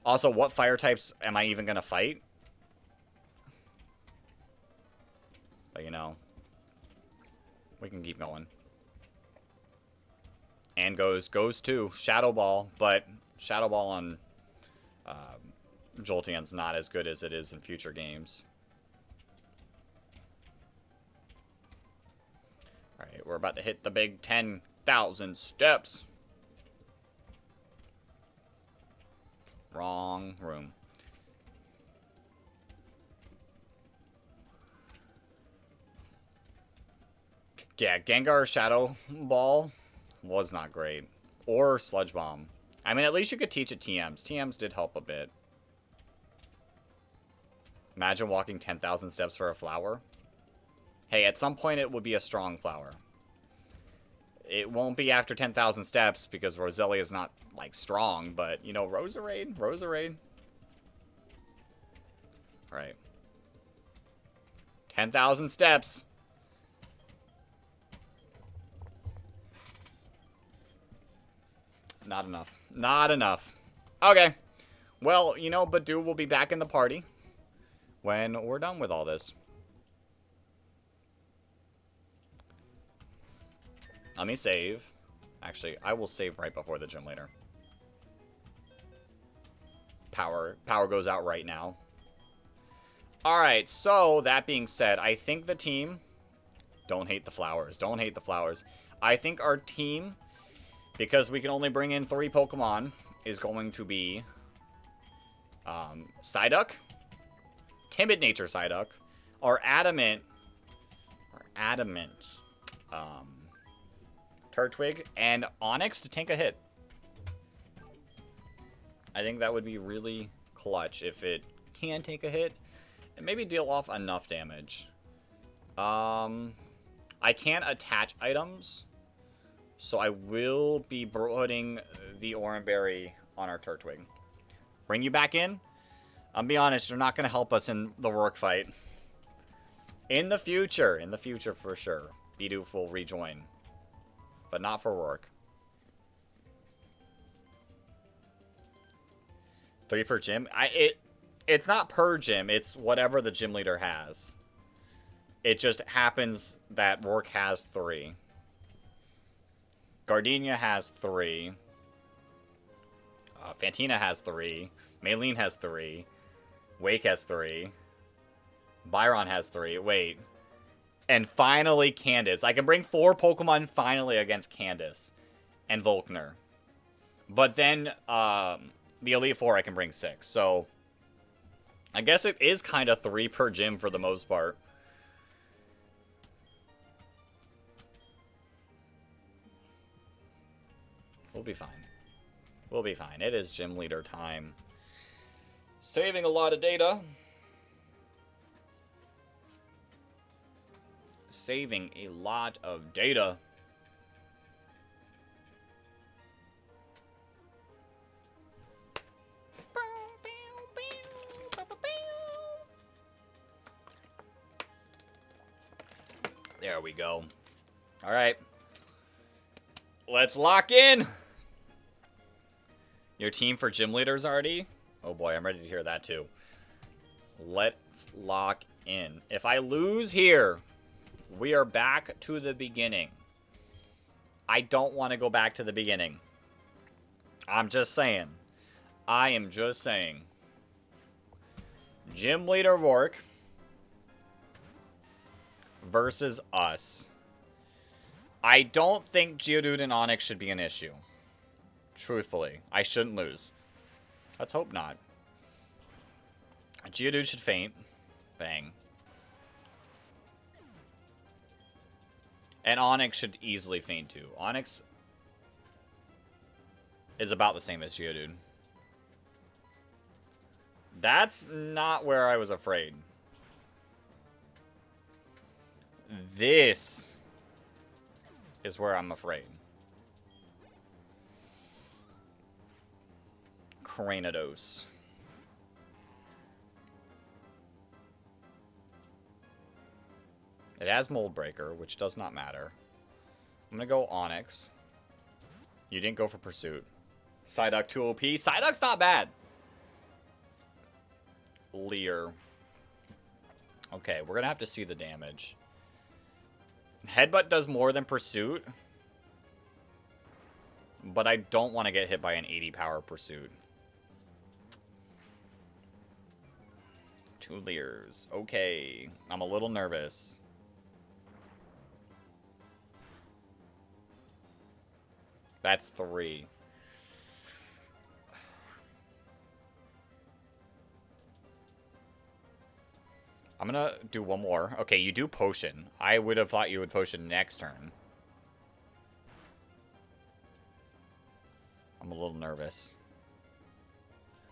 Also, what Fire types am I even going to fight? But, you know, we can keep going. And goes to Shadow Ball, but Shadow Ball on Jolteon's not as good as it is in future games. Alright, we're about to hit the big 10,000 steps. Wrong room. Yeah, Gengar Shadow Ball was not great. Or Sludge Bomb. I mean, at least you could teach it TMs. TMs did help a bit. Imagine walking 10,000 steps for a flower. Hey, at some point it will be a strong flower. It won't be after 10,000 steps because Roselia is not, like, strong. But, you know, Roserade. Right. 10,000 steps. Not enough. Not enough. Okay. Well, you know, Badoo will be back in the party when we're done with all this. Let me save. Actually, I will save right before the gym leader. Power goes out right now. Alright, so that being said, I think the team... Don't hate the flowers. Don't hate the flowers. I think our team... Because we can only bring in 3 Pokemon, is going to be Psyduck, Timid Nature Psyduck, or Adamant Turtwig, and Onix to tank a hit. I think that would be really clutch if it can take a hit, and maybe deal off enough damage. I can't attach items. So I will be putting the Oranberry on our Turtwig. Bring you back in? I'll be honest, you're not going to help us in the Rourke fight. In the future for sure. Bidoof will rejoin. But not for Rourke. 3 per gym? It's not per gym, it's whatever the gym leader has. It just happens that Rourke has 3. Gardenia has 3. Fantina has 3. Maylene has 3. Wake has 3. Byron has 3. Wait. And finally Candace. I can bring 4 Pokemon finally against Candace and Volkner. But then the Elite Four I can bring 6. So I guess it is kind of 3 per gym for the most part. We'll be fine. We'll be fine. It is gym leader time. Saving a lot of data. Saving a lot of data. There we go. All right. Let's lock in. Your team for gym leaders already? Oh boy, I'm ready to hear that too. Let's lock in. If I lose here, we are back to the beginning. I don't want to go back to the beginning. I'm just saying. I am just saying. Gym leader Rourke versus us. I don't think Geodude and Onix should be an issue. Truthfully, I shouldn't lose. Let's hope not. Geodude should faint. Bang. And Onix should easily faint too. Onix is about the same as Geodude. That's not where I was afraid. This is where I'm afraid. Cranidos. It has Mold Breaker, which does not matter. I'm going to go Onix. You didn't go for Pursuit. Psyduck 2 OP. Psyduck's not bad. Leer. Okay, we're going to have to see the damage. Headbutt does more than Pursuit. But I don't want to get hit by an 80 power Pursuit. 2 Leers. Okay. I'm a little nervous. That's 3. I'm gonna do one more. Okay, you do Potion. I would have thought you would Potion next turn. I'm a little nervous.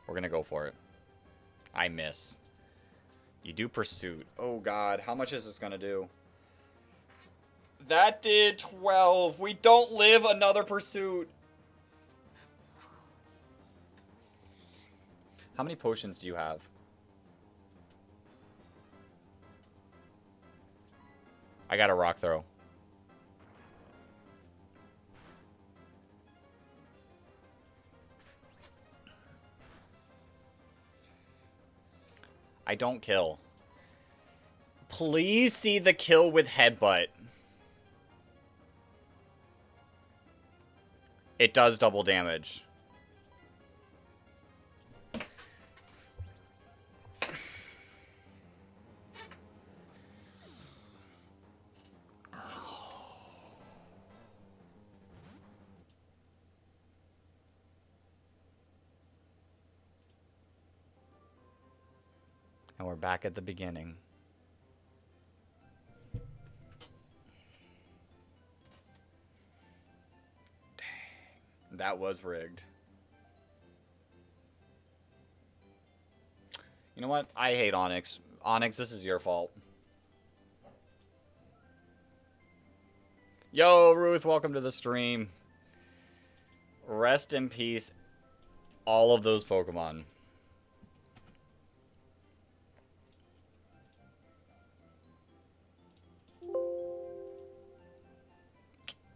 We're gonna go for it. I miss. You do Pursuit. Oh god, how much is this gonna do? That did 12. We don't live another Pursuit. How many potions do you have? I got a Rock Throw. I don't kill. Please see the kill with Headbutt. It does double damage. And we're back at the beginning. Dang. That was rigged. You know what? I hate Onix. Onix, this is your fault. Yo, Ruth, welcome to the stream. Rest in peace, all of those Pokemon.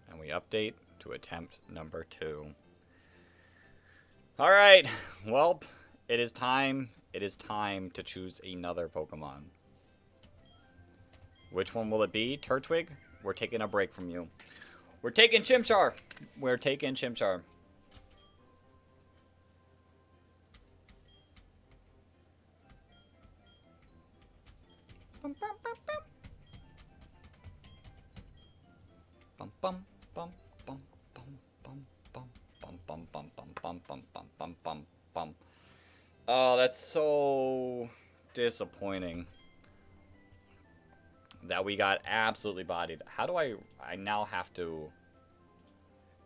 And we update to attempt number 2. Alright, well, it is time. It is time to choose another Pokemon. Which one will it be? Turtwig? We're taking a break from you. We're taking Chimchar. We're taking Chimchar. Bum, bum, bum, bum, bum, bum, bum, bum, bum, bum, bum, bum, bum, bum, bum, bum. Oh, that's so disappointing that we got absolutely bodied. How do I now have to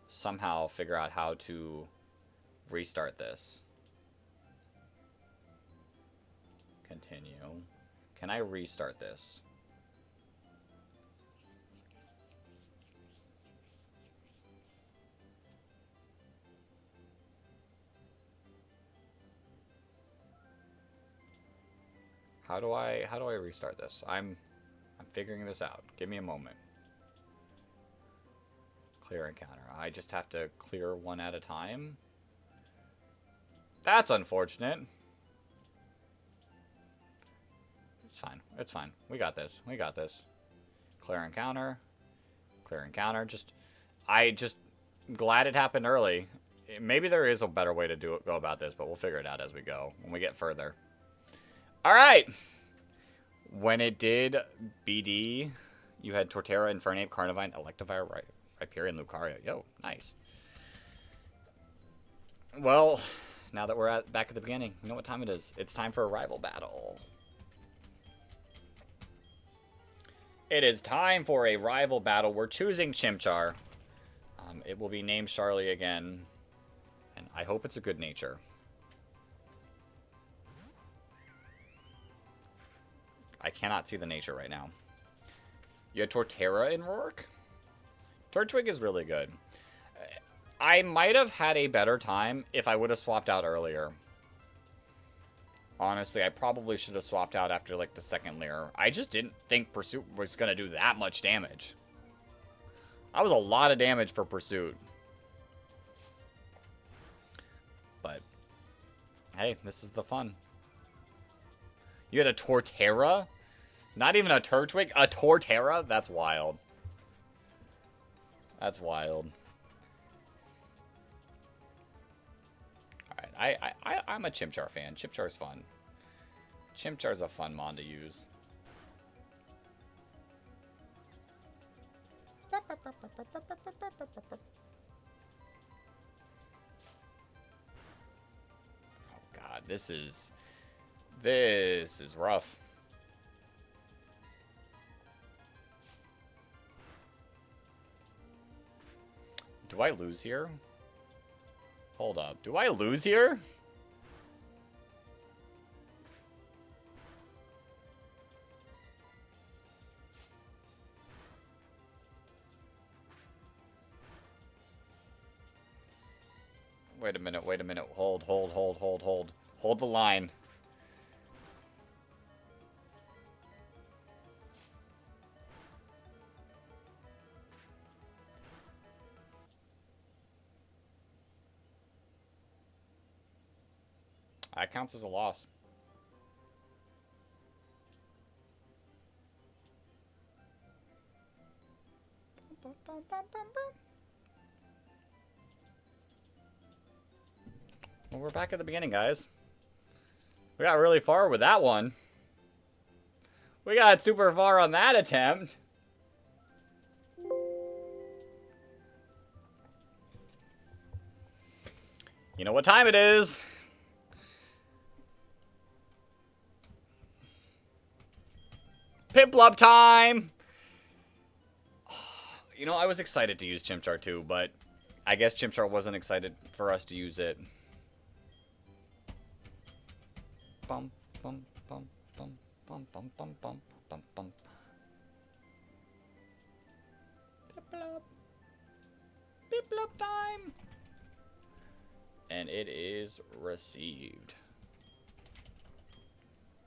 somehow figure out how to restart this. Continue. Can I restart this? How do I restart this? I'm figuring this out. Give me a moment. Clear encounter. I just have to clear one at a time. That's unfortunate. It's fine. It's fine. We got this. We got this. Clear encounter. Clear encounter. I just glad it happened early. Maybe there is a better way to go about this, but we'll figure it out as we go when we get further. All right. When it did BD, you had Torterra, Infernape, Carnivine, Electivire, Rhyperior, and Lucario. Yo, nice. Well, now that we're back at the beginning, you know what time it is. It's time for a rival battle. It is time for a rival battle. We're choosing Chimchar. It will be named Charlie again. And I hope it's a good nature. I cannot see the nature right now. You had Torterra in Rourke? Turtwig is really good. I might have had a better time if I would have swapped out earlier. Honestly, I probably should have swapped out after, like, the second layer. I just didn't think Pursuit was going to do that much damage. That was a lot of damage for Pursuit. But, hey, this is the fun. You had a Torterra? Not even a Turtwig? A Torterra? That's wild. That's wild. Alright, I'm a Chimchar fan. Chimchar's fun. Chimchar's a fun mon to use. Oh god, this is rough. Do I lose here? Hold up. Do I lose here? Wait a minute, wait a minute. Hold. Hold the line. That counts as a loss. Well, we're back at the beginning, guys. We got really far with that one. We got super far on that attempt. You know what time it is? Piplup time! You know, I was excited to use Chimchar too, but I guess Chimchar wasn't excited for us to use it. Bum, bum, bum, bum, bum, bum, bum, bum, bum, bum. Piplup. Piplup time! And it is received.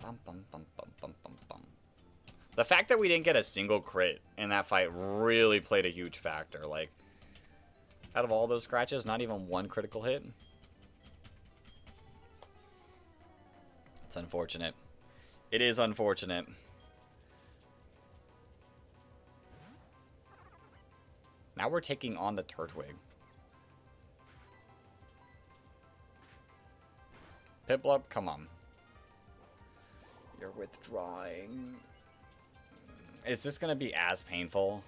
Bum, bum, bum, bum, bum, bum, bum. The fact that we didn't get a single crit in that fight really played a huge factor. Like, out of all those scratches, not even one critical hit. It's unfortunate. It is unfortunate. Now we're taking on the Turtwig. Piplup, come on. You're withdrawing. Is this going to be as painful?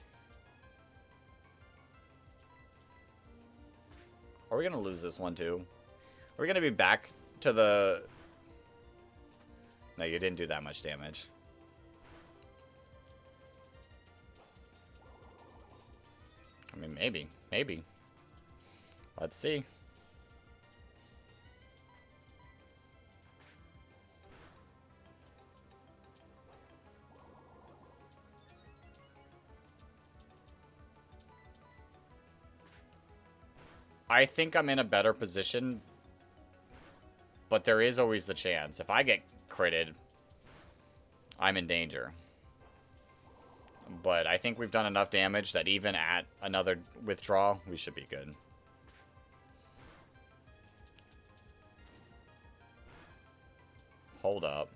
we gonna lose this one too? We're gonna be back to the... No, you didn't do that much damage. I mean, maybe. Maybe. Let's see. I think I'm in a better position, but there is always the chance. If I get critted, I'm in danger. But I think we've done enough damage that even at another withdraw, we should be good. Hold up.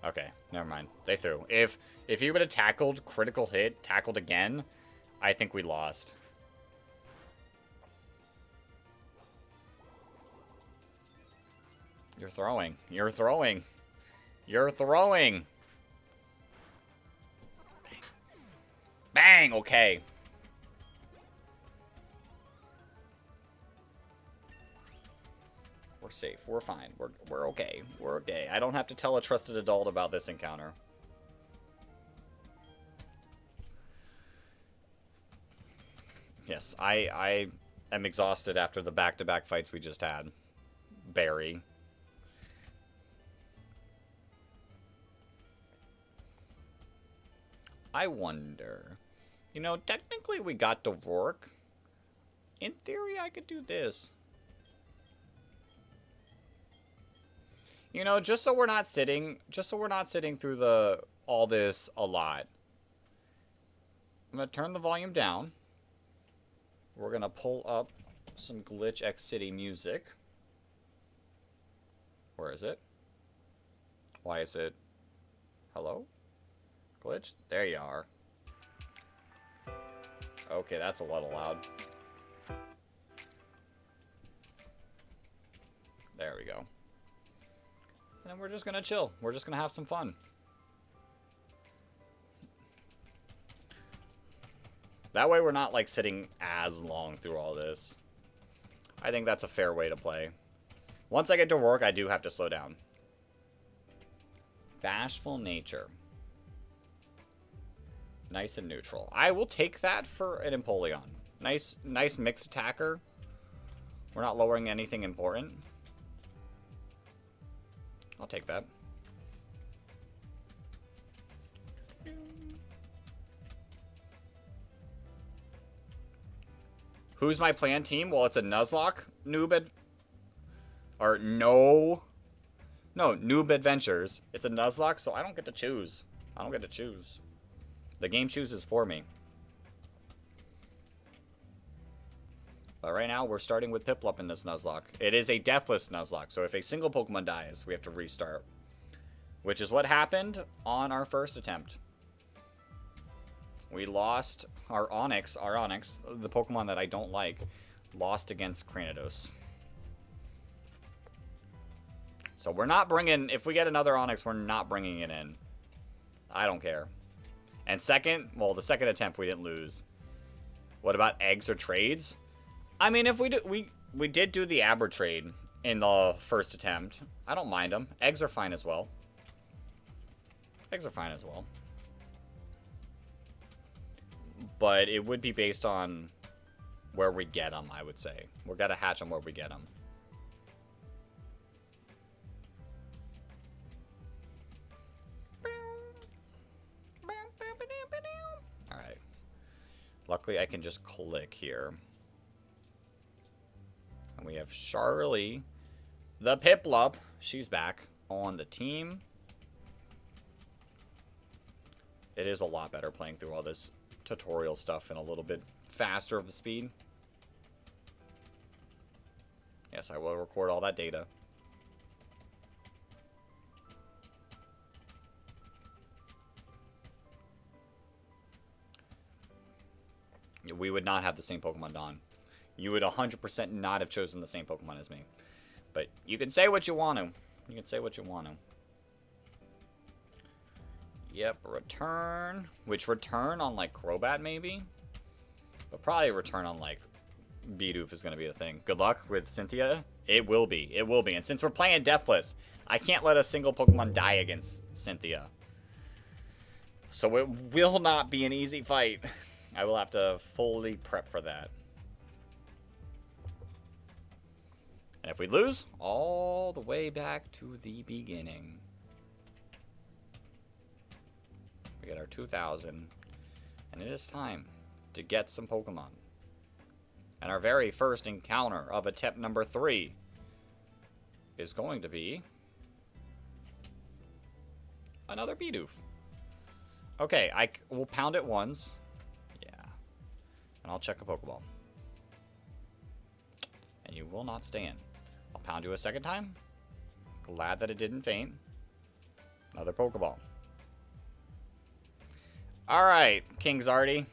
Okay, never mind. They threw. If he would have tackled, critical hit, tackled again, I think we lost. You're throwing. You're throwing. You're throwing. Bang. Bang! Okay. We're safe. We're fine. We're okay. We're okay. I don't have to tell a trusted adult about this encounter. Yes, I am exhausted after the back-to-back fights we just had. Barry. I wonder... You know, technically we got to work. In theory, I could do this. You know, just so we're not sitting through all this a lot. I'm going to turn the volume down. We're going to pull up some Glitch X City music. Where is it? Why is it? Hello? Glitch? There you are. Okay, that's a little loud. There we go. And we're just going to chill. We're just going to have some fun. That way we're not, like, sitting as long through all this. I think that's a fair way to play. Once I get to work, I do have to slow down. Bashful nature. Nice and neutral. I will take that for an Empoleon. Nice mixed attacker. We're not lowering anything important. I'll take that. Who's my plan team? Well, it's a Nuzlocke noob Noob Adventures. It's a Nuzlocke, so I don't get to choose. I don't get to choose. The game chooses for me. But right now, we're starting with Piplup in this Nuzlocke. It is a Deathless Nuzlocke, so if a single Pokemon dies, we have to restart. Which is what happened on our first attempt. We lost our Onix, the Pokemon that I don't like, lost against Cranidos. So we're not bringing, if we get another Onix, we're not bringing it in. I don't care. And second, well, the second attempt we didn't lose. What about eggs or trades? I mean, if we did do the Aber trade in the first attempt. I don't mind them. Eggs are fine as well. Eggs are fine as well. But it would be based on where we get them, I would say. We've got to hatch them where we get them. Alright. Luckily, I can just click here. And we have Charlie, the Piplup. She's back on the team. It is a lot better playing through all this tutorial stuff and a little bit faster of a speed. Yes, I will record all that data. We would not have the same Pokemon Dawn. You would 100% not have chosen the same Pokemon as me. But you can say what you want to. You can say what you want to. Yep, return. Which return on, like, Crobat, maybe? But probably return on, like, Bidoof is going to be the thing. Good luck with Cynthia. It will be. It will be. And since we're playing Deathless, I can't let a single Pokemon die against Cynthia. So it will not be an easy fight. I will have to fully prep for that. And if we lose, all the way back to the beginning. We get our 2,000. And it is time to get some Pokemon. And our very first encounter of attempt number 3 is going to be another Bidoof. Okay, we'll pound it once. Yeah. And I'll check a Pokeball. And you will not stay in. I'll pound you a second time. Glad that it didn't faint. Another Pokeball. Alright, King Zardy.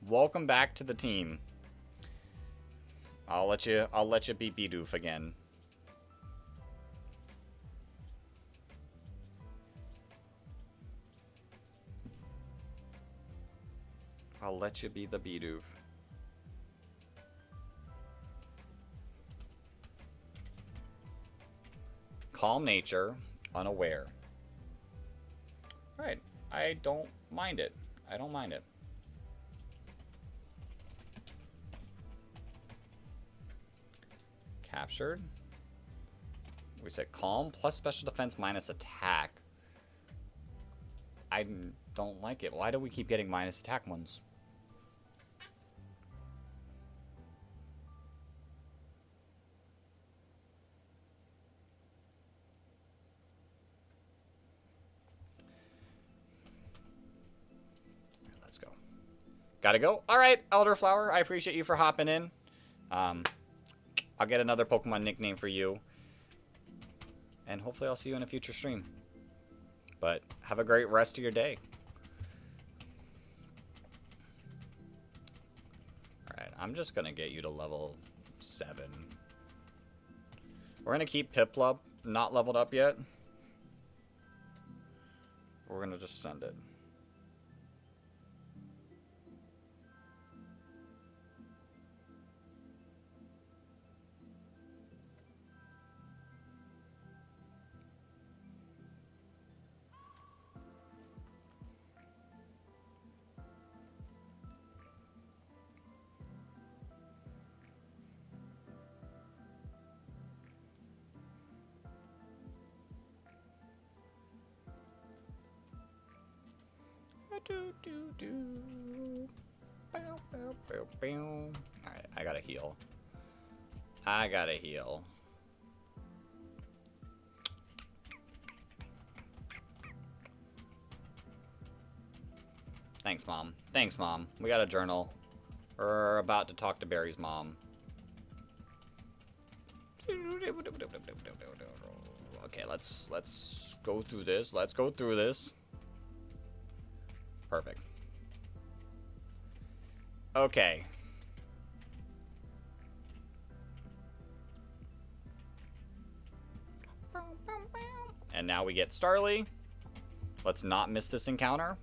Welcome back to the team. I'll let you beat Bidoof again. I'll let you be the Bidoof. Calm nature, unaware. Alright, I don't mind it. I don't mind it. Captured. We said calm plus special defense minus attack. I don't like it. Why do we keep getting minus attack ones? Let's go. Gotta go. All right, Elderflower. I appreciate you for hopping in. I'll get another Pokemon nickname for you. And hopefully I'll see you in a future stream. But have a great rest of your day. Alright, I'm just going to get you to level 7. We're going to keep Piplup not leveled up yet. We're going to just send it. Alright, I gotta heal. I gotta heal. Thanks, Mom. Thanks, Mom. We got a journal. We're about to talk to Barry's mom. Okay, let's go through this. Let's go through this. Perfect. Okay. And now we get Starly. Let's not miss this encounter.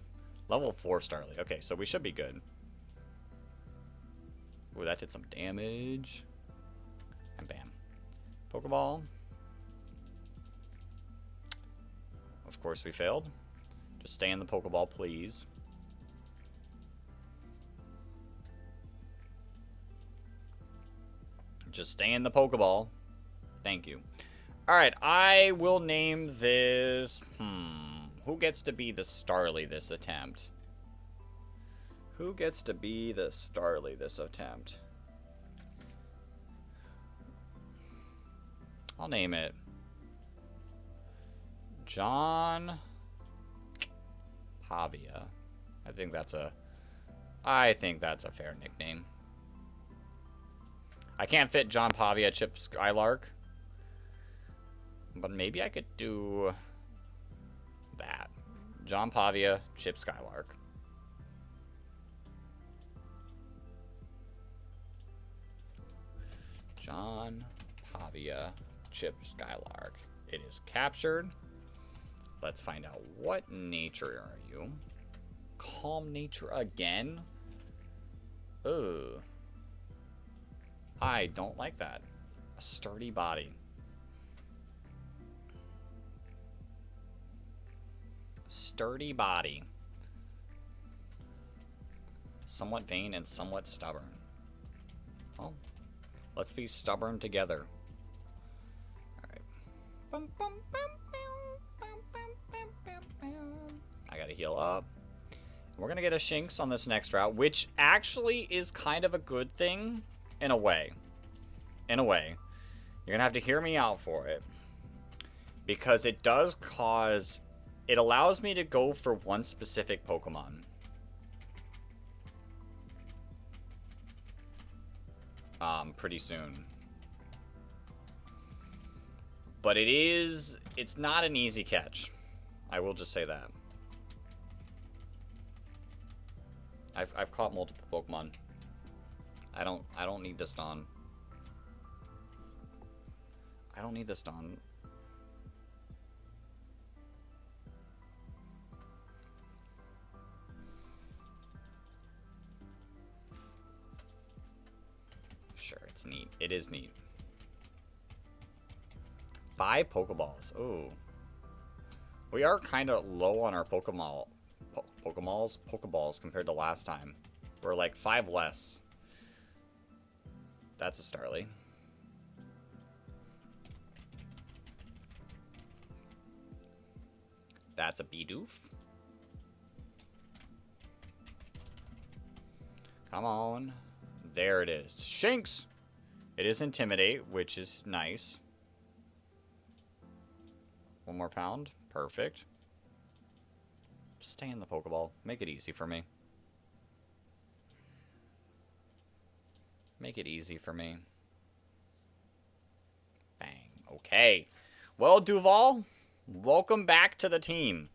Level 4 Starly. Okay, so we should be good. Ooh, that did some damage. And bam. Pokeball. Of course we failed. Just stay in the Pokeball, please. Just stay in the Pokeball. Thank you. Alright, I will name this... Who gets to be the Starly this attempt? Who gets to be the Starly this attempt? I'll name it John Pavia. I think that's a fair nickname. I can't fit John Pavia Chip Skylark, but maybe I could do that. John Pavia Chip Skylark. John Pavia Chip Skylark. It is captured. Let's find out what nature are you. Calm nature again? Ugh. I don't like that. A sturdy body. Sturdy body. Somewhat vain and somewhat stubborn. Well, let's be stubborn together. Alright. I gotta heal up. We're gonna get a Shinx on this next route, which actually is kind of a good thing in a way. In a way. You're gonna have to hear me out for it. Because it does cause... It allows me to go for one specific Pokemon. Pretty soon. But it's not an easy catch. I will just say that. I've caught multiple Pokemon. I don't need this Dawn. I don't need this Dawn. Sure, it's neat. It is neat. 5 Pokeballs. Ooh. We are kind of low on our Pokeballs compared to last time. We're like 5 less. That's a Starly. That's a Bidoof. Come on. There it is. Shinx! It is Intimidate, which is nice. 1 more pound. Perfect. Stay in the Pokeball. Make it easy for me. Make it easy for me. Bang. Okay. Well, Duval, welcome back to the team.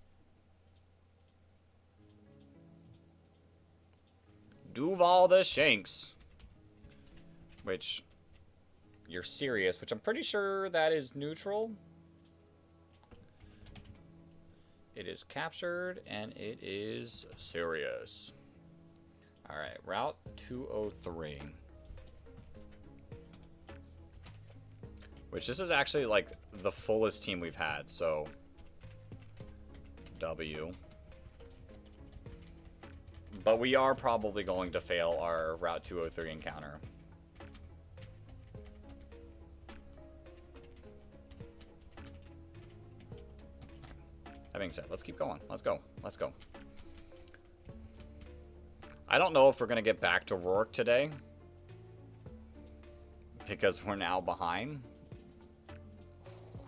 Duval the Shinx. Which, you're serious, which I'm pretty sure that is neutral. It is captured, and it is serious. Alright, Route 203. Which this is actually, like, the fullest team we've had, so... W. But we are probably going to fail our Route 203 encounter. That being said, let's keep going. Let's go. Let's go. I don't know if we're going to get back to Rourke today. Because we're now behind.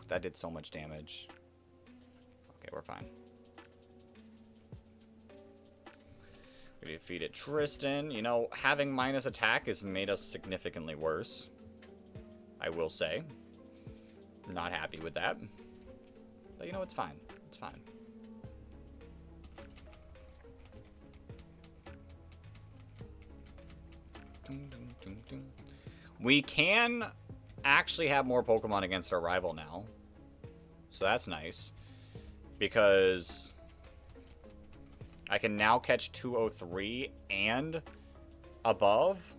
That did so much damage. Okay, we're fine. We defeated Tristan. You know, having minus attack has made us significantly worse. I will say. Not happy with that. But you know, it's fine. It's fine. We can actually have more Pokemon against our rival now. So that's nice. Because I can now catch 203 and above.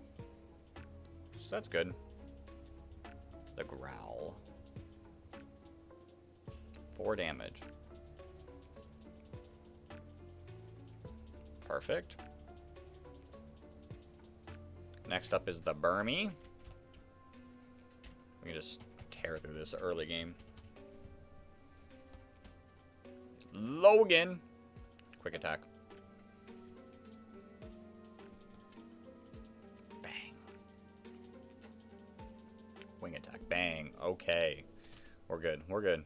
So that's good. The Growl. 4 damage. Perfect. Next up is the Burmy. We can just tear through this early game. Logan. Quick attack. Bang. Wing attack. Bang. Okay. We're good. We're good.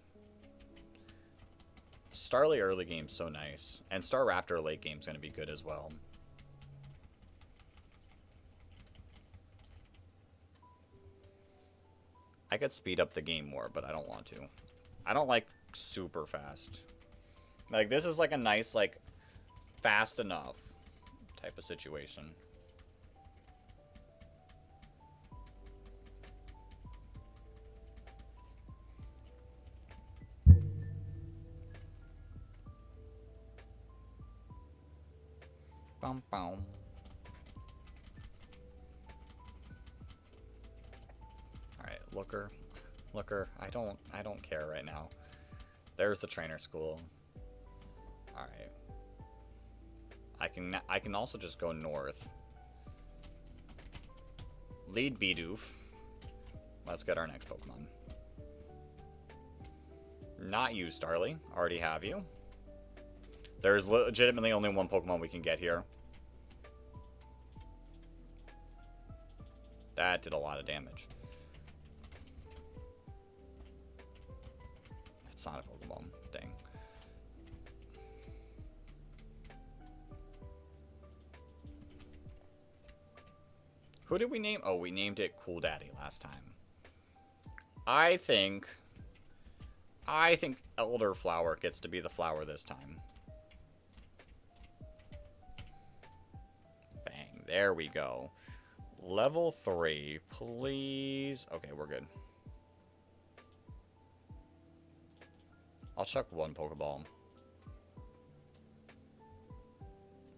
Starly early game's so nice. And Staraptor late game's going to be good as well. I could speed up the game more, but I don't want to. I don't like super fast. Like, this is like a nice, like, fast enough type of situation. Bum, bum. Looker. Looker, I don't care right now. There's the trainer school. Alright. I can also just go north. Lead Bidoof. Let's get our next Pokemon. Not you, Starly. Already have you. There's legitimately only one Pokemon we can get here. That did a lot of damage. It's not a Pokeball. Dang. Who did we name? Oh, we named it Cool Daddy last time. I think Elderflower gets to be the flower this time. Bang. There we go. Level 3, please. Okay, we're good. I'll chuck one Pokeball.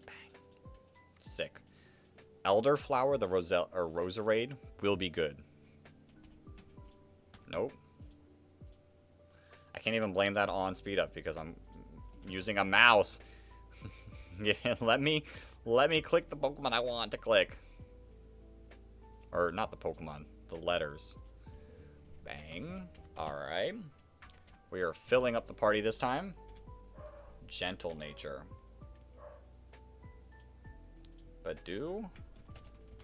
Bang. Sick. Elderflower, the Roserade, will be good. Nope. I can't even blame that on speed up because I'm using a mouse. Yeah, let me click the Pokemon I want to click. Or not the Pokemon, the letters. Bang. Alright. We are filling up the party this time. Gentle nature. Badoo.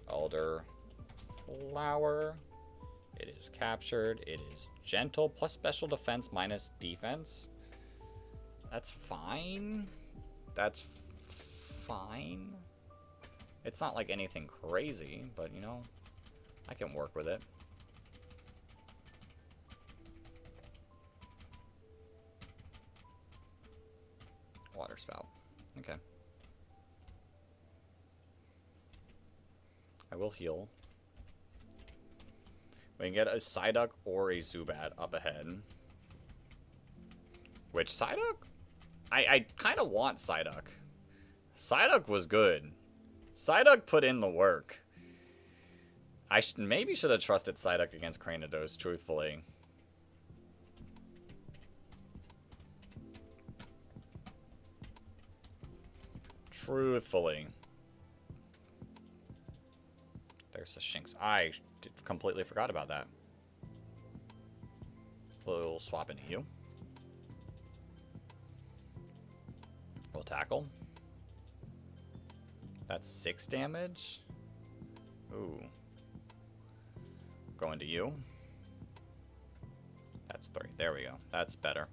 Elder Flower. It is captured. It is gentle plus special defense minus defense. That's fine. That's fine. It's not like anything crazy, but you know, I can work with it. Water spout. Okay. I will heal. We can get a Psyduck or a Zubat up ahead. Which Psyduck? I kind of want Psyduck. Psyduck was good. Psyduck put in the work. I maybe should have trusted Psyduck against Cranidos, truthfully. Truthfully. There's the Shinx. I completely forgot about that. We'll swap into you. We'll tackle. That's 6 damage. Ooh. Going to you. That's 3. There we go. That's better.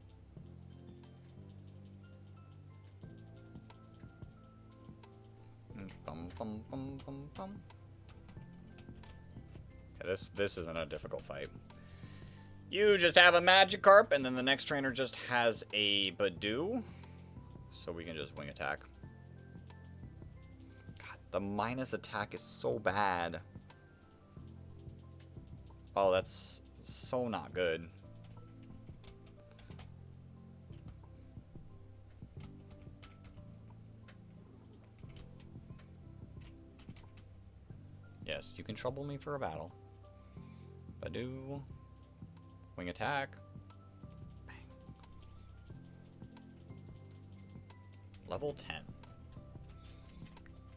Bum, bum, bum, bum, bum. Okay, this isn't a difficult fight. You just have a Magikarp, and then the next trainer just has a Badoo. So we can just wing attack. God, the minus attack is so bad. Oh, that's so not good. Yes, you can trouble me for a battle. Badoo. Wing attack. Bang. Level 10.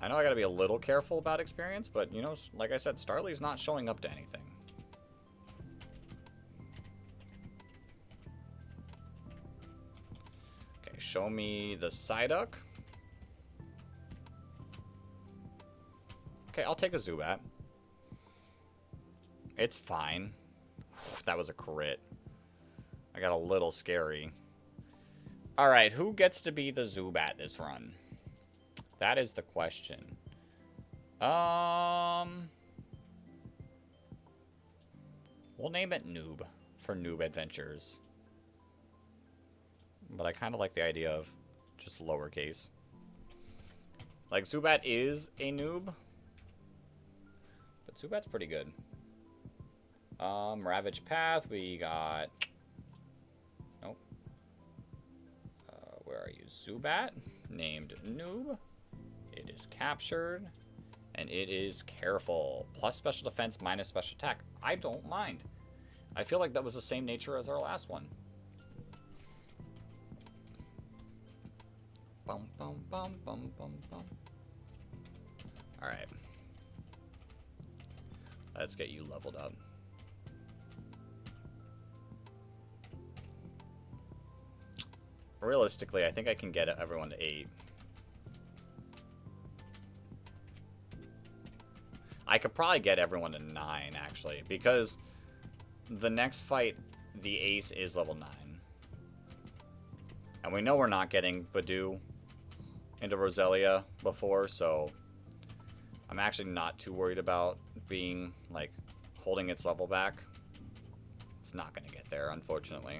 I know I gotta be a little careful about experience, but, you know, like I said, Starly's not showing up to anything. Okay, show me the Psyduck. Okay, I'll take a Zubat. It's fine. That was a crit. I got a little scary. Alright, who gets to be the Zubat this run? That is the question. We'll name it Noob for Noob Adventures. But I kind of like the idea of just lowercase. Like, Zubat is a noob. But Zubat's pretty good. Ravage Path, we got... Nope. Where are you? Zubat, named Noob. It is captured. And it is careful. Plus special defense, minus special attack. I don't mind. I feel like that was the same nature as our last one. Bum, bum, bum, bum, bum, bum. Alright. Let's get you leveled up. Realistically, I think I can get everyone to 8. I could probably get everyone to 9, actually, because the next fight, the ace is level 9. And we know we're not getting Badu into Roselia before, so I'm actually not too worried about being, like, holding its level back. It's not going to get there, unfortunately.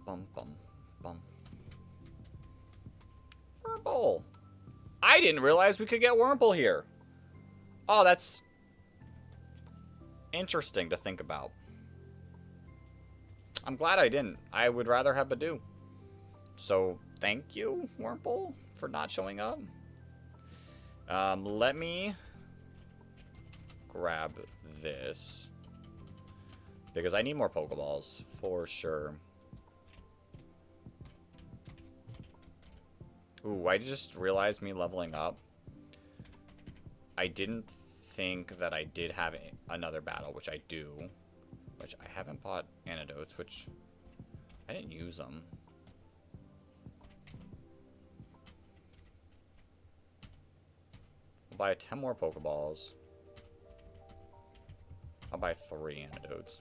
Bum, bum, bum. Wurmple! I didn't realize we could get Wurmple here. Oh, that's interesting to think about. I'm glad I didn't. I would rather have Badu. So, thank you, Wurmple, for not showing up. Let me grab this. Because I need more Pokeballs, for sure. Ooh, I just realized me leveling up. I didn't think that I did have another battle, which I do. Which I haven't bought antidotes, which I didn't use them. I'll buy 10 more Pokeballs. I'll buy 3 antidotes.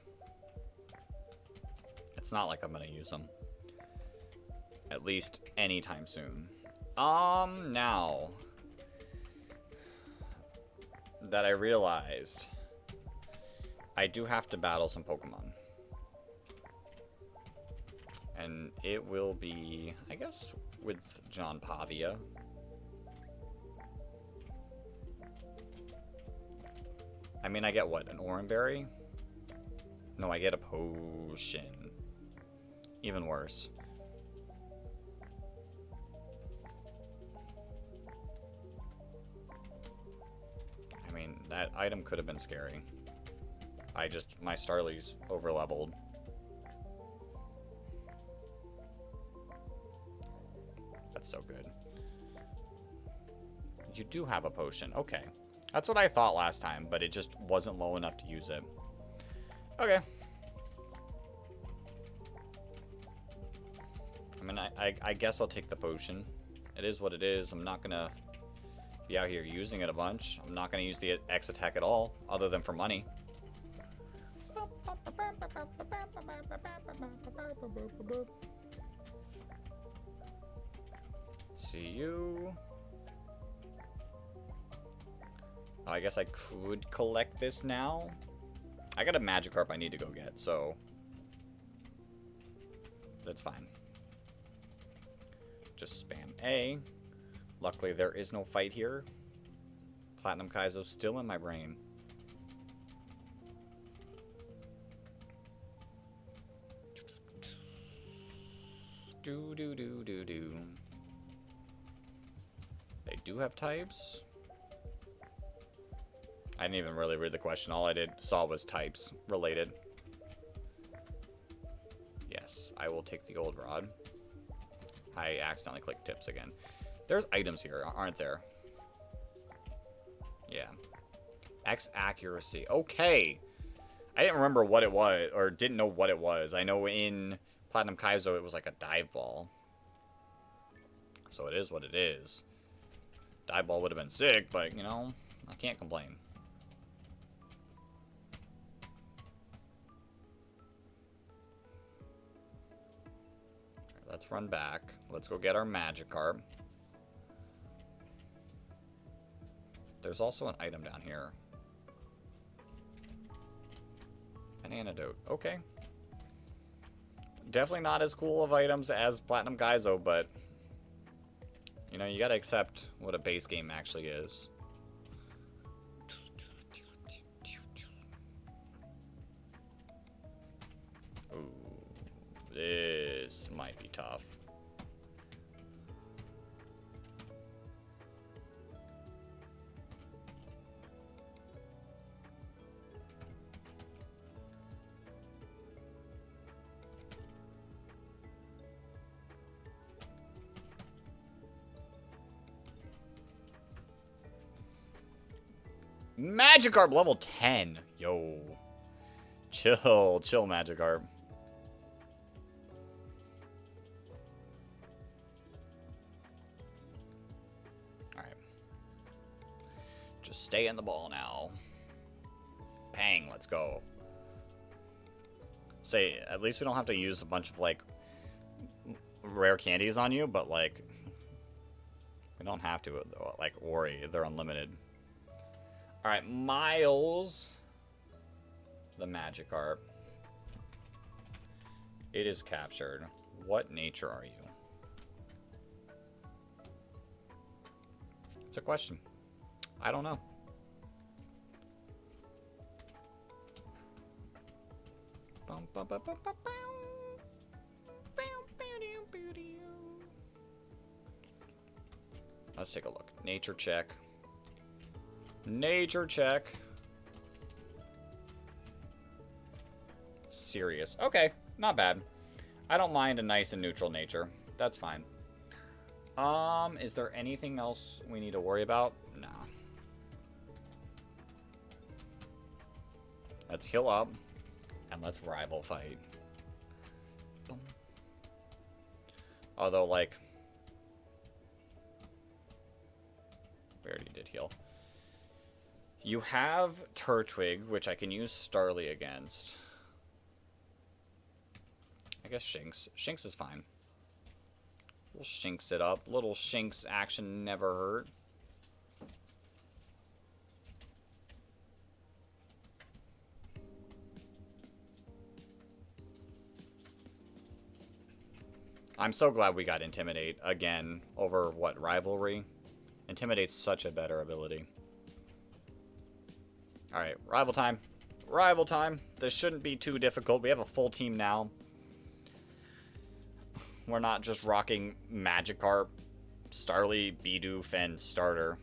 It's not like I'm going to use them. At least anytime soon. Now that I realized I do have to battle some Pokemon. And it will be, I guess, with John Pavia. I mean, I get what? An Oranberry? No, I get a potion. Even worse. I mean, that item could have been scary. My Starly's over-leveled. That's so good. You do have a potion. Okay. That's what I thought last time, but it just wasn't low enough to use it. Okay. I mean, I guess I'll take the potion. It is what it is. I'm not gonna be out here using it a bunch. I'm not gonna use the X attack at all, other than for money. See you. Oh, I guess I could collect this now. I got a Magikarp I need to go get, so that's fine. Just spam A. Luckily, there is no fight here. Platinum Kaizo's still in my brain. Do do do do do. They do have types. I didn't even really read the question. All I saw was types related. Yes, I will take the gold rod. I accidentally clicked tips again. There's items here, aren't there? Yeah. X accuracy. Okay. I didn't remember what it was, or didn't know what it was. I know in Platinum Kaizo it was like a dive ball. So it is what it is. Dive ball would have been sick, but, you know, I can't complain. Let's run back. Let's go get our Magikarp. There's also an item down here. An antidote. Okay. Definitely not as cool of items as Platinum Kaizo, but you know, you gotta accept what a base game actually is. Ooh, this might be tough. Magikarp level 10. Yo. Chill, chill, Magikarp. Alright. Just stay in the ball now. Bang, let's go. Say, at least we don't have to use a bunch of, like, rare candies on you, but, like, we don't have to, like, worry. They're unlimited. Alright, Miles. The Magikarp. It is captured. What nature are you? It's a question. I don't know. Let's take a look. Nature check. Nature check. Serious. Okay, not bad. I don't mind a nice and neutral nature. That's fine. Is there anything else we need to worry about? Nah. Let's heal up. And let's rival fight. Boom. Although, like... we already did heal. You have Turtwig, which I can use Starly against. I guess Shinx. Shinx is fine. We'll Shinx it up. Little Shinx action never hurt. I'm so glad we got Intimidate again over, what, Rivalry? Intimidate's such a better ability. Alright, rival time. Rival time. This shouldn't be too difficult. We have a full team now. We're not just rocking Magikarp, Starly, Bidoof, and Starter.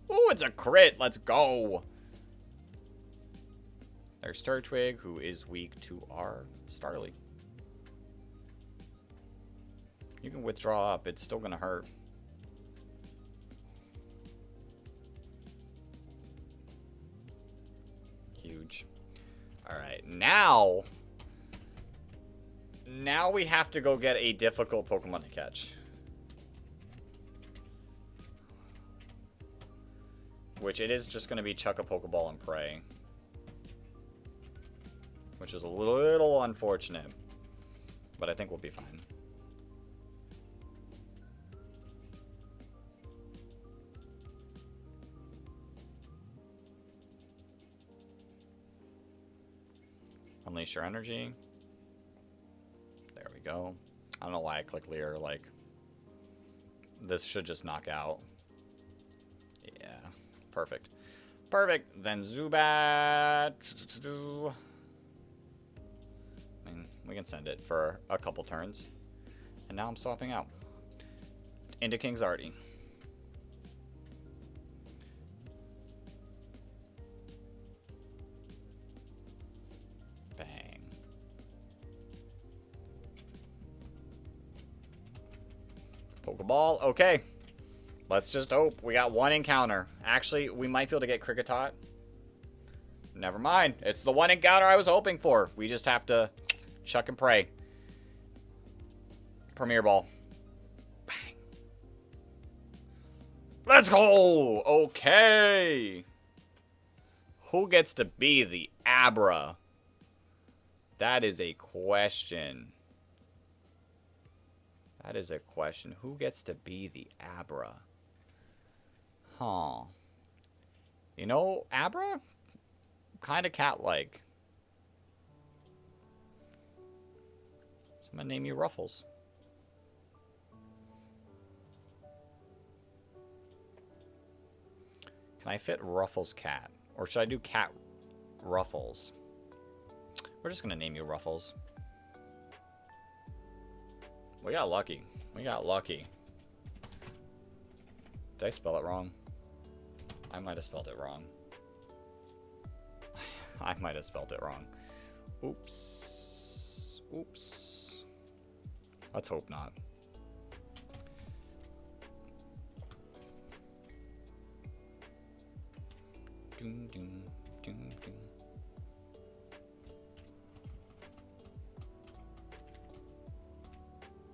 Ooh, it's a crit. Let's go. There's Turtwig, who is weak to our Starly. You can withdraw up. It's still going to hurt. Huge. Alright, now we have to go get a difficult Pokemon to catch. Which it is just going to be chuck a Pokeball and pray. Which is a little unfortunate. But I think we'll be fine. Unleash your energy. There we go. I don't know why I click Leer. Like, this should just knock out. Yeah. Perfect. Perfect. Then Zubat. I mean, we can send it for a couple turns. And now I'm swapping out into King Zardy. Bang. Pokeball. Okay. Let's just hope. We got one encounter. Actually, we might be able to get Kricketot. Never mind. It's the one encounter I was hoping for. We just have to chuck and pray. Premier Ball. Bang. Let's go! Okay. Who gets to be the Abra? That is a question. That is a question. Who gets to be the Abra? Huh. You know, Abra? Kind of cat-like. So I'm going to name you Ruffles. Can I fit Ruffles cat? Or should I do cat Ruffles? We're just going to name you Ruffles. We got lucky. We got lucky. Did I spell it wrong? I might have spelled it wrong. I might have spelled it wrong. Oops. Oops. Let's hope not. Doom, doom, doom, doom.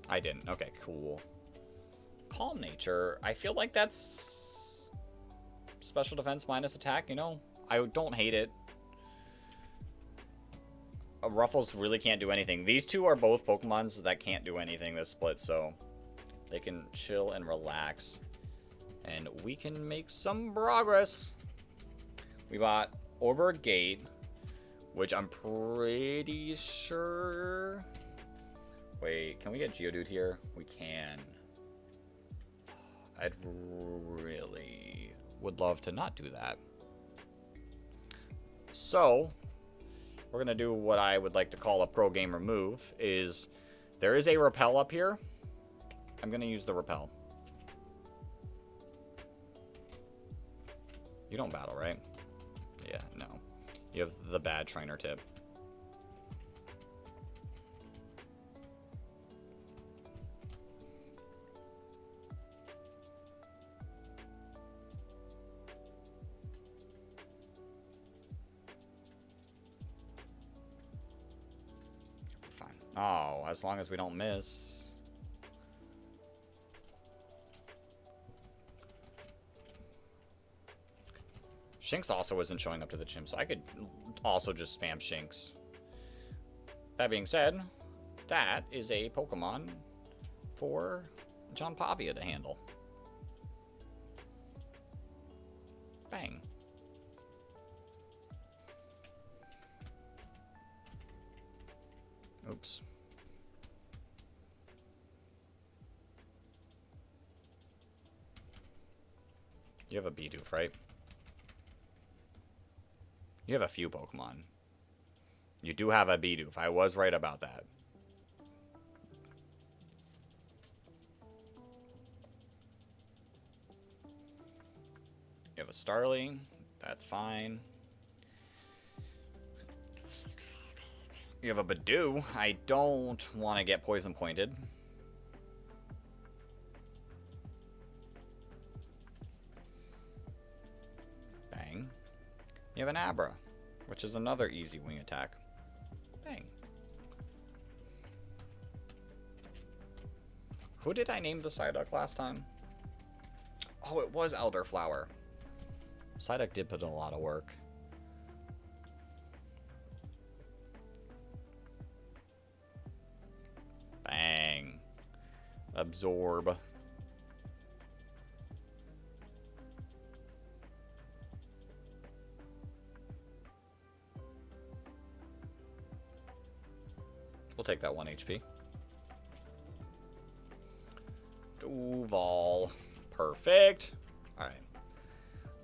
I didn't. Okay, cool. Calm Nature. I feel like that's special defense minus attack, you know? I don't hate it. Ruffles really can't do anything. These two are both Pokemons that can't do anything this split, so they can chill and relax. And we can make some progress. We bought Orbird Gate, which I'm pretty sure... Wait, can we get Geodude here? We can. I'd really would love to not do that. So, we're going to do what I would like to call a pro gamer move, is there is a Repel up here. I'm going to use the Repel. You don't battle, right? Yeah, no. You have the bad trainer tip. Fine. Oh, as long as we don't miss. Shinx also isn't showing up to the gym, so I could also just spam Shinx. That being said, that is a Pokemon for John Pavia to handle. Bang. Oops. You have a Bidoof, right? You have a few Pokemon. You do have a Bidoof. I was right about that. You have a Starling. That's fine. You have a Badoo. I don't want to get poison pointed. Bang. You have an Abra, which is another easy wing attack. Bang. Who did I name the Psyduck last time? Oh, it was Elderflower. Psyduck did put in a lot of work. Bang. Absorb. We'll take that 1 HP. Duval. Perfect. Alright.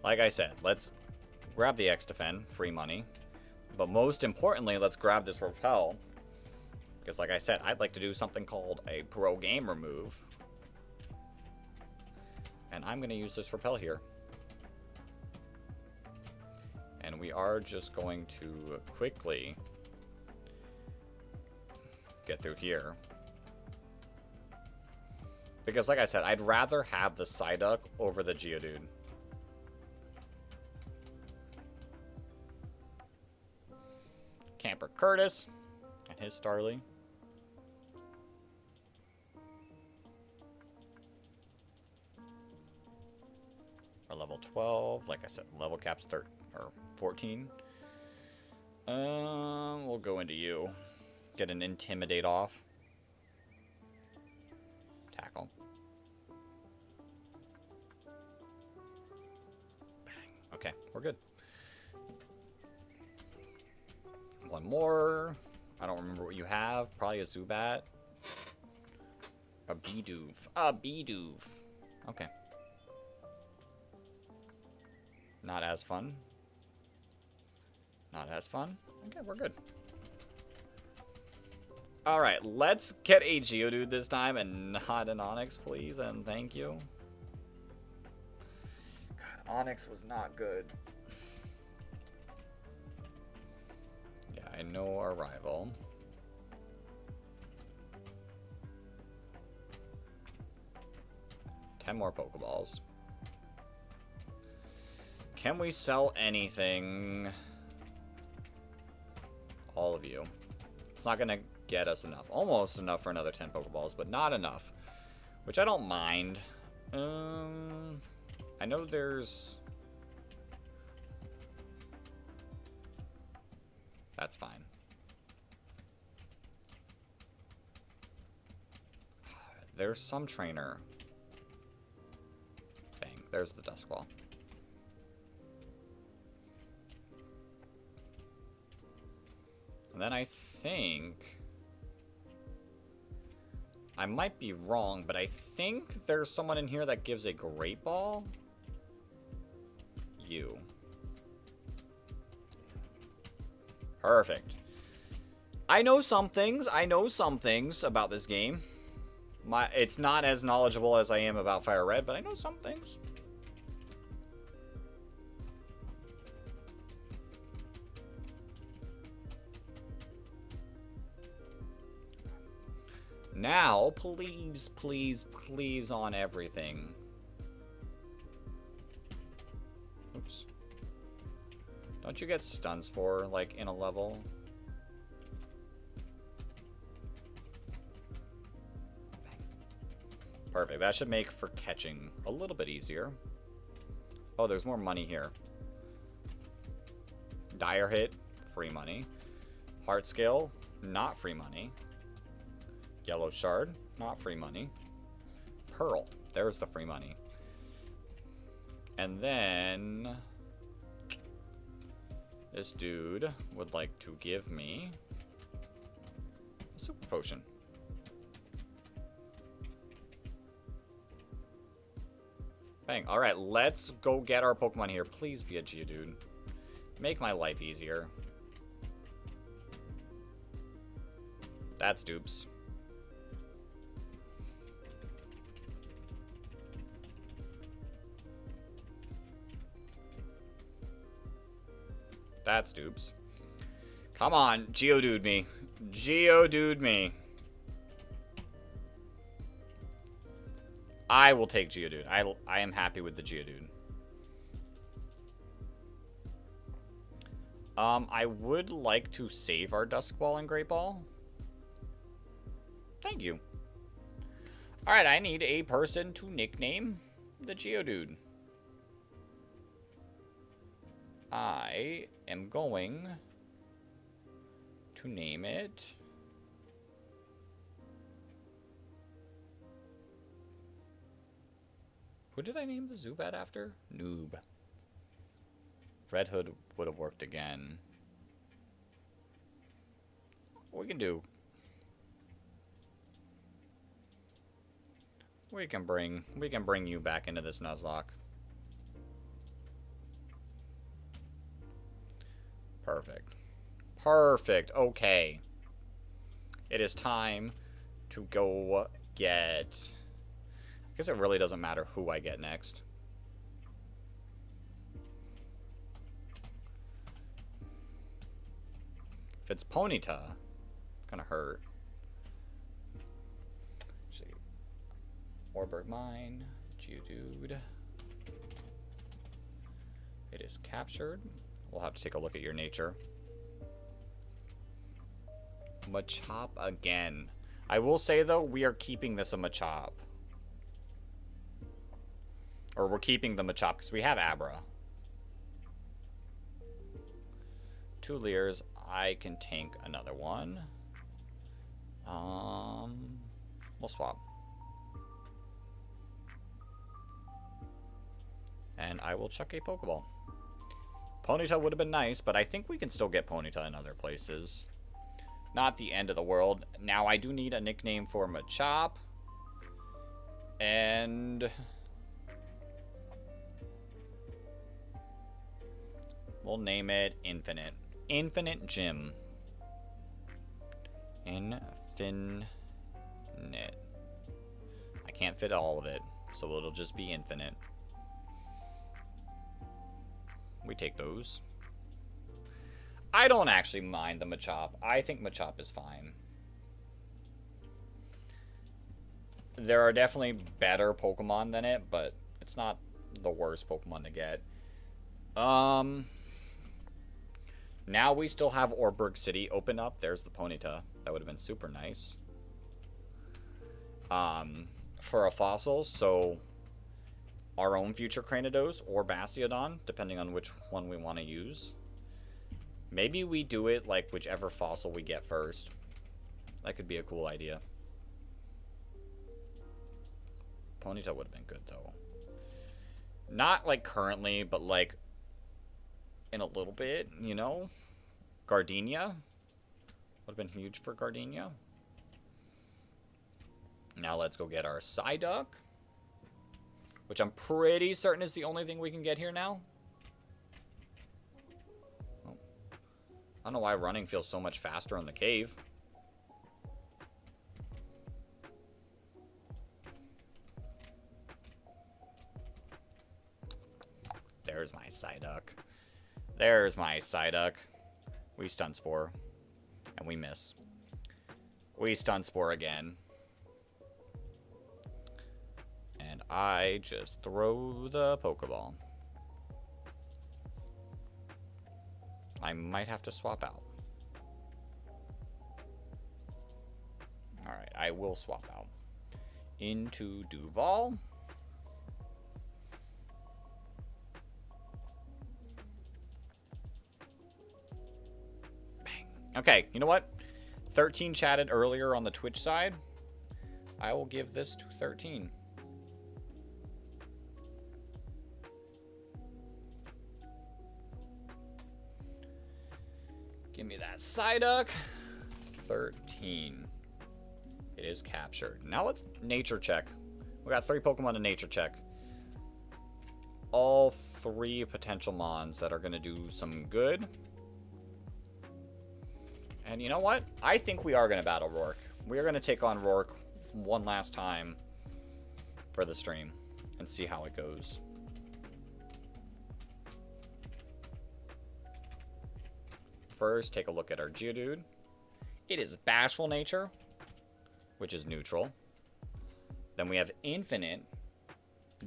Like I said, let's grab the X-Defend. Free money. But most importantly, let's grab this Repel. Because like I said, I'd like to do something called a pro gamer move. And I'm going to use this Repel here. And we are just going to quickly get through here. Because like I said, I'd rather have the Psyduck over the Geodude. Camper Curtis and his Starly. Our level 12. Like I said, level cap's 14. We'll go into you. Get an Intimidate off. Tackle. Bang. Okay, we're good. One more. I don't remember what you have. Probably a Zubat. A Bidoof. A Bidoof. Okay. Not as fun. Not as fun. Okay, we're good. Alright, let's get a Geodude this time and not an Onix, please, and thank you. God, Onix was not good. Yeah, I know our rival. Ten more Pokeballs. Can we sell anything? All of you. It's not going to get us enough. Almost enough for another 10 Pokeballs, but not enough. Which I don't mind. I know there's... That's fine. There's some trainer. Bang. There's the Duskwall. And then I think... I might be wrong, but I think there's someone in here that gives a Great Ball. You. Perfect. I know some things. I know some things about this game. It's not as knowledgeable as I am about Fire Red, but I know some things. Now, please, please, please on everything. Oops. Don't you get stuns for, like, in a level? Perfect. That should make for catching a little bit easier. Oh, there's more money here. Dire Hit, free money. Heart Scale, not free money. Yellow Shard, not free money. Pearl, there's the free money. And then... this dude would like to give me a Super Potion. Bang. Alright, let's go get our Pokemon here. Please be a Geodude. Make my life easier. That's dupes. That's dupes. Come on, Geodude me. Geodude me. I will take Geodude. I am happy with the Geodude. I would like to save our Duskwall and Great Ball. Thank you. Alright, I need a person to nickname the Geodude. I am going to name it... Who did I name the Zubat after? Noob. Red Hood would have worked again. We can do... We can bring you back into this Nuzlocke. Perfect. Perfect. Okay. It is time to go get... I guess it really doesn't matter who I get next. If it's Ponyta, it's gonna hurt. Let's see. Warburg Mine, Geodude. It is captured. We'll have to take a look at your nature. Machop again. I will say though, we are keeping this a Machop. Or we're keeping the Machop because we have Abra. 2 Leers. I can tank another one. We'll swap. And I will chuck a Pokeball. Ponyta would have been nice, but I think we can still get Ponyta in other places. Not the end of the world. Now I do need a nickname for Machop. And... we'll name it Infinite. Infinite Gym. Infinite. I can't fit all of it, so it'll just be Infinite. We take those. I don't actually mind the Machop. I think Machop is fine. There are definitely better Pokemon than it, but it's not the worst Pokemon to get. Um, now we still have Orberg City open up. There's the Ponyta. That would have been super nice. For a fossil, so our own future Cranidos or Bastiodon, depending on which one we want to use. Maybe we do it like whichever fossil we get first. That could be a cool idea. Ponyta would have been good, though. Not, like, currently, but, like, in a little bit, you know? Gardenia would have been huge for Gardenia. Now let's go get our Psyduck, which I'm pretty certain is the only thing we can get here now. Oh. I don't know why running feels so much faster in the cave. There's my Psyduck. There's my Psyduck. We Stun Spore. And we miss. We Stun Spore again. And I just throw the Pokeball. I might have to swap out. Alright, I will swap out. Into Duval. Bang. Okay, you know what? 13 chatted earlier on the Twitch side. I will give this to 13. Give me that Psyduck. 13. It is captured. Now let's nature check. We got 3 Pokemon to nature check. All 3 potential Mons that are going to do some good. And you know what? I think we are going to battle Rourke. We are going to take on Rourke one last time for the stream and see how it goes. First, take a look at our Geodude. It is Bashful Nature, which is neutral. Then we have Infinite,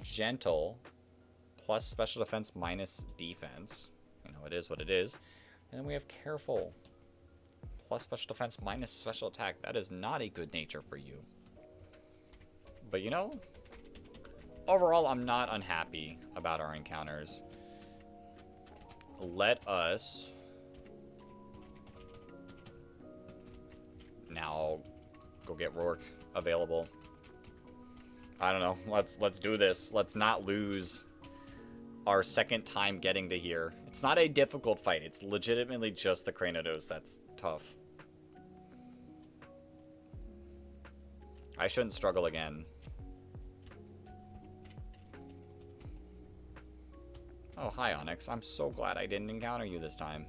Gentle, plus Special Defense minus Defense. You know, it is what it is. And then we have Careful, plus Special Defense minus Special Attack. That is not a good nature for you. But you know, overall, I'm not unhappy about our encounters. Let us now go get Rourke available. I don't know. Let's do this. Let's not lose our second time getting to here. It's not a difficult fight. It's legitimately just the Cranidos that's tough. I shouldn't struggle again. Oh, hi, Onyx. I'm so glad I didn't encounter you this time.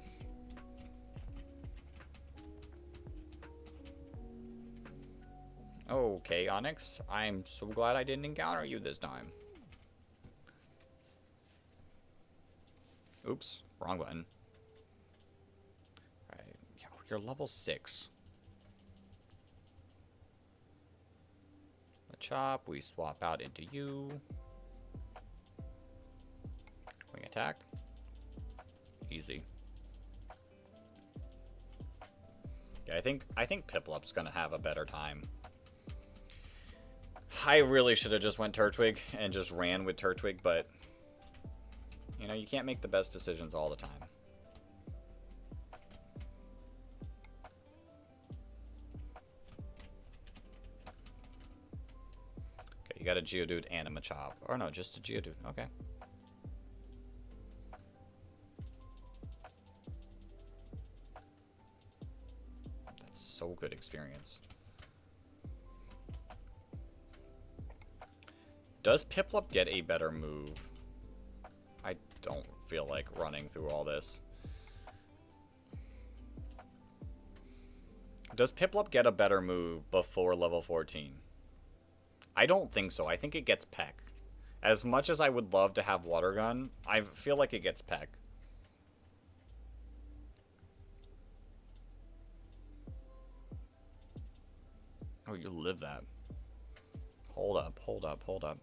Okay, Onyx. I'm so glad I didn't encounter you this time. Oops, wrong button. Alright, you're level 6. The chop, we swap out into you. Wing attack. Easy. Yeah, I think Piplup's gonna have a better time. I really should have just went Turtwig and just ran with Turtwig, but you know, you can't make the best decisions all the time. Okay, you got a Geodude and a Machop. Or no, just a Geodude. Okay. That's so good experience. Does Piplup get a better move? I don't feel like running through all this. Does Piplup get a better move before level 14? I don't think so. I think it gets Peck. As much as I would love to have Water Gun, I feel like it gets Peck. Oh, you live that. Hold up, hold up, hold up.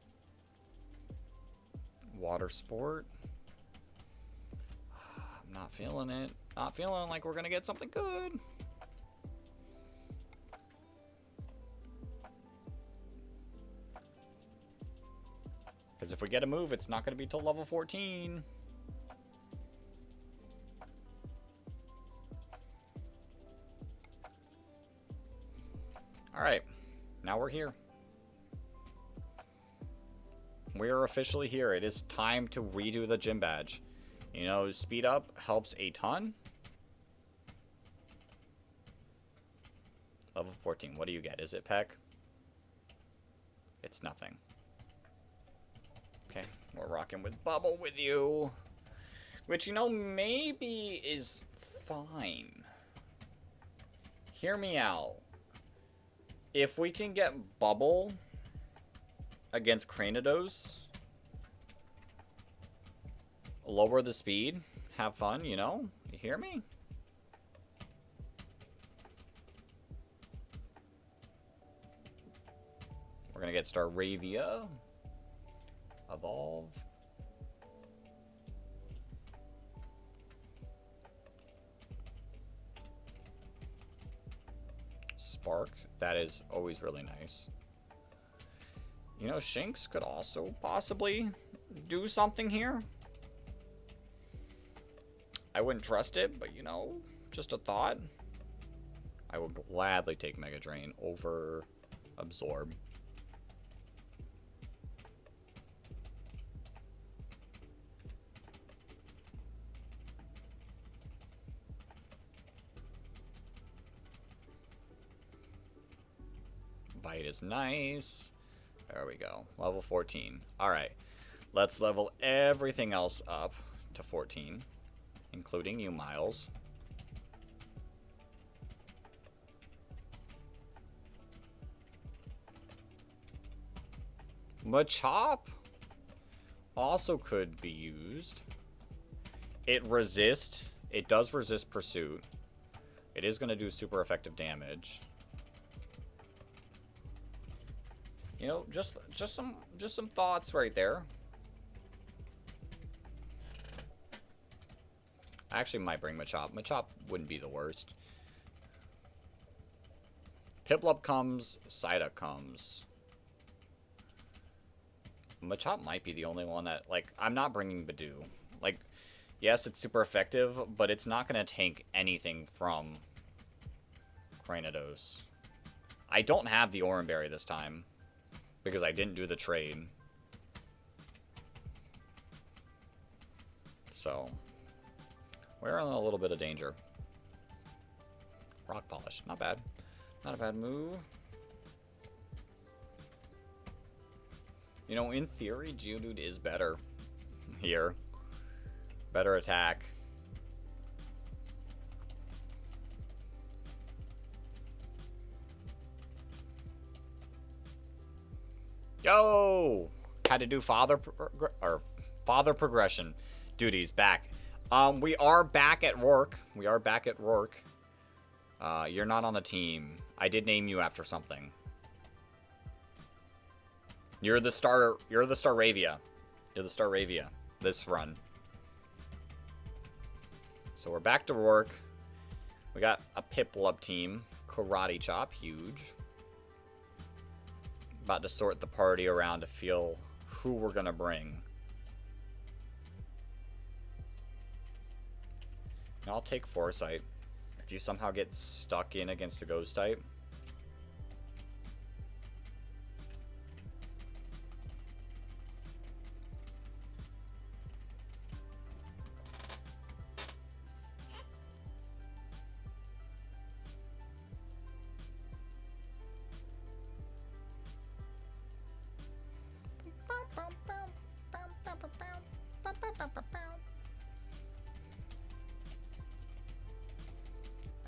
Water Sport. Not feeling it. Not feeling like we're going to get something good. Because if we get a move, it's not going to be till level 14. Alright. Now we're here. We're officially here. It is time to redo the gym badge. You know, speed up helps a ton. Level 14. What do you get? Is it Peck? It's nothing. Okay, we're rocking with Bubble with you. Which, you know, maybe is fine. Hear me out. If we can get Bubble against Cranidos, lower the speed, have fun, you know? You hear me? We're gonna get Staravia. Evolve. Spark. That is always really nice. You know, Shinx could also possibly do something here. I wouldn't trust it, but you know, just a thought. I would gladly take Mega Drain over Absorb. Bite is nice. There we go. Level 14. Alright. Let's level everything else up to 14. Including you, Miles. Machop also could be used. It does resist pursuit. It is going to do super effective damage. You know, just some thoughts right there. I actually might bring Machop. Machop wouldn't be the worst. Piplup comes, Psyduck comes. Machop might be the only one that, like, I'm not bringing Badoo. Like, yes, it's super effective, but it's not going to tank anything from Cranidos. I don't have the Oran Berry this time, because I didn't do the trade. So, we're in a little bit of danger. Rock Polish, not bad. Not a bad move. You know, in theory, Geodude is better here. Better attack. Yo! Had to do father progression duties back. We are back at work. We are back at work. You're not on the team. I did name you after something. You're the Staravia. You're the Staravia this run. So we're back to work. We got a Piplup team. Karate Chop, huge. About to sort the party around to feel who we're gonna bring. And I'll take Foresight. If you somehow get stuck in against the Ghost type.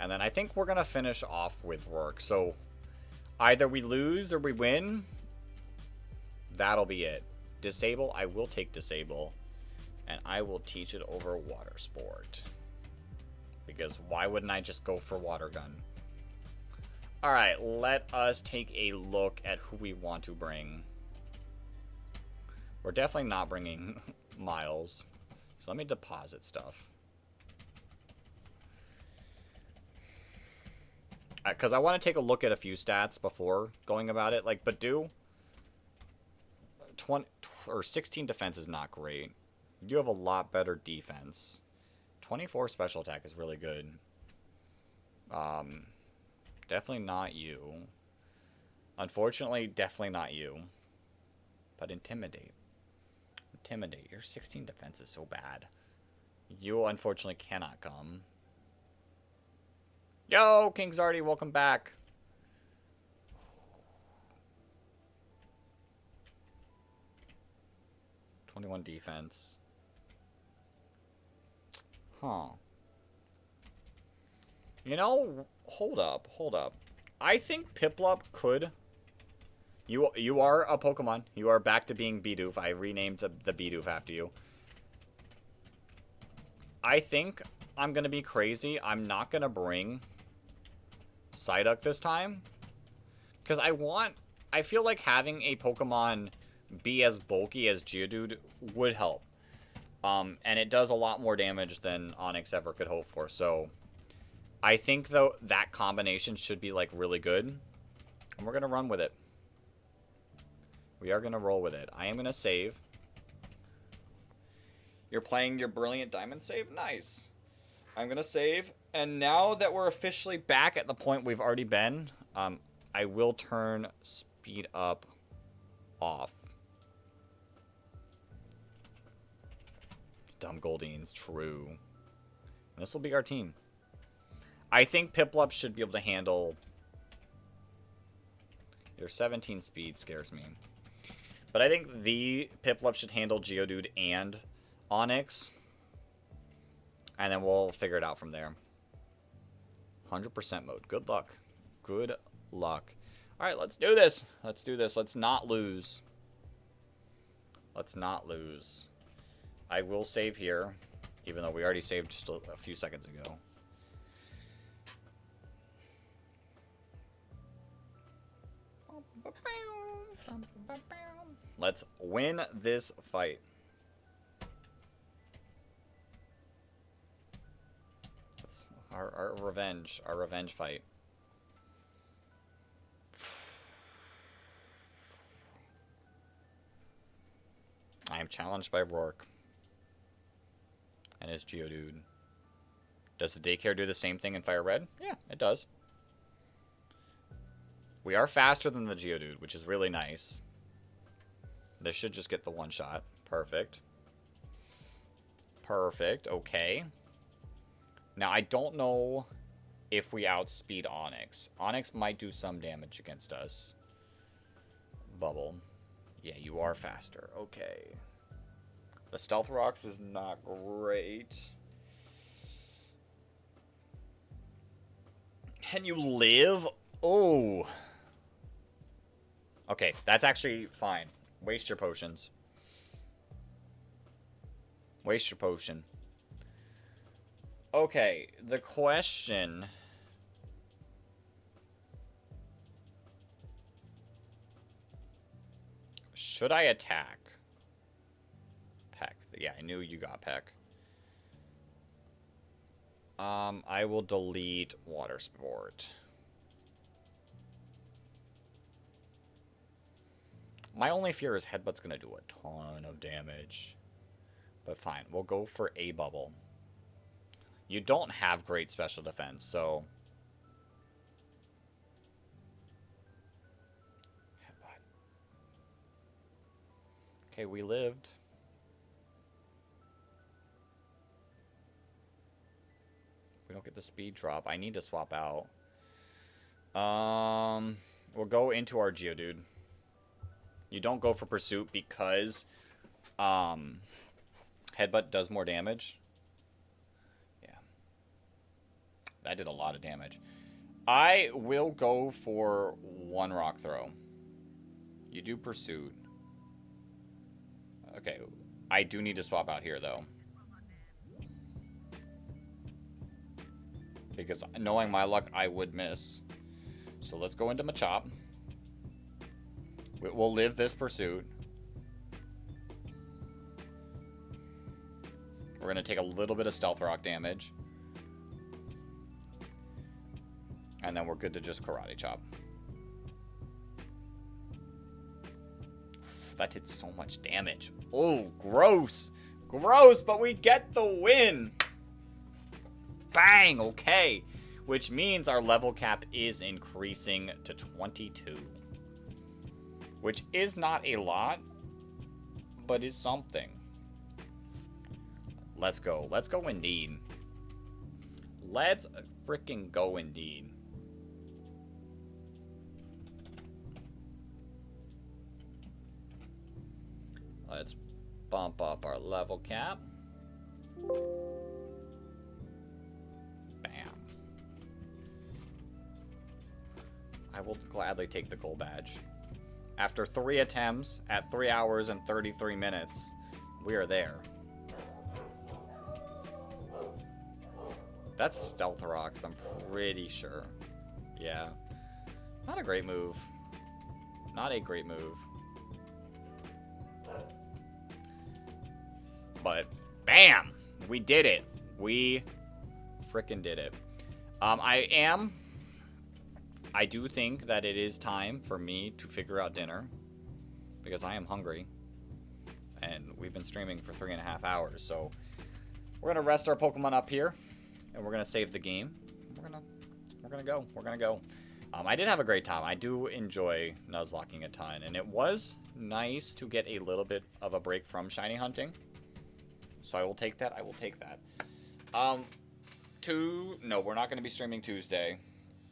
And then I think we're going to finish off with work. So either we lose or we win. That'll be it. Disable, I will take Disable. And I will teach it over Water Sport. Because why wouldn't I just go for Water Gun? Alright, let us take a look at who we want to bring. We're definitely not bringing Miles. So let me deposit stuff. Because I want to take a look at a few stats before going about it. Like, Badu, 20 or 16 defense is not great. You have a lot better defense. 24 special attack is really good. Definitely not you. Unfortunately, definitely not you. But intimidate. Intimidate. Your 16 defense is so bad. You unfortunately cannot come. Yo, King Zardy, welcome back. '21 defense. Huh. You know, hold up. I think Piplup could. You are a Pokemon. You are back to being Bidoof. I renamed the Bidoof after you. I think I'm going to be crazy. I'm not going to bring Psyduck this time. Because I feel like having a Pokemon be as bulky as Geodude would help. And it does a lot more damage than Onix ever could hope for. So I think, though, that combination should be, like, really good. And we're going to run with it. We are going to roll with it. I am going to save. You're playing your Brilliant Diamond save? Nice. I'm going to save. And now that we're officially back at the point we've already been, I will turn speed up off. Dumb Goldines, true. And this will be our team. I think Piplup should be able to handle... Your 17 speed scares me. But I think the Piplup should handle Geodude and Onix. And then we'll figure it out from there. 100% mode. Good luck. Good luck. Alright, let's do this. Let's do this. Let's not lose. Let's not lose. I will save here. Even though we already saved just a few seconds ago. Let's win this fight. That's our revenge fight. I am challenged by Rourke. And his Geodude. Does the daycare do the same thing in Fire Red? Yeah, it does. We are faster than the Geodude, which is really nice. This should just get the one shot. Perfect. Perfect. Okay. Now, I don't know if we outspeed Onix. Onix might do some damage against us. Bubble. Yeah, you are faster. Okay. The Stealth Rocks is not great. Can you live? Oh. Okay, that's actually fine. Waste your potions. Waste your potion. Okay, the question... Should I attack? Peck. Yeah, I knew you got Peck. I will delete Water Sport. My only fear is Headbutt's going to do a ton of damage. But fine, we'll go for a bubble. You don't have great special defense, so... Headbutt. Okay, we lived. We don't get the speed drop. I need to swap out. We'll go into our Geodude. You don't go for Pursuit because Headbutt does more damage. Yeah. That did a lot of damage. I will go for one Rock Throw. You do Pursuit. Okay. I do need to swap out here, though. Because knowing my luck, I would miss. So let's go into Machop. We'll live this Pursuit. We're going to take a little bit of Stealth Rock damage. And then we're good to just karate chop. That did so much damage. Oh, gross. Gross, but we get the win. Bang, okay. Which means our level cap is increasing to 22. Which is not a lot, but is something. Let's go. Let's go indeed. Let's freaking go indeed. Let's bump up our level cap. Bam. I will gladly take the gold badge. After 3 attempts at 3 hours and 33 minutes, we are there. That's Stealth Rocks, I'm pretty sure. Yeah. Not a great move. Not a great move. But, bam! We did it. We frickin' did it. I do think that it is time for me to figure out dinner. Because I am hungry. And we've been streaming for 3.5 hours, so we're gonna rest our Pokemon up here. And we're gonna save the game. We're gonna go. I did have a great time. I do enjoy Nuzlocking a ton, and it was nice to get a little bit of a break from shiny hunting. So I will take that. No, we're not gonna be streaming Tuesday.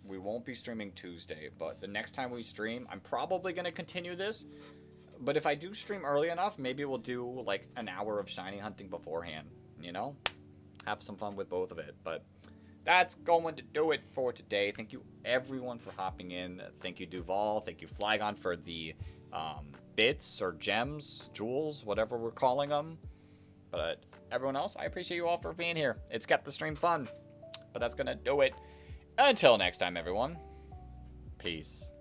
We won't be streaming Tuesday, but the next time we stream, I'm probably gonna continue this. But if I do stream early enough, maybe we'll do like an hour of shiny hunting beforehand. You know? Have some fun with both of it, but that's going to do it for today. Thank you everyone for hopping in. Thank you Duval, thank you Flygon for the bits or gems, jewels, whatever we're calling them. But everyone else, I appreciate you all for being here. It's kept the stream fun, but that's gonna do it. Until next time, everyone. Peace.